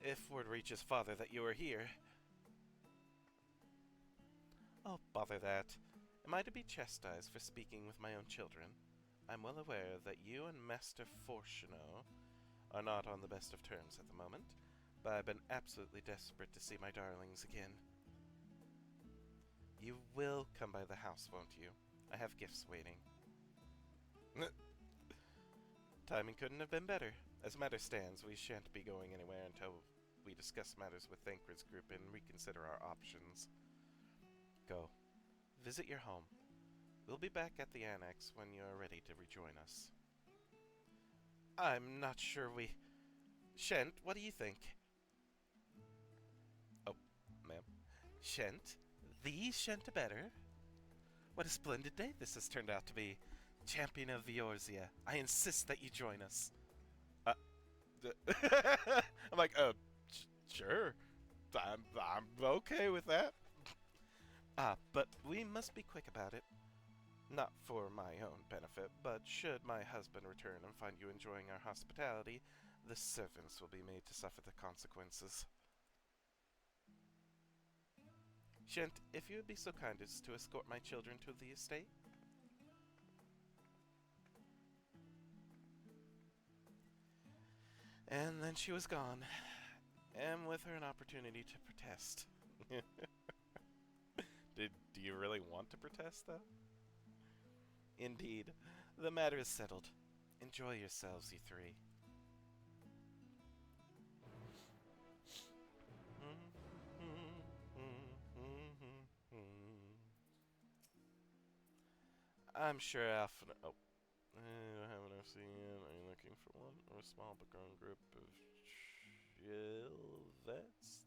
If word reaches father that you are here... Oh, bother that. Am I to be chastised for speaking with my own children? I'm well aware that you and Master Fortuno are not on the best of terms at the moment, but I've been absolutely desperate to see my darlings again. You will come by the house, won't you? I have gifts waiting. Timing couldn't have been better. As matter stands, we shan't be going anywhere until we discuss matters with Thancred's group and reconsider our options. Go. Visit your home. We'll be back at the annex when you're ready to rejoin us. I'm not sure we... Shent, what do you think? Oh, ma'am. Shent? The Shent better? What a splendid day this has turned out to be. Champion of Eorzea, I insist that you join us. I'm like, sure. I'm okay with that. But we must be quick about it. Not for my own benefit, but should my husband return and find you enjoying our hospitality, the servants will be made to suffer the consequences. Shent, if you would be so kind as to escort my children to the estate. And then she was gone, and with her an opportunity to protest. Do you really want to protest, though? Indeed. The matter is settled. Enjoy yourselves, you three. I'm sure Alpha... Oh. I have enough seen. Are you looking for one? Or a small but growing group of vets?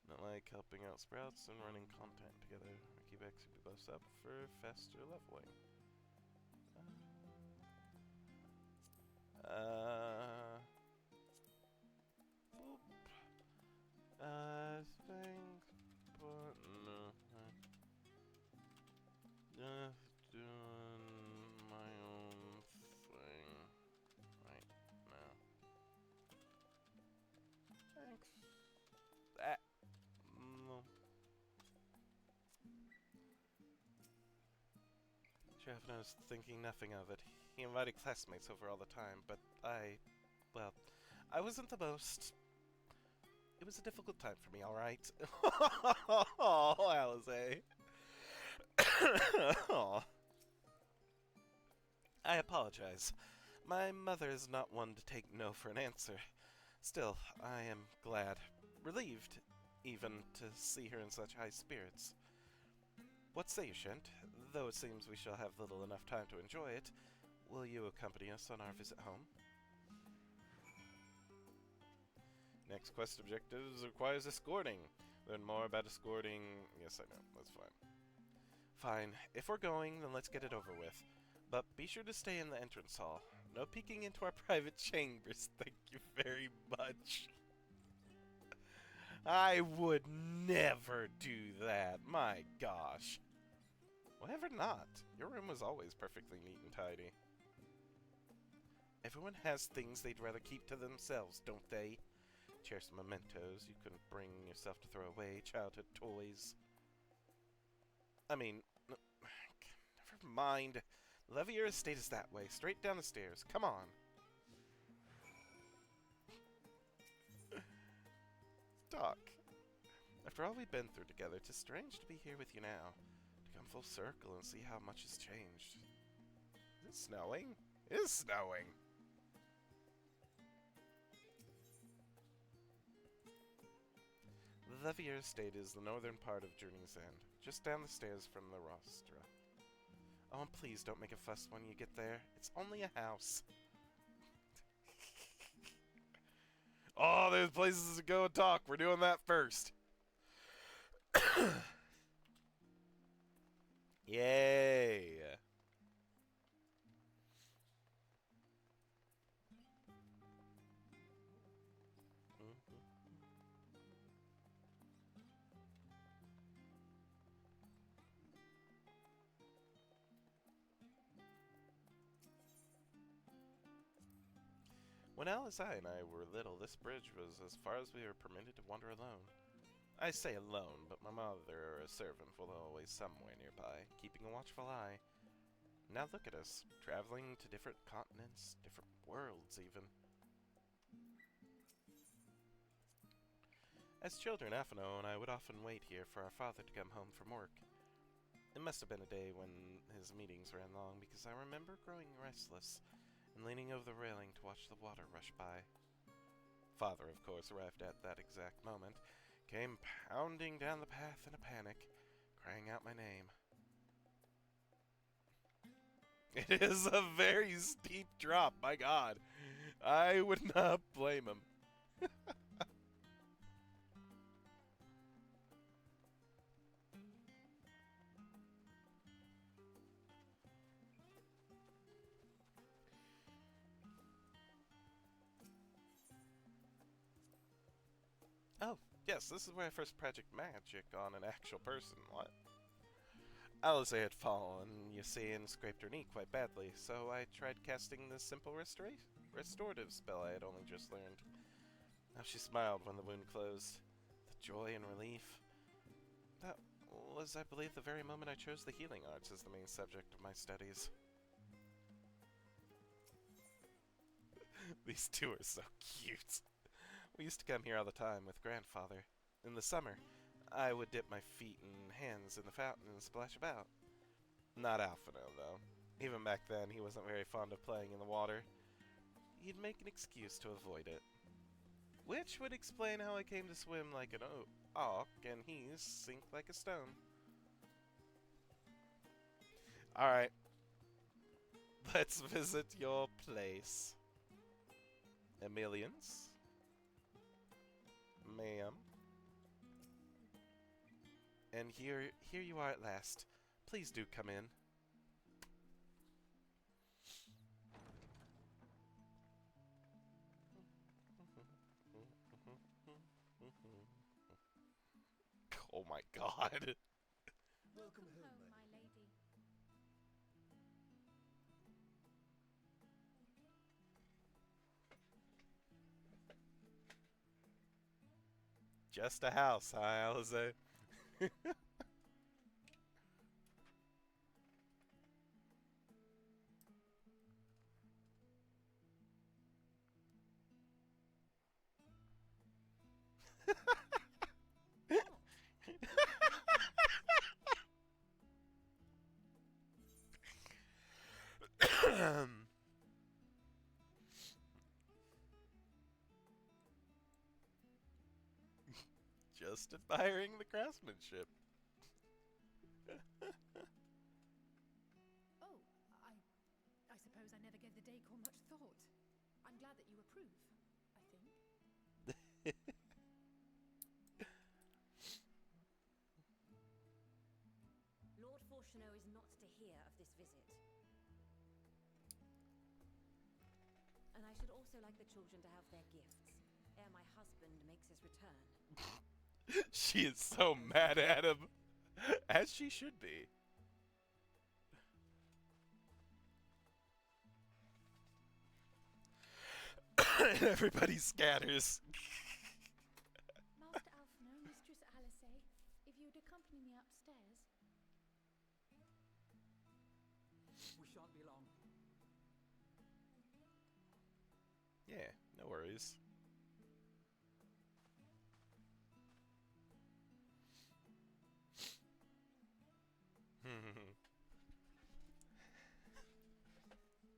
Not like helping out sprouts and running content together. I keep XIV buffs up for faster leveling. Thanks, but no. Just doing my own thing right now. Thanks. No. Labyrinthos thinking nothing of it. He invited classmates over all the time, but well, I wasn't the most... It was a difficult time for me, alright? Oh, Alize. Oh. I apologize. My mother is not one to take no for an answer. Still, I am glad, relieved, even to see her in such high spirits. What say you, Shent? Though it seems we shall have little enough time to enjoy it, will you accompany us on our visit home? Next quest objectives requires escorting. Learn more about escorting... Yes, I know. That's fine. Fine. If we're going, then let's get it over with. But be sure to stay in the entrance hall. No peeking into our private chambers. Thank you very much. I would never do that. My gosh. Why ever not? Your room was always perfectly neat and tidy. Everyone has things they'd rather keep to themselves, don't they? Cherished mementos you couldn't bring yourself to throw away, childhood toys. I mean, never mind. The Levier estate is that way, straight down the stairs. Come on. Doc, after all we've been through together, 'tis strange to be here with you now. To come full circle and see how much has changed. Is it snowing? It is snowing! The Levier estate is the northern part of Journey's End, just down the stairs from the rostra. Oh, and please don't make a fuss when you get there. It's only a house. Oh, there's places to go and talk. We're doing that first. Yay. When Alice and I were little, this bridge was as far as we were permitted to wander alone. I say alone, but my mother or a servant was always somewhere nearby, keeping a watchful eye. Now look at us, traveling to different continents, different worlds even. As children, Aphano and I would often wait here for our father to come home from work. It must have been a day when his meetings ran long, because I remember growing restless and leaning over the railing to watch the water rush by. Father, of course, arrived at that exact moment, came pounding down the path in a panic, crying out my name. It is a very steep drop, my god. I would not blame him. Oh, yes, this is where I first project magic on an actual person. What? Alice had fallen, you see, and scraped her knee quite badly, so I tried casting this simple restorative spell I had only just learned. Now she smiled when the wound closed. The joy and relief. That was, I believe, the very moment I chose the healing arts as the main subject of my studies. These two are so cute. We used to come here all the time with grandfather. In the summer, I would dip my feet and hands in the fountain and splash about. Not Alphino, though. Even back then, he wasn't very fond of playing in the water. He'd make an excuse to avoid it. Which would explain how I came to swim like an auk and he sink like a stone. Alright. Let's visit your place. Emilians? Ma'am? And here you are at last. Please do come in. Oh my god. Welcome home, my lady. Just a house, huh, Alize? Just admiring the craftsmanship. Oh, I suppose I never gave the decor much thought. I'm glad that you approve, I think. Lord Fortuneau is not to hear of this visit. And I should also like the children to have their gifts, ere my husband makes his return. She is so mad at him. As she should be. And everybody scatters. Master Alphino, Mistress Alice, if you'd accompany me upstairs. We shan't be long. Yeah, no worries.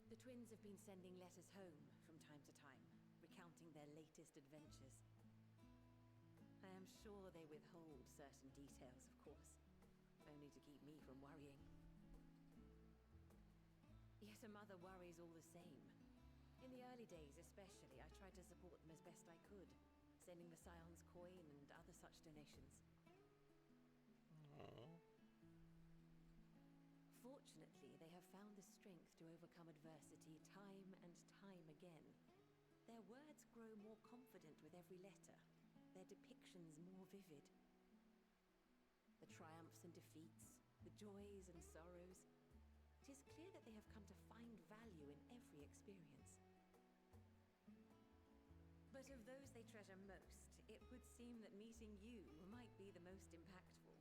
The twins have been sending letters home from time to time, recounting their latest adventures. I am sure they withhold certain details, of course, only to keep me from worrying. Yet a mother worries all the same. In the early days especially, I tried to support them as best I could, sending the Scion's coin and other such donations. Fortunately, they have found the strength to overcome adversity time and time again. Their words grow more confident with every letter, their depictions more vivid. The triumphs and defeats, the joys and sorrows. It is clear that they have come to find value in every experience. But of those they treasure most, it would seem that meeting you might be the most impactful.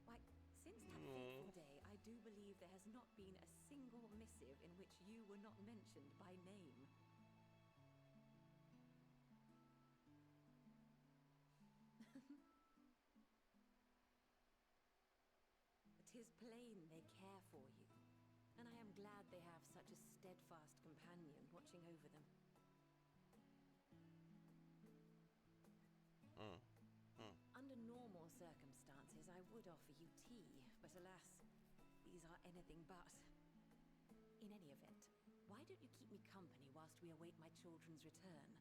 Why, since that fateful day, I do believe there has not been a single missive in which you were not mentioned by name. 'Tis plain they care for you, and I am glad they have such a steadfast companion watching over them. Under normal circumstances, I would offer you tea, but alas, these are anything but. In any event, why don't you keep me company whilst we await my children's return?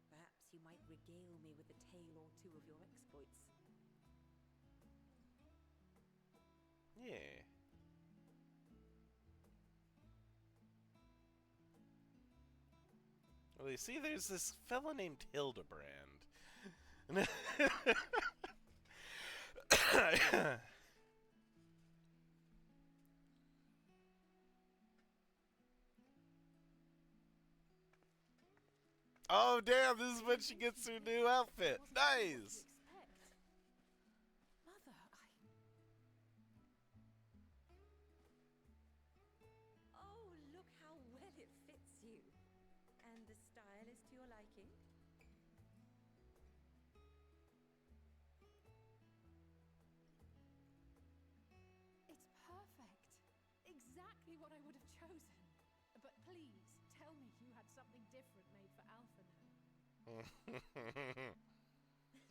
Perhaps you might regale me with a tale or two of your exploits. Yeah. Well, you see, there's this fella named Hildebrand. Oh, damn, this is when she gets her new outfit. Nice! Mother, Oh, look how well it fits you. And the style is to your liking? It's perfect. Exactly what I would have chosen. But please, tell me you had something different made for Alpha now.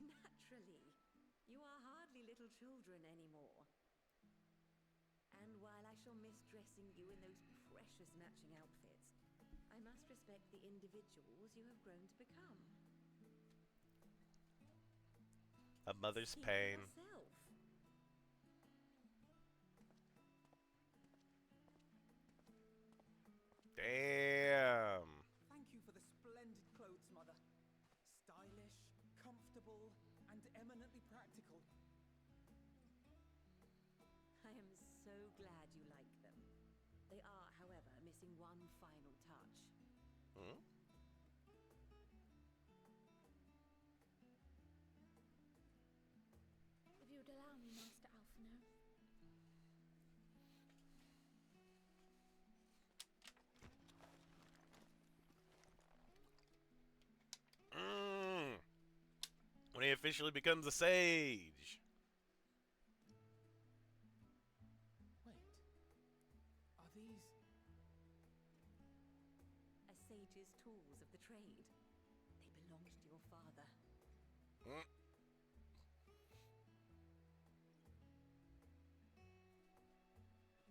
Naturally. You are hardly little children anymore. And while I shall miss dressing you in those precious matching outfits, I must respect the individuals you have grown to become. A mother's See pain. for yourself. Damn. Thank you for the splendid clothes, Mother. Stylish, comfortable, and eminently practical. I am so glad you like them. They are, however, missing one final touch. Hmm? If you'd allow me, Master Alphino. When he officially becomes a sage. Wait. Are these... A sage's tools of the trade. They belonged to your father.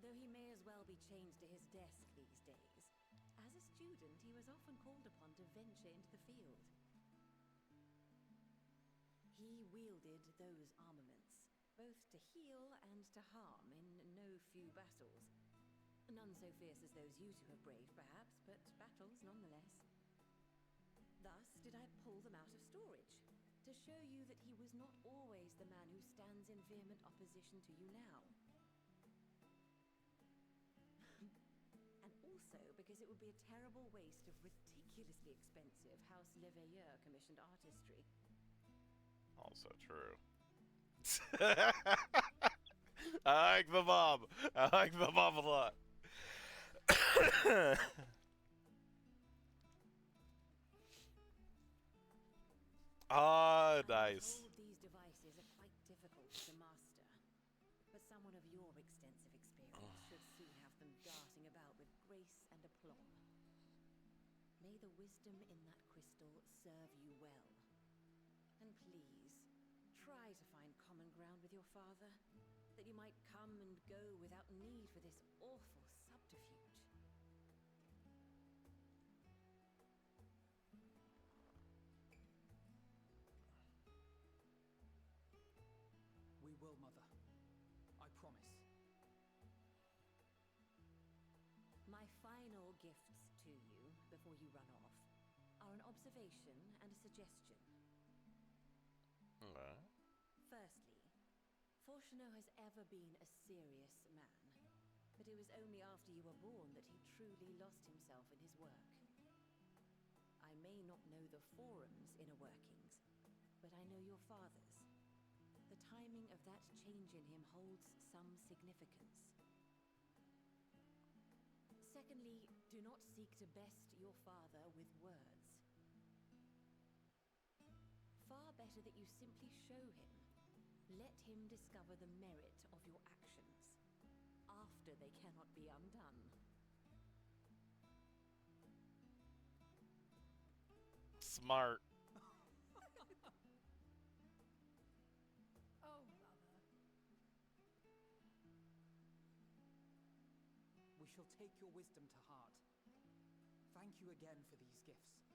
Though he may as well be chained to his desk these days, as a student he was often called upon to venture into the field. He wielded those armaments, both to heal and to harm in no few battles. None so fierce as those you two have braved, perhaps, but battles nonetheless. Thus did I pull them out of storage, to show you that he was not always the man who stands in vehement opposition to you now. And also because it would be a terrible waste of ridiculously expensive House Leveilleur commissioned artistry. Also true. I like the mob. I like the mob a lot. Ah, nice. I'm told these devices are quite difficult to master, but someone of your extensive experience should soon have them darting about with grace and aplomb. May the wisdom in that crystal serve you well. And please, try to find common ground with your father, that you might come and go without need for this awful subterfuge. We will, Mother. I promise. My final gifts to you, before you run off, are an observation and a suggestion. Firstly, Fortuno has ever been a serious man, but it was only after you were born that he truly lost himself in his work. I may not know the Forum's inner workings, but I know your father's. The timing of that change in him holds some significance. Secondly, do not seek to best your father with words. Far better that you simply show him. Let him discover the merit of your actions. after they cannot be undone. Smart. Oh, Mother. We shall take your wisdom to heart. Thank you again for these gifts,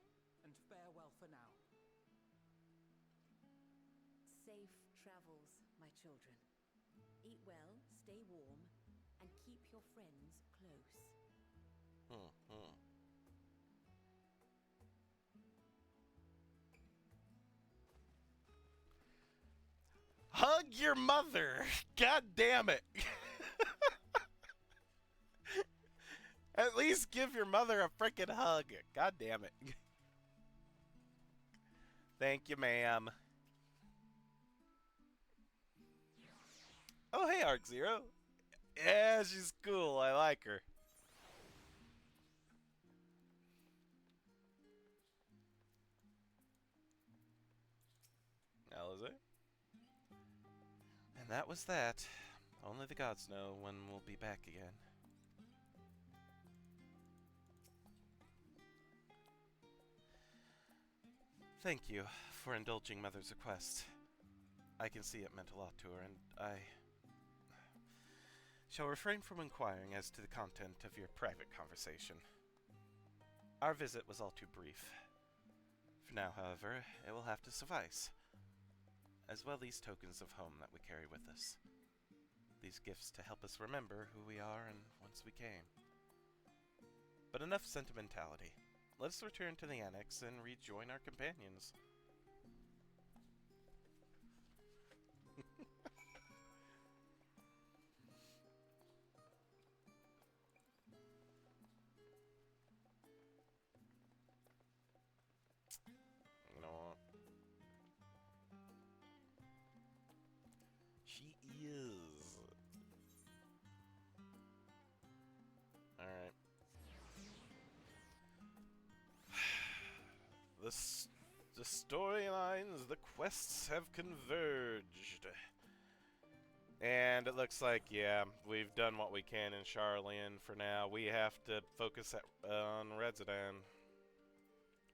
and farewell for now. Safe travels, my children. Eat well, stay warm, and keep your friends close. Hug your mother! God damn it! At least give your mother a frickin' hug. God damn it. Thank you, ma'am. Oh, hey, Arc Zero. Yeah, she's cool. I like her. Alizé? And that was that. Only the gods know when we'll be back again. Thank you for indulging Mother's request. I can see it meant a lot to her, and I shall refrain from inquiring as to the content of your private conversation. Our visit was all too brief. For now, however, it will have to suffice. As well these tokens of home that we carry with us. These gifts to help us remember who we are and whence we came. But enough sentimentality. Let us return to the annex and rejoin our companions. You know what? She is. Alright. The storylines, the quests have converged. And it looks like, yeah, we've done what we can in Charlian for now. We have to focus on Redzedan.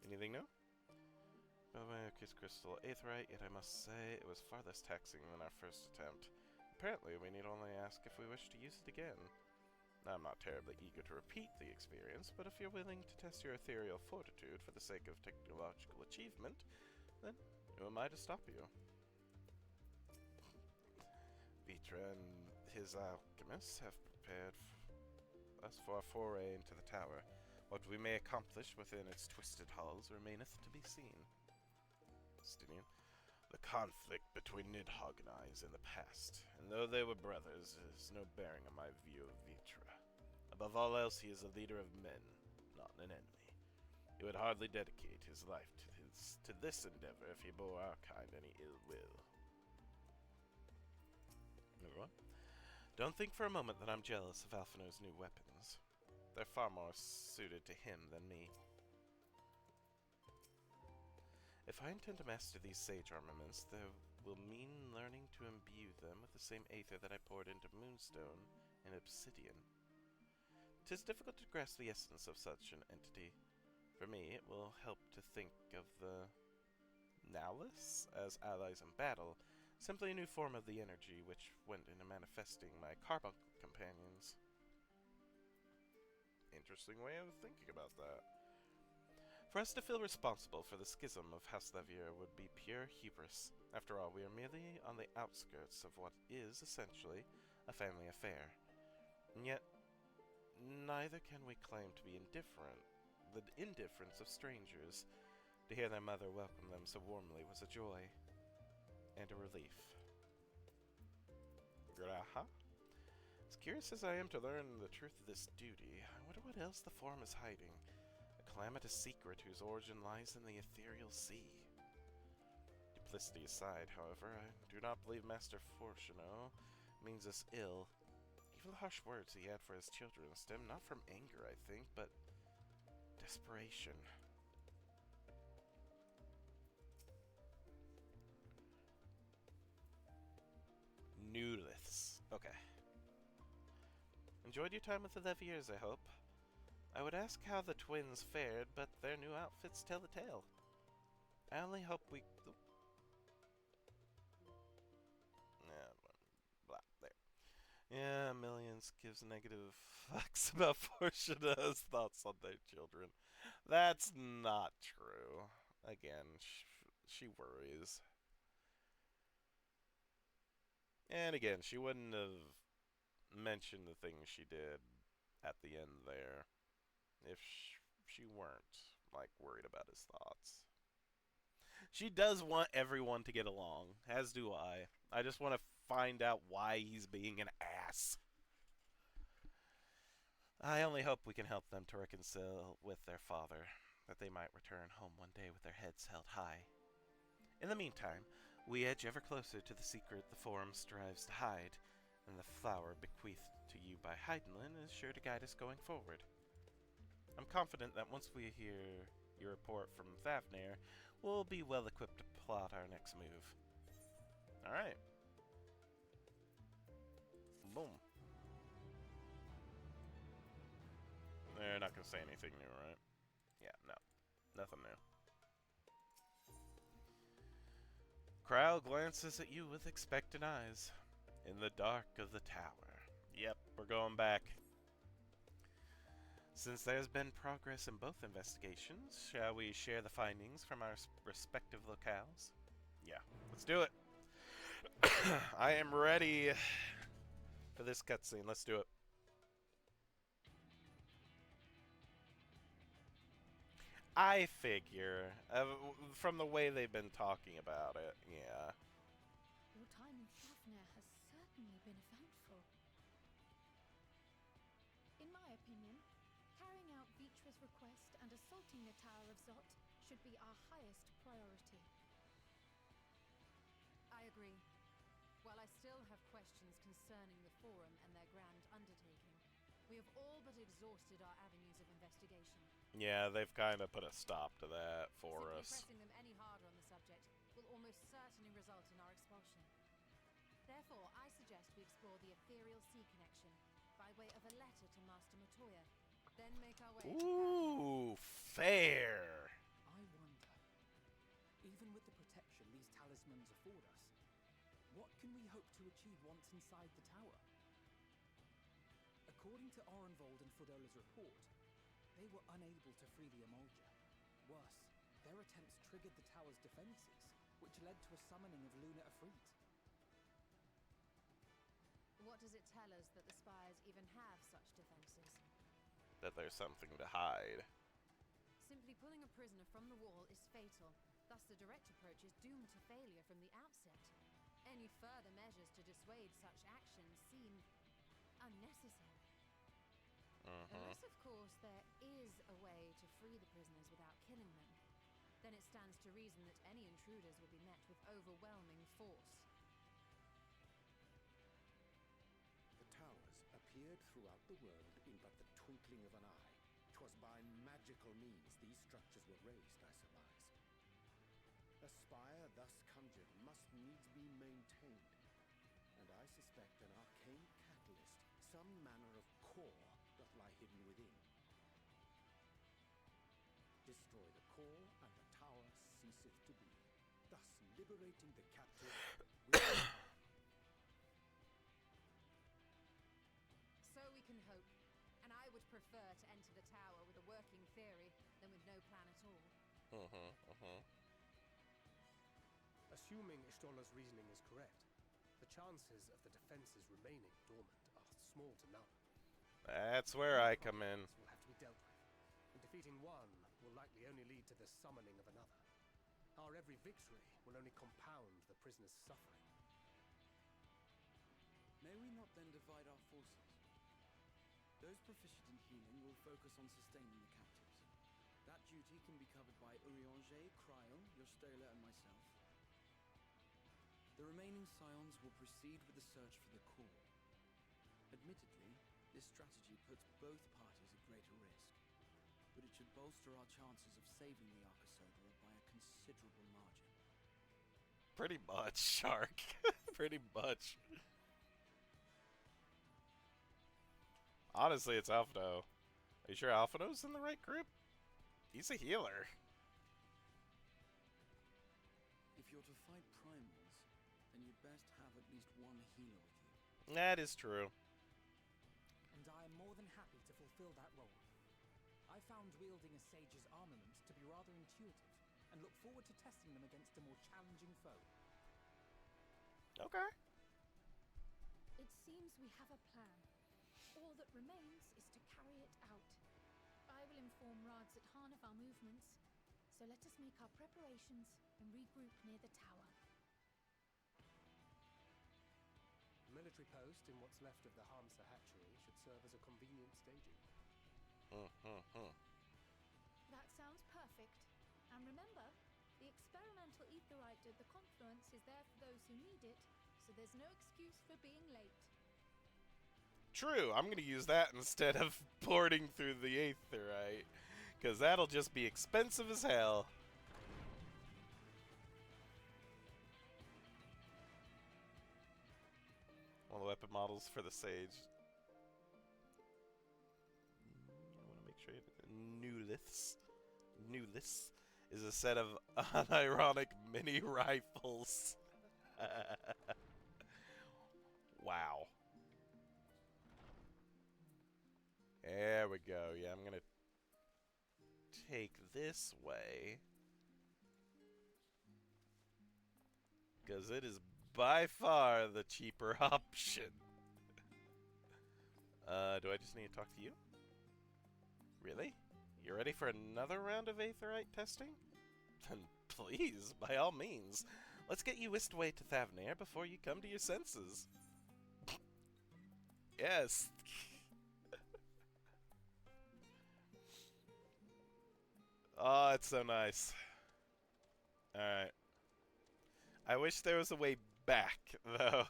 Anything new? Kiss Crystal Aetheryte, yet I must say it was far less taxing than our first attempt. Apparently, we need only ask if we wish to use it again. I'm not terribly eager to repeat the experience, but if you're willing to test your ethereal fortitude for the sake of technological achievement, then who am I to stop you? Vitra and his alchemists have prepared us for a foray into the tower. What we may accomplish within its twisted halls remaineth to be seen. Stinian. The conflict between Nidhogg and I is in the past, and though they were brothers, it has no bearing on my view of Vitra. Above all else, he is a leader of men, not an enemy. He would hardly dedicate his life to this endeavor if he bore our kind any ill will. Everyone? Don't think for a moment that I'm jealous of Alphinaud's new weapons. They're far more suited to him than me. If I intend to master these sage armaments, they will mean learning to imbue them with the same aether that I poured into Moonstone and Obsidian. 'Tis difficult to grasp the essence of such an entity. For me, it will help to think of the Nowless as allies in battle, simply a new form of the energy which went into manifesting my carbuncle companions. Interesting way of thinking about that. For us to feel responsible for the schism of House Levier would be pure hubris. After all, we are merely on the outskirts of what is, essentially, a family affair. And yet, neither can we claim to be indifferent. The indifference of strangers, to hear their mother welcome them so warmly, was a joy and a relief. Graha? As curious as I am to learn the truth of this duty, I wonder what else the form is hiding. A calamitous secret whose origin lies in the ethereal sea. Duplicity aside, however, I do not believe Master Fortuno means us ill. Even the harsh words he had for his children stem not from anger, I think, but desperation. Newliths. Okay. Enjoyed your time with the Leviers, I hope. I would ask how the twins fared, but their new outfits tell the tale. I only hope we... Yeah, blah, there. Yeah, Millions gives negative fucks about Portia's thoughts on their children. That's not true. Again, she worries. And again, she wouldn't have mentioned the things she did at the end there if she weren't, like, worried about his thoughts. She does want everyone to get along, as do I. I just want to find out why he's being an ass. I only hope we can help them to reconcile with their father, that they might return home one day with their heads held high. In the meantime, we edge ever closer to the secret the Forum strives to hide, and the flower bequeathed to you by Heidenlin is sure to guide us going forward. I'm confident that once we hear your report from Thavnir, we'll be well equipped to plot our next move. Alright. Boom. They're not gonna say anything new, right? Yeah, no. Nothing new. Crowd glances at you with expectant eyes. In the dark of the tower. Yep, we're going back. Since there's been progress in both investigations, shall we share the findings from our respective locales? Yeah, let's do it. I am ready for this cutscene. Let's do it. I figure, from the way they've been talking about it, yeah. Your time in Thavnir has certainly been eventful. In my opinion, carrying out Vitra's request and assaulting the Tower of Zot should be our highest priority. I agree. While I still have questions concerning the Forum and their grand undertaking, we have all but exhausted our avenues of investigation. Yeah, they've kind of put a stop to that for Simply us. pressing them any harder on the subject will almost certainly result in our expulsion. Therefore, I suggest we explore the ethereal sea connection by way of a letter to Master Matoya, then make our way to Ooh, fair. I wonder, even with the protection these talismans afford us, what can we hope to achieve once inside the tower? According to Orenvold and Fodola's report, they were unable to free the Emolja. Worse, their attempts triggered the tower's defenses, which led to a summoning of Luna Afrit. What does it tell us that the Spires even have such defenses? That there's something to hide. Simply pulling a prisoner from the wall is fatal, thus the direct approach is doomed to failure from the outset. Any further measures to dissuade such actions seem unnecessary. Unless, of course, there is a way to free the prisoners without killing them. Then it stands to reason that any intruders will be met with overwhelming force. The towers appeared throughout the world in but the twinkling of an eye. 'Twas by magical means these structures were raised, I surmise. A spire thus conjured must needs be maintained, and I suspect an arcane catalyst, some manner of core, doth lie hidden within. Destroy the core, and the tower ceaseth to be, thus liberating the captive. So we can hope, and I would prefer to enter the tower with a working theory than with no plan at all. Assuming Ishtola's reasoning is correct, the chances of the defenses remaining dormant are small to none. That's where I come in. Will have to be dealt with, and defeating one will likely only lead to the summoning of another. Our every victory will only compound the prisoner's suffering. May we not then divide our forces? Those proficient in healing will focus on sustaining the captives. That duty can be covered by Urianger, Cryon, Yostela, and myself. The remaining scions will proceed with the search for the core. Admittedly, this strategy puts both parties at greater risk, but it should bolster our chances of saving the Archosaurus by a considerable margin. Pretty much, Shark. Pretty much. Honestly, it's Alphino. Are you sure Alphino's in the right group? He's a healer. If you're to fight primals, then you'd best have at least one healer with you. That is true. And I am more than happy to fulfill that role. I found wielding a sage's armaments to be rather intuitive, and look forward to testing them against a more challenging foe. Okay. It seems we have a plan. All that remains is to carry it out. I will inform Rads at Han of our movements, so let us make our preparations and regroup near the tower. A military post in what's left of the Hamsa hatchery should serve as a convenient staging. That sounds perfect. And remember, the experimental aetherite at the confluence is there for those who need it, so there's no excuse for being late. True, I'm going to use that instead of porting through the aetherite, because that'll just be expensive as hell. All the weapon models for the Sage. I want to make sure New Liths is a set of unironic mini rifles. Wow. There we go. Yeah, I'm gonna take this way, because it is by far the cheaper option. Do I just need to talk to you? Really? You ready for another round of aetherite testing? Then please, by all means, let's get you whisked away to Thavnair before you come to your senses. Yes. Oh, it's so nice. Alright. I wish there was a way back, though.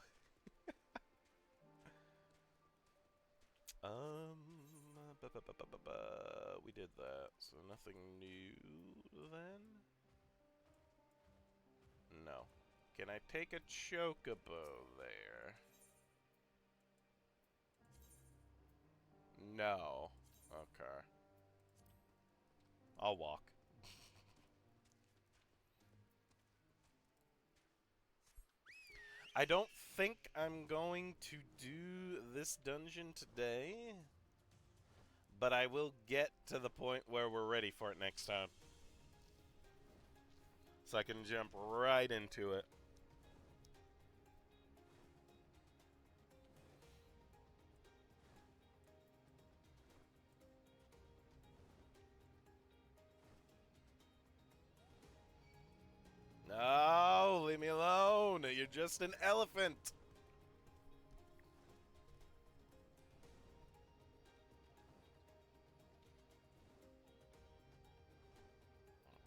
We did that, so nothing new then? No. Can I take a chocobo there? No. Okay. I'll walk. I don't think I'm going to do this dungeon today, but I will get to the point where we're ready for it next time. So I can jump right into it. No, leave me alone. You're just an elephant.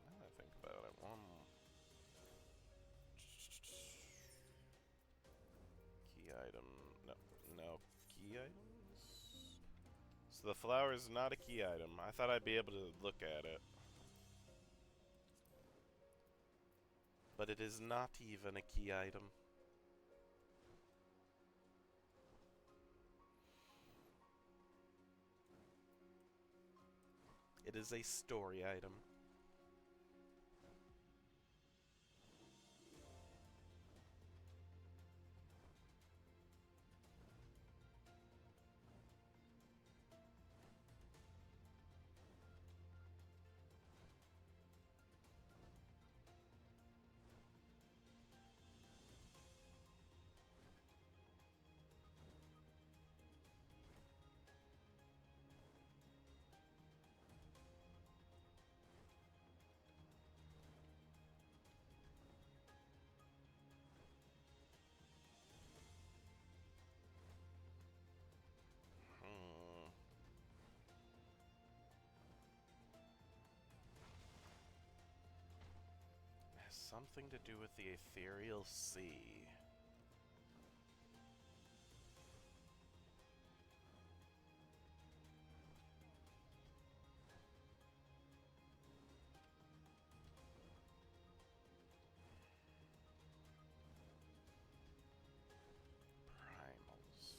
Now that I think about it, key item. No key items. So the flower is not a key item. I thought I'd be able to look at it. But it is not even a key item. It is a story item. Has something to do with the ethereal sea. Primals.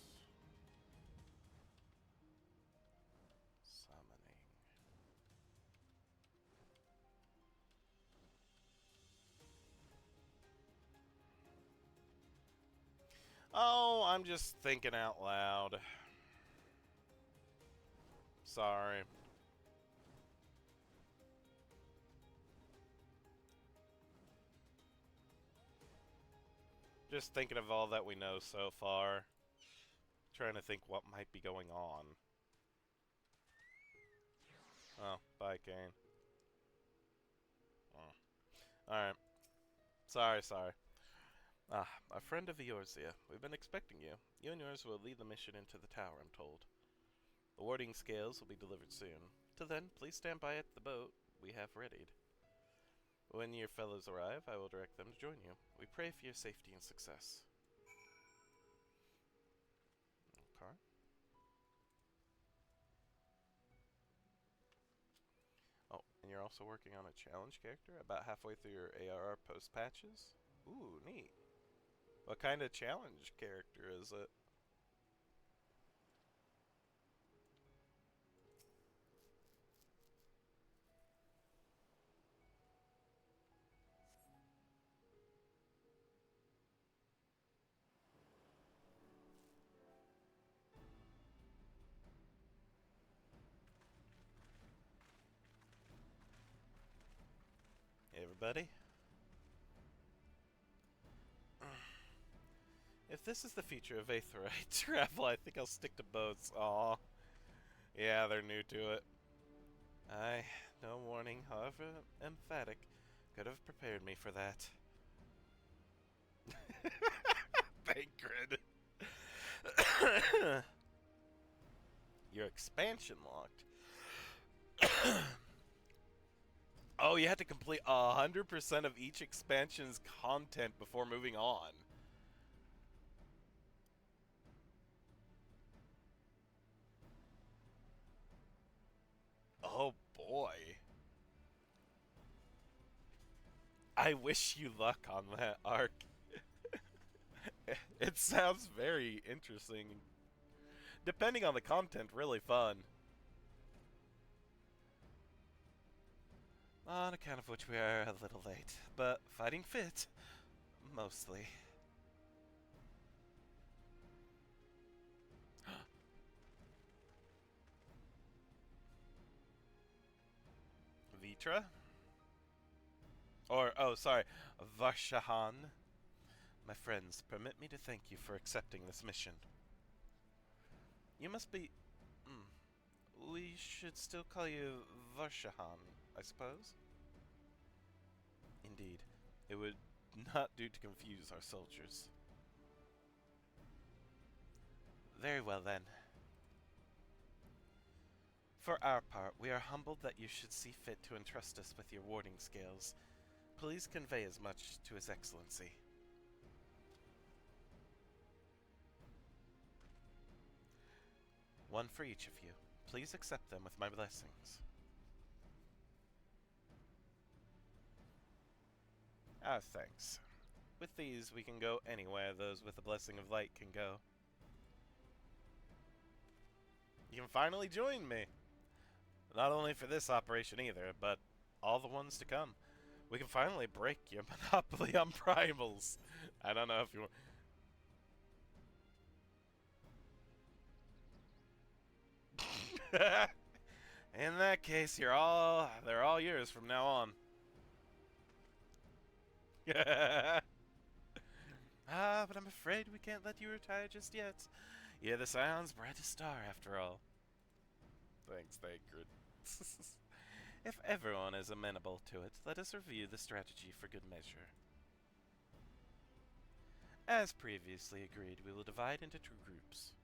Oh, I'm just thinking out loud. Sorry. Just thinking of all that we know so far. Trying to think what might be going on. Oh, bye, Kane. Oh. Alright. Sorry. Ah, a friend of Eorzea. We've been expecting you. You and yours will lead the mission into the tower, I'm told. The warding scales will be delivered soon. Till then, please stand by at the boat we have readied. When your fellows arrive, I will direct them to join you. We pray for your safety and success. Okay. Oh, and you're also working on a challenge character? About halfway through your ARR post-patches? Ooh, neat. What kind of challenge character is it? Hey, everybody. If this is the future of Aetheryte travel, I think I'll stick to boats. Aw. Yeah, they're new to it. No warning, however emphatic, could have prepared me for that. Thancred. Your expansion locked. Oh, you had to complete 100% of each expansion's content before moving on. Oh boy. I wish you luck on that arc. It sounds very interesting. Depending on the content, really fun. On account of which we are a little late, but fighting fit, mostly. Vitra? Or, oh, sorry, Varshahan. My friends, permit me to thank you for accepting this mission. You must be... we should still call you Varshahan, I suppose? Indeed. It would not do to confuse our soldiers. Very well, then. For our part, we are humbled that you should see fit to entrust us with your warding scales. Please convey as much to His Excellency. One for each of you. Please accept them with my blessings. Ah, thanks. With these, we can go anywhere those with the blessing of light can go. You can finally join me! Not only for this operation either, but all the ones to come. We can finally break your monopoly on primals. I don't know if you want... In that case, they're all yours from now on. But I'm afraid we can't let you retire just yet. You're the Scion's brightest star, after all. Thanks, Thancred. If everyone is amenable to it, let us review the strategy for good measure. As previously agreed, we will divide into two groups.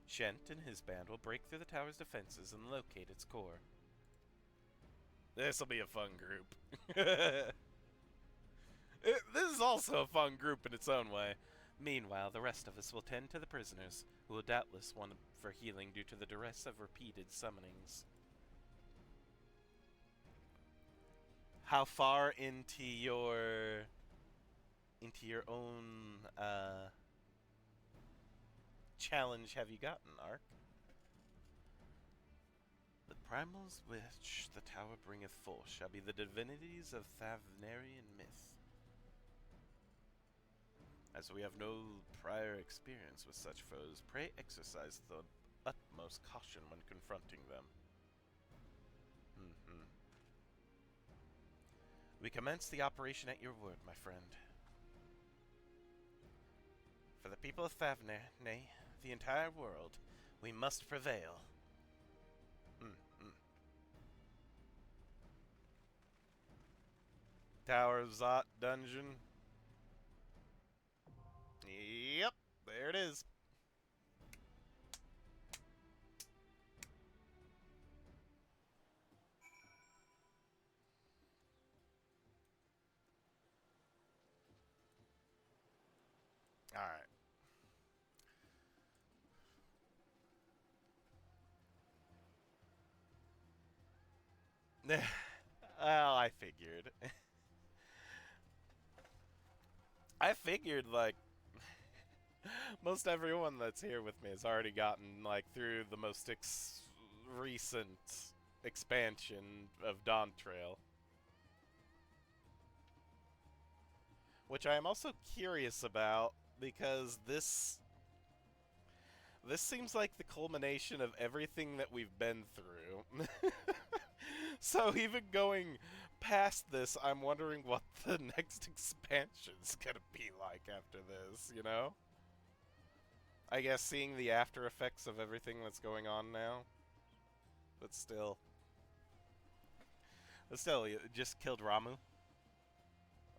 Shent and his band will break through the tower's defenses and locate its core. This'll be a fun group. This is also a fun group in its own way. Meanwhile, the rest of us will tend to the prisoners, who will doubtless want for healing due to the duress of repeated summonings. How far into your own challenge have you gotten, Ark? The primals which the tower bringeth forth shall be the divinities of Thavnarian myth. As we have no prior experience with such foes, pray exercise the utmost caution when confronting them. We commence the operation at your word, my friend. For the people of Favner, nay, the entire world, we must prevail. Tower of Zot dungeon. Yep, there it is. Alright. Well, I figured. I figured, like, most everyone that's here with me has already gotten, like, through the most recent expansion of Dawn Trail. Which I am also curious about, because this seems like the culmination of everything that we've been through. So even going past this, I'm wondering what the next expansion's gonna be like after this, you know? I guess seeing the after effects of everything that's going on now. But still. You just killed Ramu?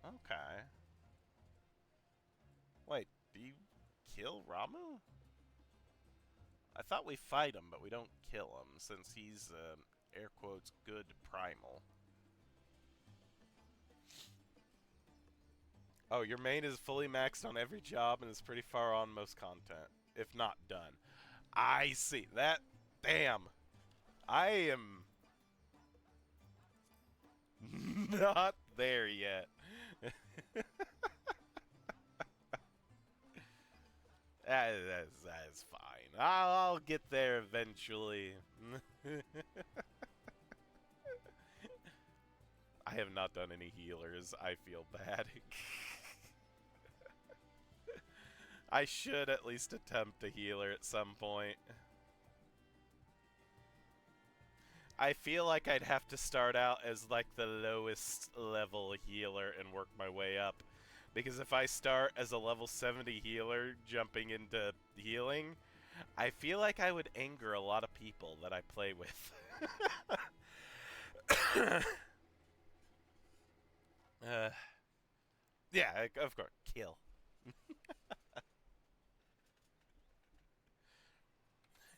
Okay. Wait, do you kill Ramu? I thought we fight him, but we don't kill him, since he's, air quotes, good primal. Oh, your main is fully maxed on every job and is pretty far on most content, if not done. I see. That... Damn. I am... not there yet. That is fine. I'll get there eventually. I have not done any healers. I feel bad. I should at least attempt a healer at some point. I feel like I'd have to start out as like the lowest level healer and work my way up. Because if I start as a level 70 healer jumping into healing, I feel like I would anger a lot of people that I play with. Yeah, of course. Kill.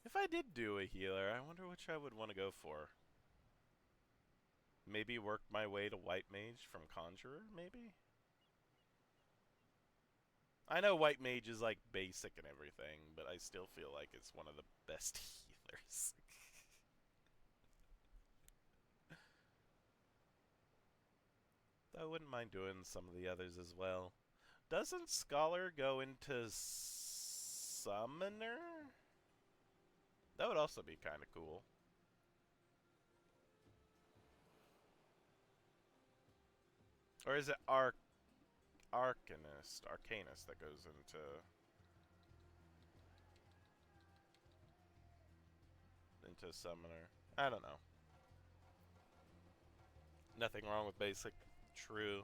If I did do a healer, I wonder which I would want to go for. Maybe work my way to White Mage from Conjurer, maybe? I know White Mage is like basic and everything, but I still feel like it's one of the best healers. I wouldn't mind doing some of the others as well. Doesn't Scholar go into Summoner? That would also be kind of cool. Or is it Arcanist that goes into Summoner? I don't know. Nothing wrong with basic. True.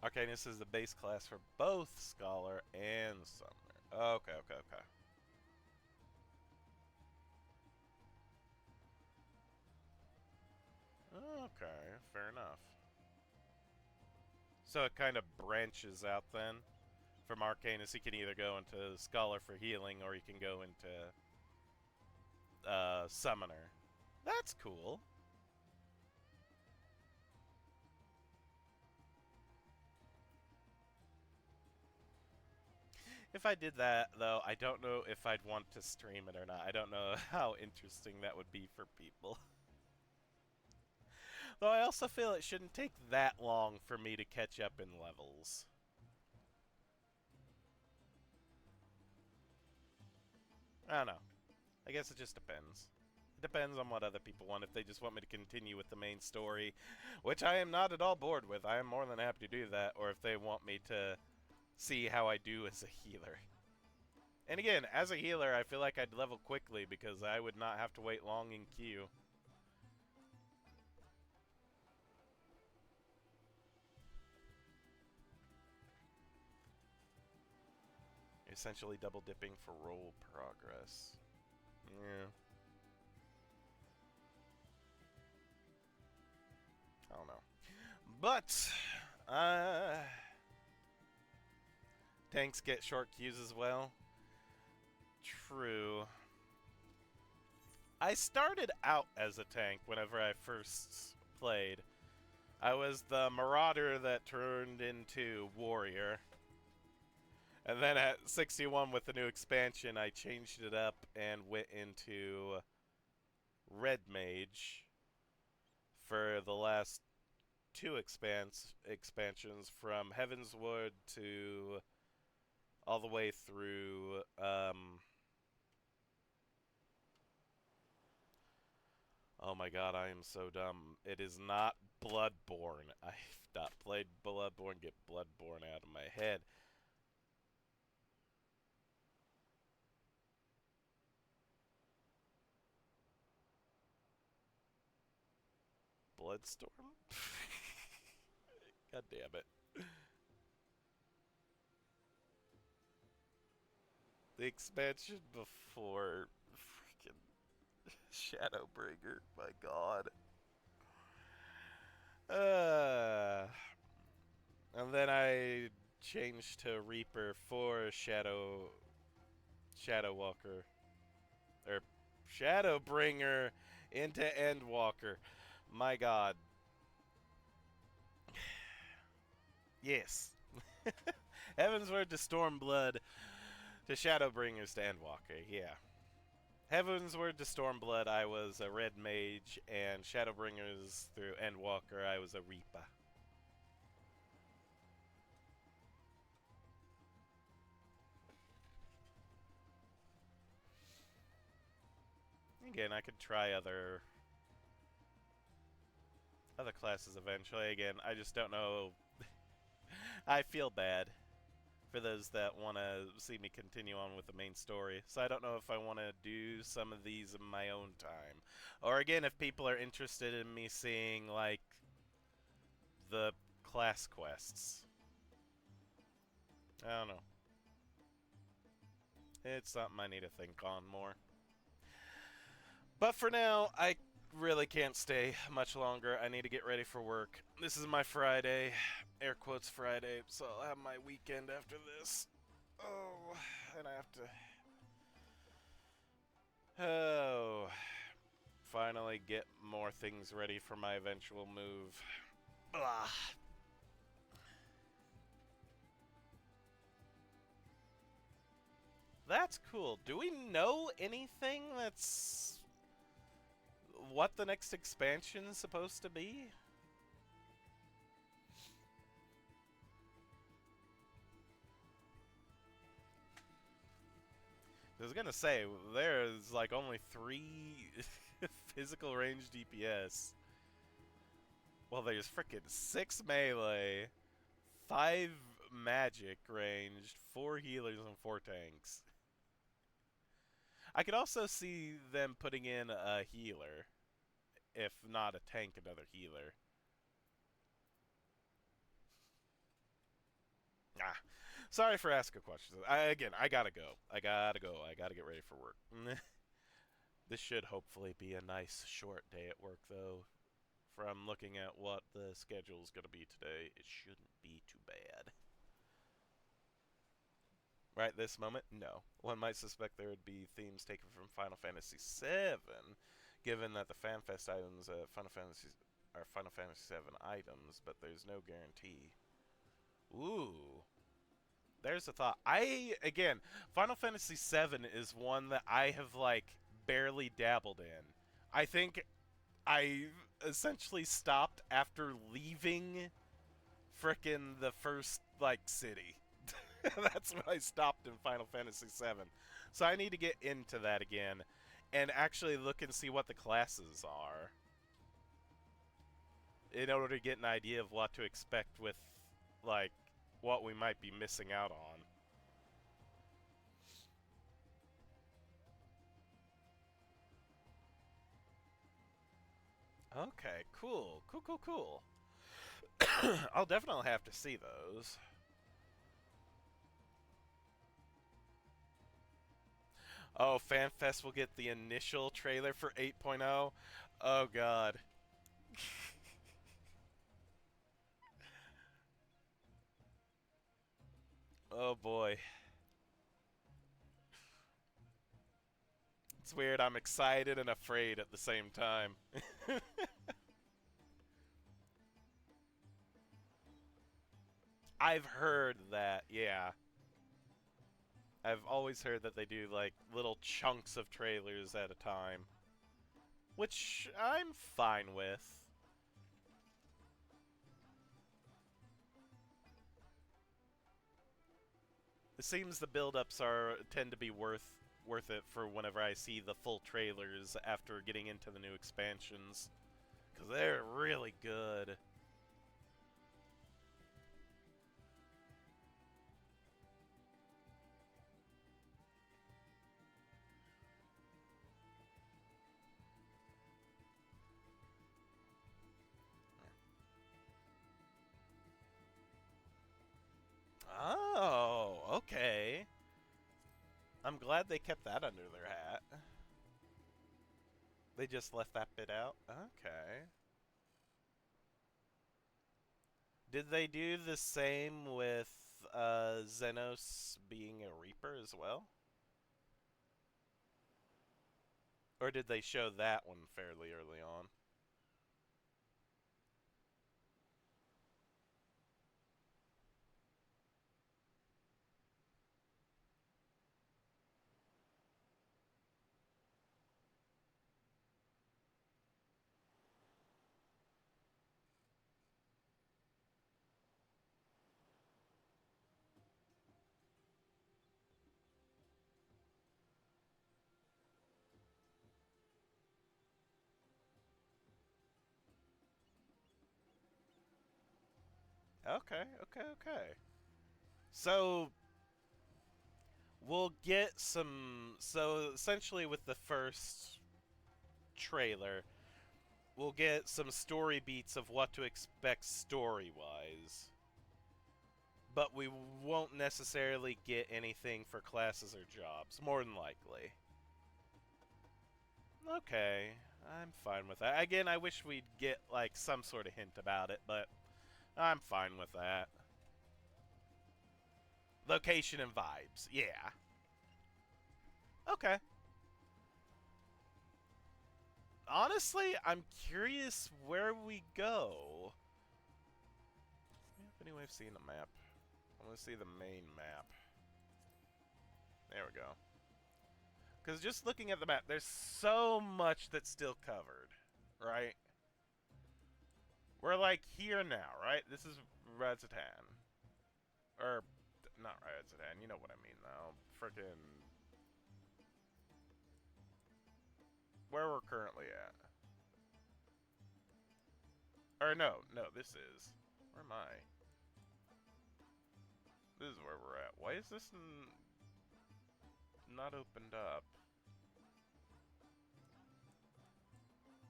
Arcanist is the base class for both Scholar and Summoner. Okay. Okay, fair enough. So it kind of branches out then. From Arcanist, you can either go into Scholar for healing, or you can go into Summoner. That's cool. If I did that, though, I don't know if I'd want to stream it or not. I don't know how interesting that would be for people. Though I also feel it shouldn't take that long for me to catch up in levels. I don't know. I guess it just depends. It depends on what other people want. If they just want me to continue with the main story, which I am not at all bored with, I am more than happy to do that. Or if they want me to see how I do as a healer. And again, as a healer, I feel like I'd level quickly because I would not have to wait long in queue. Essentially double dipping for roll progress. Yeah. I don't know. But, tanks get short queues as well. True. I started out as a tank whenever I first played. I was the marauder that turned into warrior. And then at 61 with the new expansion, I changed it up and went into red mage for the last two expansions, from Heavensward to all the way through oh my god, I am so dumb. It is not Bloodborne. I've not played Bloodborne. Get Bloodborne out of my head. Bloodstorm? God damn it. The expansion before freaking Shadowbringer, my god. And then I changed to Reaper for Shadowwalker. Or Shadowbringer into Endwalker. My god. Yes. Heavensward to Stormblood to Shadowbringers to Endwalker, yeah. Heavensward to Stormblood, I was a red mage, and Shadowbringers through Endwalker, I was a Reaper. Again, I could try other classes eventually. Again, I just don't know. I feel bad for those that want to see me continue on with the main story. So I don't know if I want to do some of these in my own time. Or again, if people are interested in me seeing, like, the class quests. I don't know. It's something I need to think on more. But for now, I really can't stay much longer. I need to get ready for work. This is my Friday, air quotes Friday, so I'll have my weekend after this. Oh, and I have to... Oh, finally get more things ready for my eventual move. Blah. That's cool. Do we know anything that's... what the next expansion is supposed to be? I was gonna say, there's like only 3 physical range DPS. Well, there's frickin' 6 melee, 5 magic ranged, 4 healers, and 4 tanks. I could also see them putting in a healer. If not a tank, another healer. Ah. Sorry for asking questions. Again, I gotta go. I gotta get ready for work. This should hopefully be a nice short day at work, though. From looking at what the schedule's gonna be today, it shouldn't be too bad. Right this moment? No. One might suspect there would be themes taken from Final Fantasy VII, given that the FanFest items are Final Fantasy VII items, but there's no guarantee. Ooh. There's a thought. Again, Final Fantasy VII is one that I have, like, barely dabbled in. I think I essentially stopped after leaving frickin' the first, like, city. That's when I stopped in Final Fantasy VII. So I need to get into that again. and actually look and see what the classes are in order to get an idea of what to expect with, like, what we might be missing out on. Okay, cool. Cool. I'll definitely have to see those. Oh, FanFest will get the initial trailer for 8.0? Oh, God. Oh, boy. It's weird, I'm excited and afraid at the same time. I've heard that, yeah. I've always heard that they do, like, little chunks of trailers at a time. Which I'm fine with. It seems the build-ups tend to be worth it for whenever I see the full trailers after getting into the new expansions. Because they're really good. Oh, okay. I'm glad they kept that under their hat. They just left that bit out? Okay. Did they do the same with Xenos being a Reaper as well? Or did they show that one fairly early on? Okay. So, we'll get some... So, essentially with the first trailer, we'll get some story beats of what to expect story-wise. But we won't necessarily get anything for classes or jobs, more than likely. Okay, I'm fine with that. Again, I wish we'd get, like, some sort of hint about it, but I'm fine with that. Location and vibes, yeah. Okay. Honestly, I'm curious where we go. If anyway, I've seen the map. I want to see the main map. There we go. Because just looking at the map, there's so much that's still covered, right? We're like here now, right? This is Razatan. Or, not Razatan, you know what I mean though. Frickin' where we're currently at. Or no, this is. Where am I? This is where we're at. Why is this not opened up?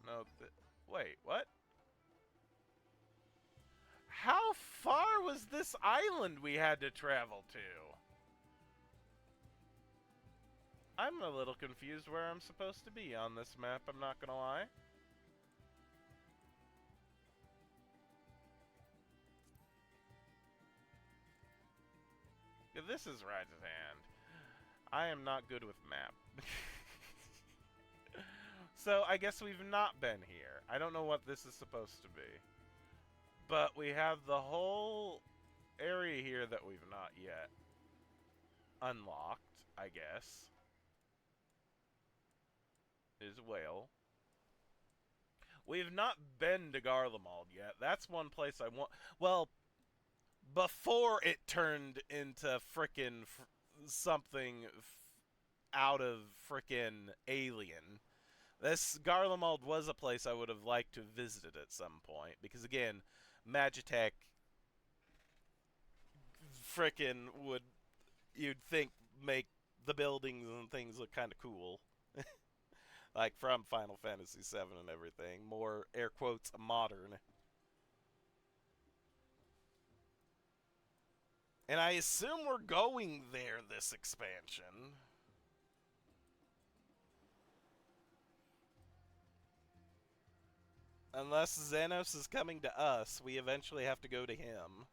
No, wait, what? How far was this island we had to travel to? I'm a little confused where I'm supposed to be on this map, I'm not gonna lie. Yeah, this is Rajasthan. I am not good with map. So, I guess we've not been here. I don't know what this is supposed to be. But we have the whole area here that we've not yet unlocked, I guess. Is Whale. We've not been to Garlemald yet. That's one place I want. Well, before it turned into frickin' something out of frickin' Alien. This Garlemald was a place I would have liked to visit at some point, because again, Magitech frickin' would, you'd think, make the buildings and things look kind of cool. Like from Final Fantasy VII and everything. More, air quotes, modern. And I assume we're going there this expansion. Unless Xenos is coming to us, we eventually have to go to him.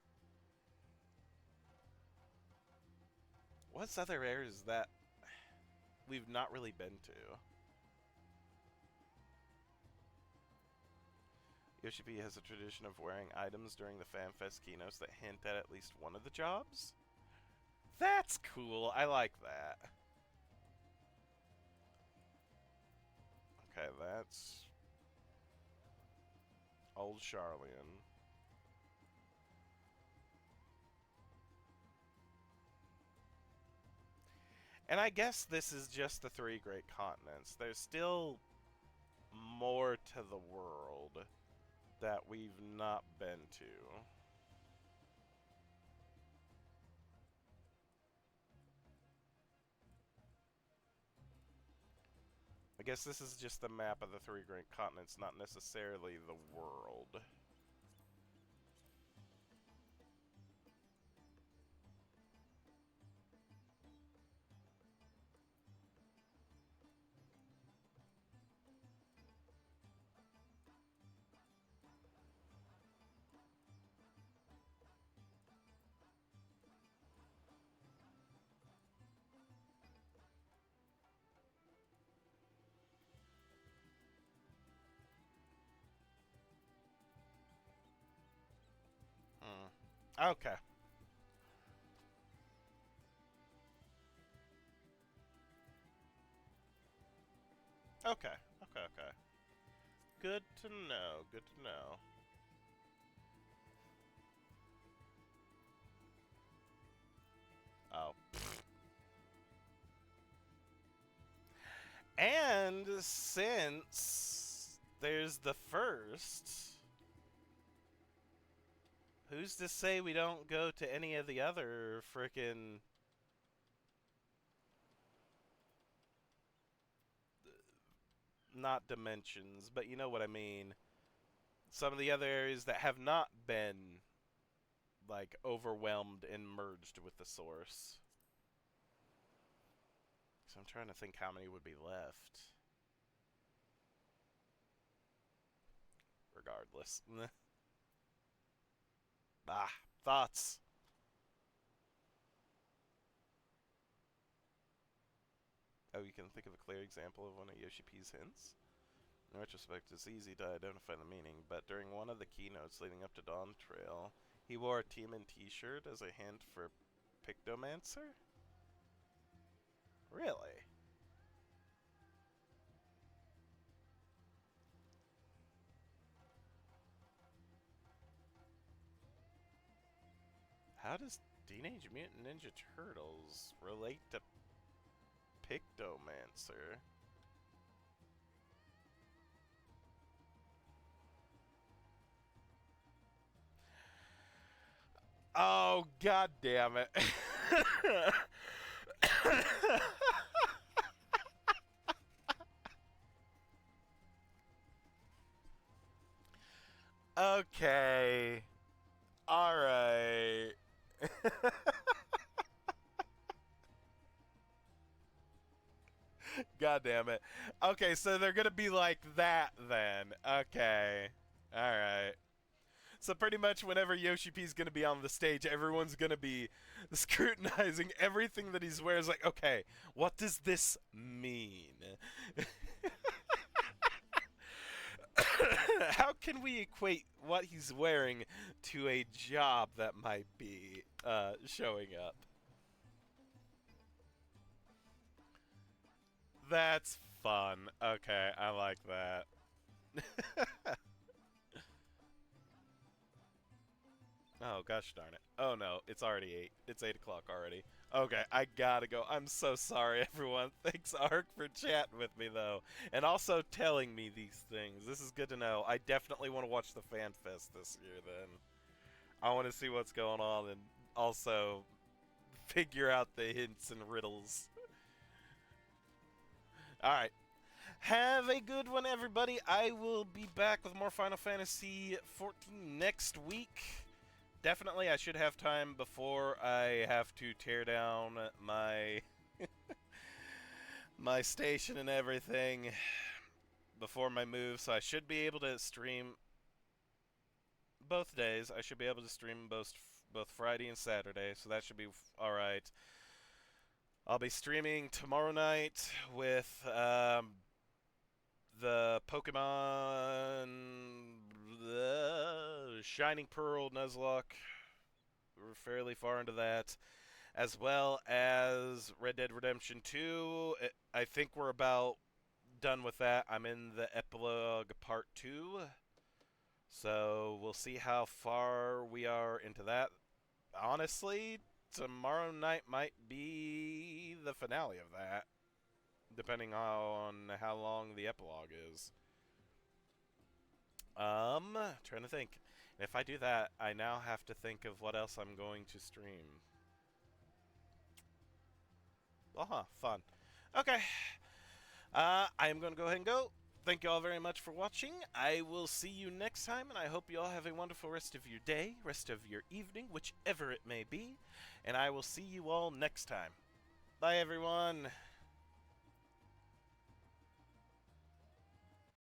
What's other areas that we've not really been to? Yoshi P has a tradition of wearing items during the FanFest keynotes that hint at least one of the jobs? That's cool. I like that. Okay, that's Old Charlian. And I guess this is just the 3 great continents. There's still more to the world that we've not been to. I guess this is just the map of the 3 great continents, not necessarily the world. Okay. Okay. Okay. Good to know. Good to know. Oh. And since there's the first, who's to say we don't go to any of the other frickin' not dimensions, but you know what I mean. Some of the other areas that have not been like overwhelmed and merged with the source. So I'm trying to think how many would be left. Regardless. Thoughts. Oh, you can think of a clear example of one of Yoshi P's hints? In retrospect, it's easy to identify the meaning, but during one of the keynotes leading up to Dawn Trail, he wore a Team In t-shirt as a hint for Pictomancer? Really? How does Teenage Mutant Ninja Turtles relate to Pictomancer? Oh, god damn it. Okay. Alright. God damn it. Okay, so they're gonna be like that then. Okay. Alright. So pretty much whenever Yoshi P's gonna be on the stage, everyone's gonna be scrutinizing everything that he's wearing. Like, okay, what does this mean? How can we equate what he's wearing to a job that might be showing up? That's fun. Okay, I like that. Oh, gosh darn it. Oh no, it's already 8. It's 8 o'clock already. Okay, I gotta go. I'm so sorry, everyone. Thanks, Ark, for chatting with me, though. And also telling me these things. This is good to know. I definitely want to watch the Fan Fest this year, then. I want to see what's going on and also figure out the hints and riddles. Alright. Have a good one, everybody. I will be back with more Final Fantasy XIV next week. Definitely, I should have time before I have to tear down my my station and everything before my move, so I should be able to stream both days. I should be able to stream both Friday and Saturday, so that should be all right. I'll be streaming tomorrow night with the Pokemon Shining Pearl Nuzlocke. We're fairly far into that, as well as Red Dead Redemption 2. I think we're about done with that. I'm in the epilogue part 2, so we'll see how far we are into that. Honestly, tomorrow night might be the finale of that, depending on how long the epilogue is. Trying to think. If I do that, I now have to think of what else I'm going to stream. Fun. Okay. I am going to go ahead and go. Thank you all very much for watching. I will see you next time, and I hope you all have a wonderful rest of your day, rest of your evening, whichever it may be. And I will see you all next time. Bye, everyone.